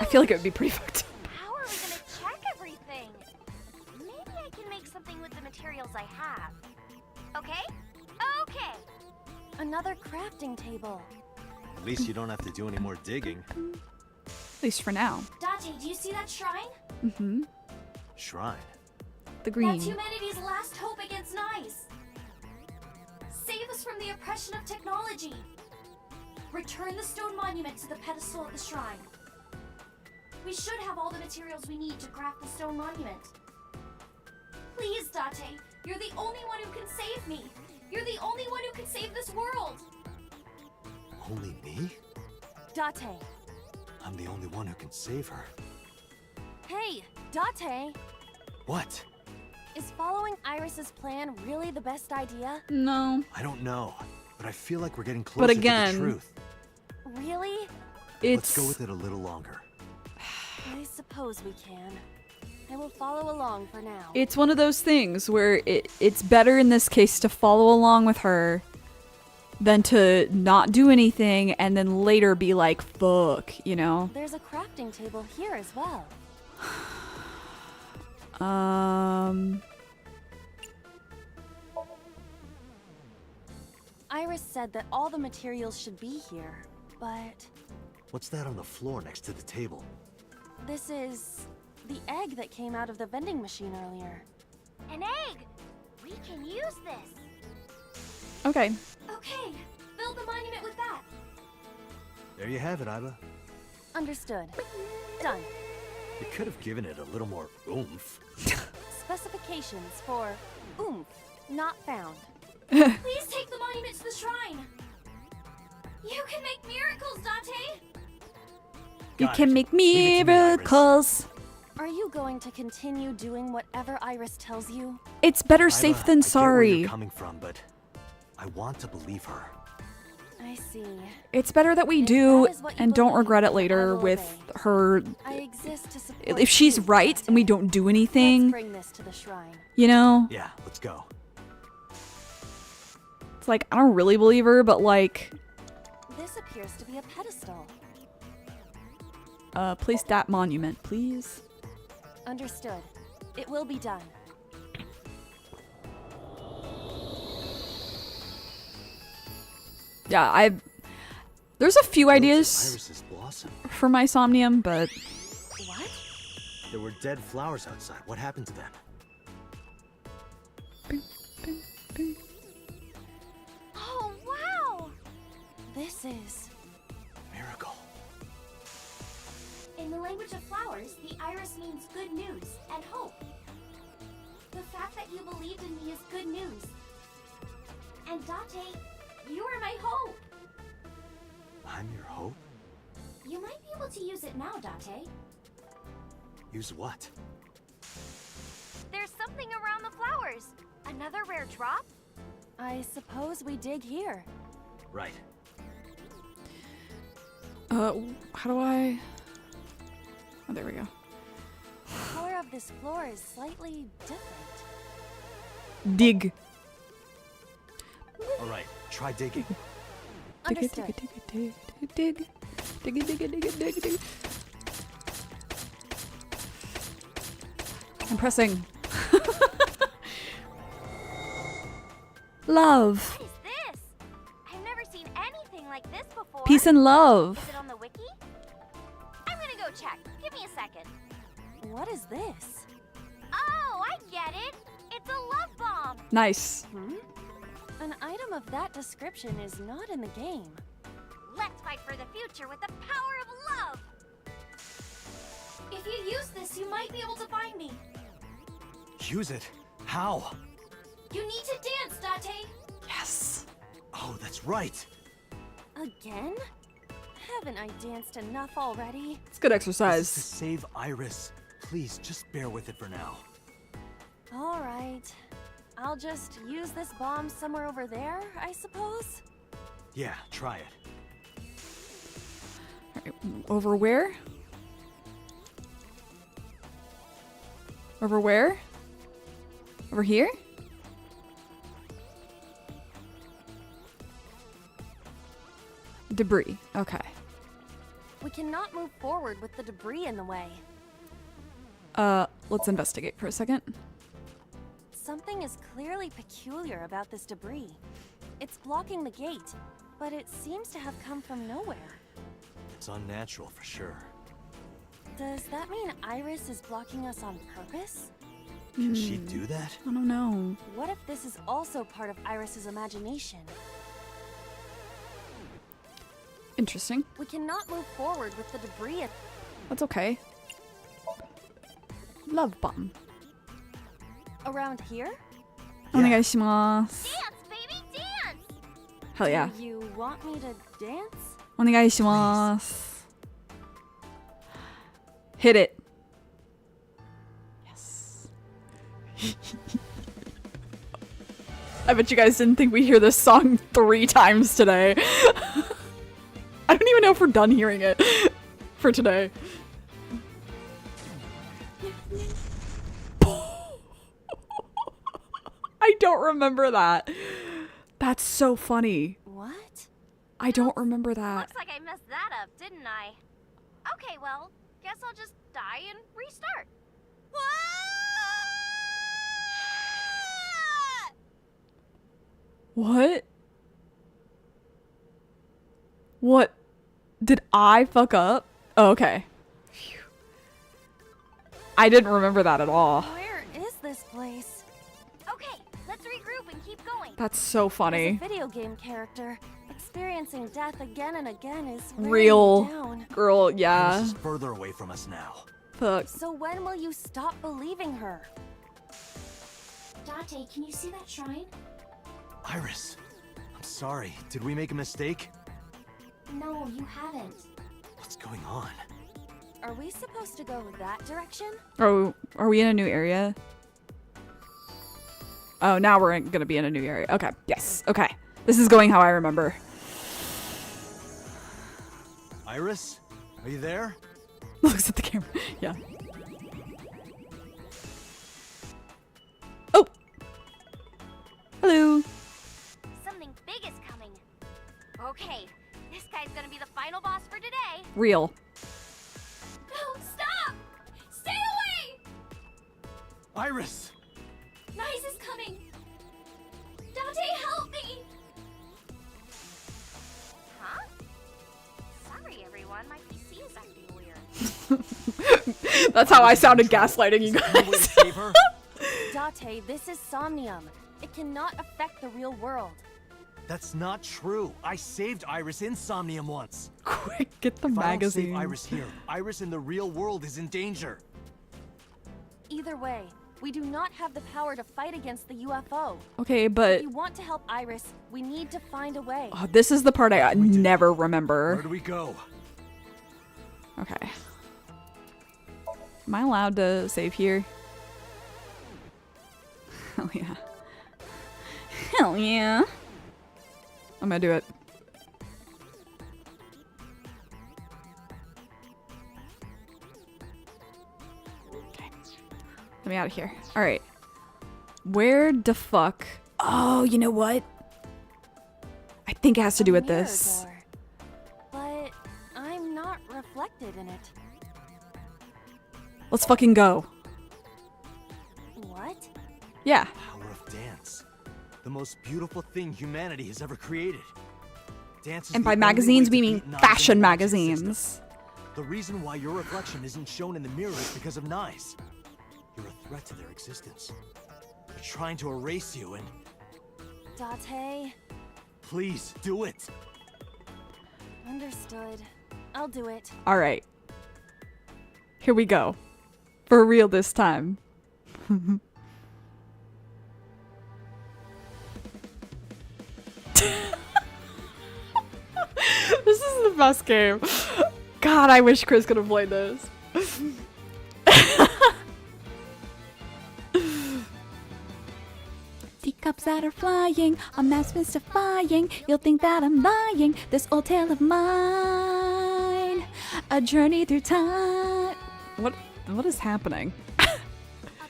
I feel like it would be pretty fucked. How are we gonna check everything? Maybe I can make something with the materials I have. Okay? Okay. Another crafting table. At least you don't have to do any more digging. At least for now. Date, do you see that shrine? Mm-hmm. Shrine. The That's green. humanity's last hope against Nice. Save us from the oppression of technology. Return the stone monument to the pedestal at the shrine. We should have all the materials we need to craft the stone monument. Please, Date, you're the only one who can save me. You're the only one who can save this world. Only me? Date. I'm the only one who can save her. Hey, Date. What? Is following Iris's plan really the best idea? No. I don't know, but I feel like we're getting But closer again- to the truth. Really? It's Let's go with it a little longer. I suppose we can. I will follow along for now. it's one of those things where it's better in this case to follow along with her than to not do anything and then later be like, fuck, you know? There's a crafting table here as well. Iris said that all the materials should be here. but What's that on the floor next to the table? this is the egg that came out of the vending machine earlier. An egg! We can use this. Okay. Okay, build the monument with that. There you have it, Iba. Understood. Done. You could have given it a little more oomph. Specifications for oomph not found. Please take the monument to the shrine. You can make miracles, Dante. You Got can it. make Leave it to me, Iris. miracles. Are you going to continue doing whatever Iris tells you? It's better Iba, safe I than get where sorry. you're coming from, but I want to believe her. I see. It's better that we If do that is what you and don't believe, regret it I later will with obey. her. I exist to support If she's you, right and we don't do Let's anything, bring this to the shrine. you know? Yeah, let's go. It's like, I don't really believe her, but like, This appears to be a pedestal. place that monument, please. Understood. It will be done. Yeah, there's a few ideas Iris's blossom. for my Somnium, but What? There were dead flowers outside. What happened to them? Oh, wow! This is... Miracle. In the language of flowers, the iris means good news and hope. The fact that you believed in me is good news. And Dante, you are my hope. I'm your hope? You might be able to use it now, Dante. Use what? There's something around the flowers. Another rare drop? I suppose we dig here. Right. how do I? Oh, there we go. The color of this floor is slightly different. Dig. All right, try digging. Understood. Dig. I'm pressing. Love. What is this? I've never seen anything like this before. Peace and love. Is it on the wiki? I'm gonna go check. Give me a second. What is this? Oh, I get it. It's a love bomb. Nice. An item of that description is not in the game. Let's fight for the future with the power of love. If you use this, you might be able to find me. Use it? How? You need to dance, Date. Yes. Oh, that's right. Again? Haven't I danced enough already? It's good This is to exercise. save Iris. Please, just bear with it for now. All right. I'll just use this bomb somewhere over there, I suppose? Yeah, try it. Alright, over where? Over where? Over here? Debris. Okay. We cannot move forward with the debris in the way. Let's investigate for a second. Something is clearly peculiar about this debris. It's blocking the gate, but it seems to have come from nowhere. It's unnatural for sure. Does that mean Iris is blocking us on purpose? Can she do that? I don't know. What if this is also part of Iris's imagination? Interesting. We cannot move forward with the debris. That's okay. Love bomb. Around here? Onegaishimasu. Dance, baby, dance! Hell yeah. Do you want me to dance? Onegaishimasu. Hit it. Yes. I bet you guys didn't think we hear this song 3 times today. I don't even know if we're done hearing it for today. I don't remember that. That's so funny. What? I don't remember that. Looks like I messed that up, didn't I? Okay, well, guess I'll just die and restart. What? What? Did I fuck up? Oh, okay. Phew. I didn't remember that at all. Where is this place? Okay, let's regroup and keep going. That's so As a funny. video game character, experiencing death again and again is Real. wearing me down. Girl, Iris yeah. is further away from us now. Fuck. So when will you stop believing her? Date, can you see that shrine? Iris, I'm sorry. Did we make a mistake? No, you haven't. What's going on? Are we supposed to go that direction? Oh, are we in a new area? Oh, now we're gonna be in a new area. Okay, yes, okay. This is going how I remember. Iris, are you there? Looks at the camera. Yeah. Oh! Hello. Something big is coming. Okay, this guy's gonna be the final boss for today. Real. No, stop! Stay away! Iris! Nice is coming! Dante, help me! Huh? Sorry, everyone. My PC is acting weird. That's how I sounded gaslighting you Is there any way to guys. save her? Date, this is Somnium. It cannot affect the real world. That's not true. I saved Iris in Somnium once. Quick, get the If I don't magazine. save Iris here, Iris in the real world is in danger. Either way, we do not have the power to fight against the UFO. Okay, If but you want to help Iris, we need to find a way. oh, this is the part I never Where remember. do we go? Okay. Am I allowed to save here? Hell yeah. Hell yeah. I'm gonna do it. Okay. Let me out of here. Alright. Where the fuck? Oh, you know what? I think it has to do with A mirror this. door. But I'm not reflected in it. Let's fucking go. What? Yeah. Power of dance. The most beautiful thing humanity has ever created. Dance is And the by only magazines, way we to mean beat Nye's fashion entrenched system. magazines. The reason why your reflection isn't shown in the mirror is because of Nye's. You're a threat to their existence. They're trying to erase you and Date, please do it. understood. I'll do it. Alright. Here we go. For real this time. This is the best game. God, I wish Chris could have played this. Teacups that are flying, on maps mystifying. You'll think that I'm lying. This old tale of mine, a journey through time. What is happening? A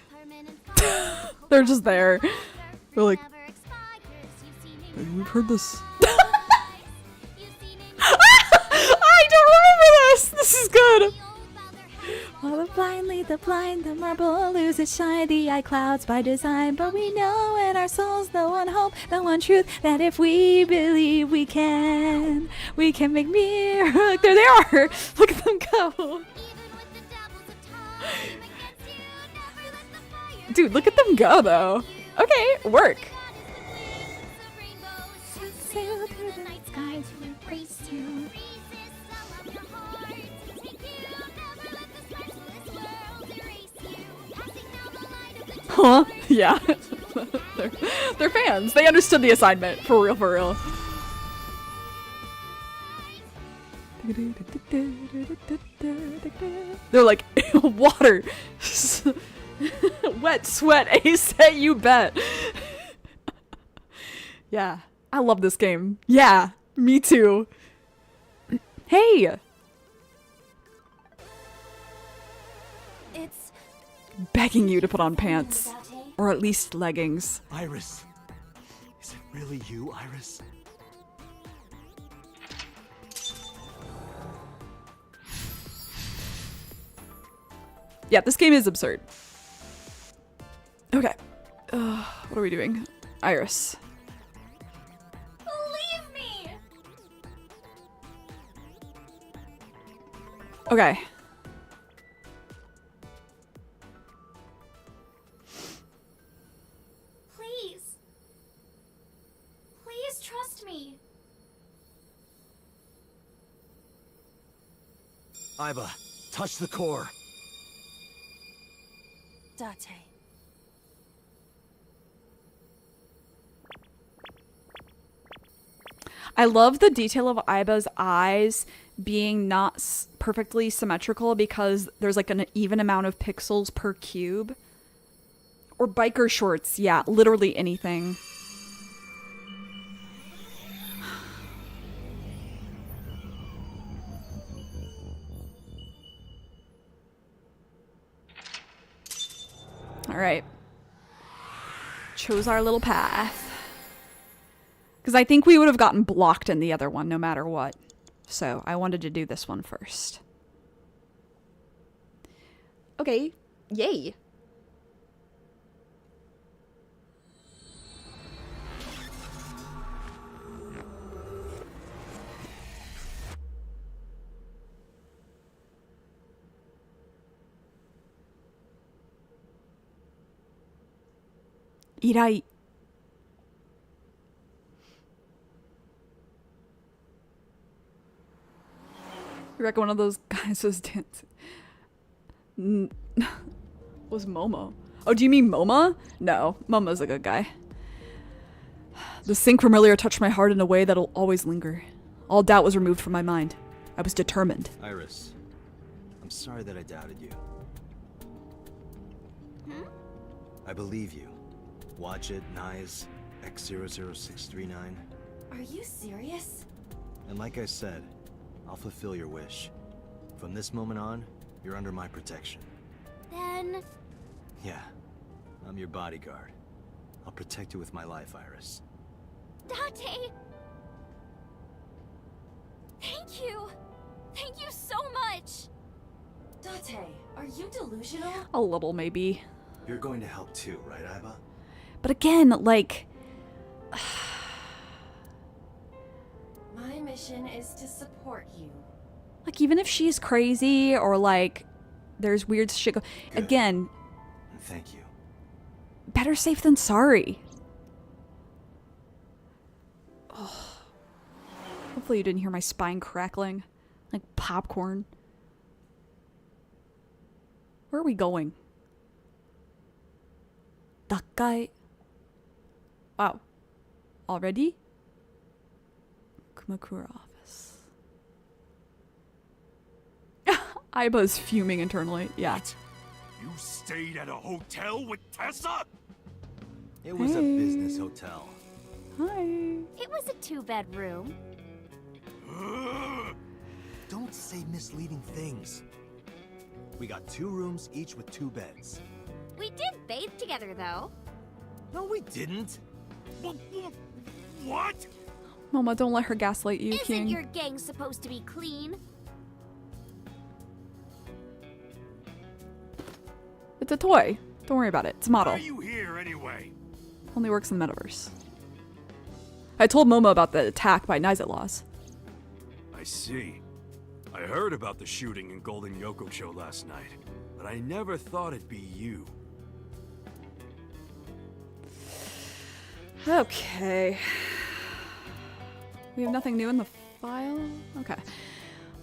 permanent fire, They're just there. fruit They're like, never expires. You've seen in your we've heard this. eyes. You've seen in your I don't remember this. This is good. old father has While the blind lead the blind, the marble loses shine, the eye clouds by design. But we know in our souls the one hope, the one truth, that if we believe we can make miracles. There they are. Look at them go. even with the devils of time against you. Never let the fire Dude, look at them go though. Okay, work. sail through the night sky to embrace you. Resist all of your heart. Take you. Never let the sparks of this world erase you. Passing down the line of the Huh? Yeah. they're fans. They understood the assignment. For real, for real. They're like, water. Wet sweat, Ace, you bet. Yeah. I love this game. Yeah, me too. Hey! It's Begging you to put on pants. Date. Or at least leggings. Iris. Is it really you, Iris? Yeah, this game is absurd. Okay. What are we doing? Iris. Leave me! Okay. Please. Please trust me. Aiba, touch the core. Date. I love the detail of Aiba's eyes being not perfectly symmetrical because there's like an even amount of pixels per cube. Or biker shorts, yeah, literally anything. All right. Chose our little path. Because I think we would have gotten blocked in the other one no matter what. So I wanted to do this one first. Okay. Yay. Irai. You reckon one of those guys was dancing? Was Momo? Oh, do you mean Moma? No, Momo's a good guy. The sink from earlier touched my heart in a way that'll always linger. All doubt was removed from my mind. I was determined. Iris, I'm sorry that I doubted you. I believe you. Watch it, Nyes, X00639. Are you serious? And like I said, I'll fulfill your wish. From this moment on, you're under my protection. Then... Yeah, I'm your bodyguard. I'll protect you with my life, Iris. Date! Thank you! Thank you so much! Date, are you delusional? A little, maybe. You're going to help too, right, Aiba? But again, like... My mission is to support you. Like, even if she's crazy or, like, there's weird shit again... Thank you. Better safe than sorry. Oh. Hopefully you didn't hear my spine crackling. Like popcorn. Where are we going? Dakai. Wow. Already? Kumakura office. Aiba's fuming internally. Yeah. What? You stayed at a hotel with Tessa? It was a business hotel. Hi. It was a 2-bedroom. Don't say misleading things. We got 2 rooms, each with 2 beds. We did bathe together, though. No, we didn't. What? Mama, don't let her gaslight you, Isn't King. your gang supposed to be clean? It's a toy. Don't worry about it. It's a Why model. are you here anyway? Only works in the metaverse. I told Momo about the attack by Laws. I see. I heard about the shooting in Golden Yokocho last night, but I never thought it'd be you. Okay. We have nothing new in the file? Okay.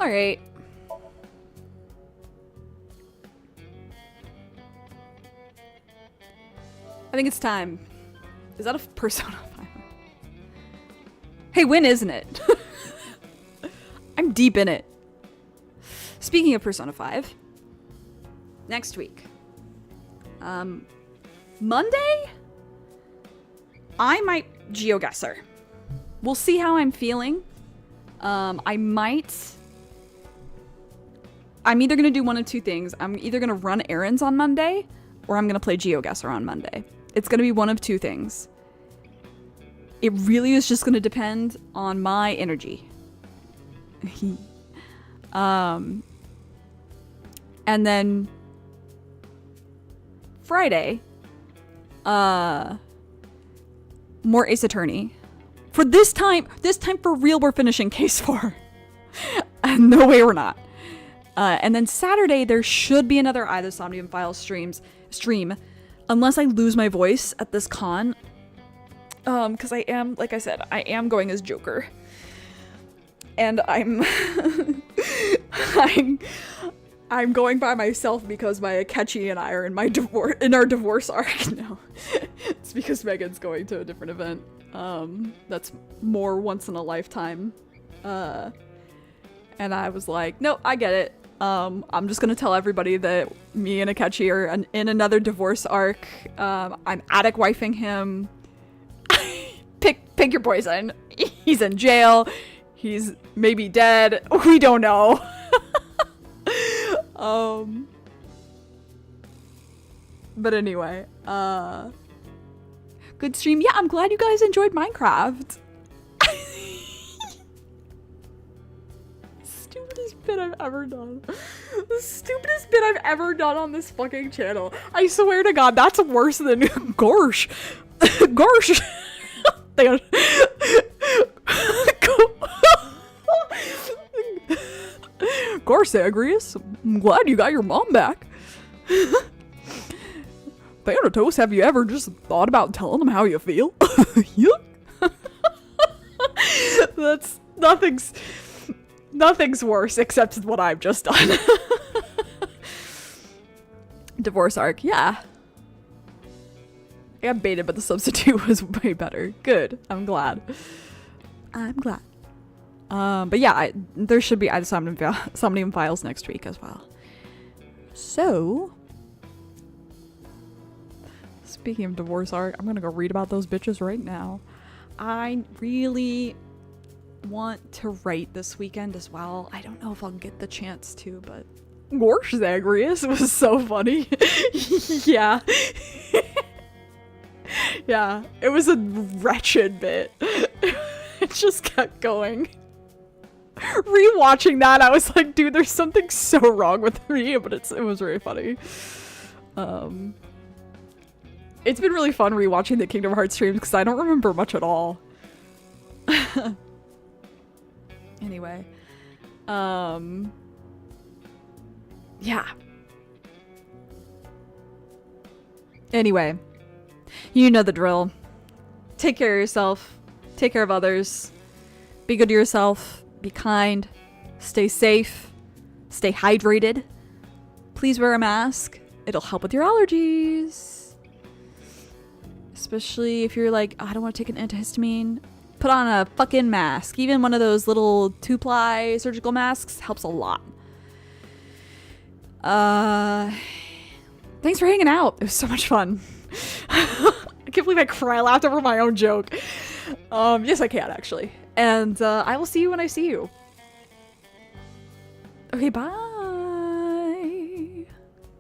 Alright. I think it's time. Is that a Persona 5? Hey, when isn't it? I'm deep in it. Speaking of Persona 5, next week, Monday, I might GeoGuessr. We'll see how I'm feeling. I'm either gonna do one of 2 things. I'm either gonna run errands on Monday, or I'm gonna play GeoGuessr on Monday. It's gonna be one of 2 things. It really is just gonna depend on my energy. And then Friday, more Ace Attorney. For this time for real, we're finishing Case 4. No way we're not. And then Saturday, there should be another Eye of the Somnium Files stream, unless I lose my voice at this con. Because I am, like I said, I am going as Joker. And I'm I'm going by myself because my Akechi and I are in our divorce arc now. It's because Megan's going to a different event. That's more once in a lifetime. And I was like, no, I get it. I'm just gonna tell everybody that me and Akechi are in another divorce arc. I'm attic wifing him. Pick your poison. He's in jail. He's maybe dead. We don't know. But anyway, good stream. Yeah, I'm glad you guys enjoyed Minecraft. Stupidest bit I've ever done. The stupidest bit I've ever done on this fucking channel. I swear to God, that's worse than Gorsh. Gorsh. Gorsaggrius, I'm glad you got your mom back. Thanatos, have you ever just thought about telling them how you feel? Yuck. That's nothing's worse except what I've just done. Divorce arc, yeah. I got baited, but the substitute was way better. Good. I'm glad. But yeah, there should be Eye of the Somnium Files next week as well. So, speaking of divorce arc, I'm gonna go read about those bitches right now. I really want to write this weekend as well. I don't know if I'll get the chance to, but Gorsh Zagreus was so funny. Yeah. Yeah, it was a wretched bit. It just kept going. Rewatching that, I was like, dude, there's something so wrong with me, but it was very funny. It's been really fun rewatching the Kingdom Hearts streams because I don't remember much at all. Anyway. Yeah. Anyway. You know the drill. Take care of yourself. Take care of others. Be good to yourself. Be kind. Stay safe. Stay hydrated. Please wear a mask. It'll help with your allergies. Especially if you're like, oh, I don't want to take an antihistamine. Put on a fucking mask. Even one of those little 2-ply surgical masks helps a lot. Thanks for hanging out. It was so much fun. I can't believe I laughed over my own joke. Yes, I can actually. And I will see you when I see you. Okay, bye.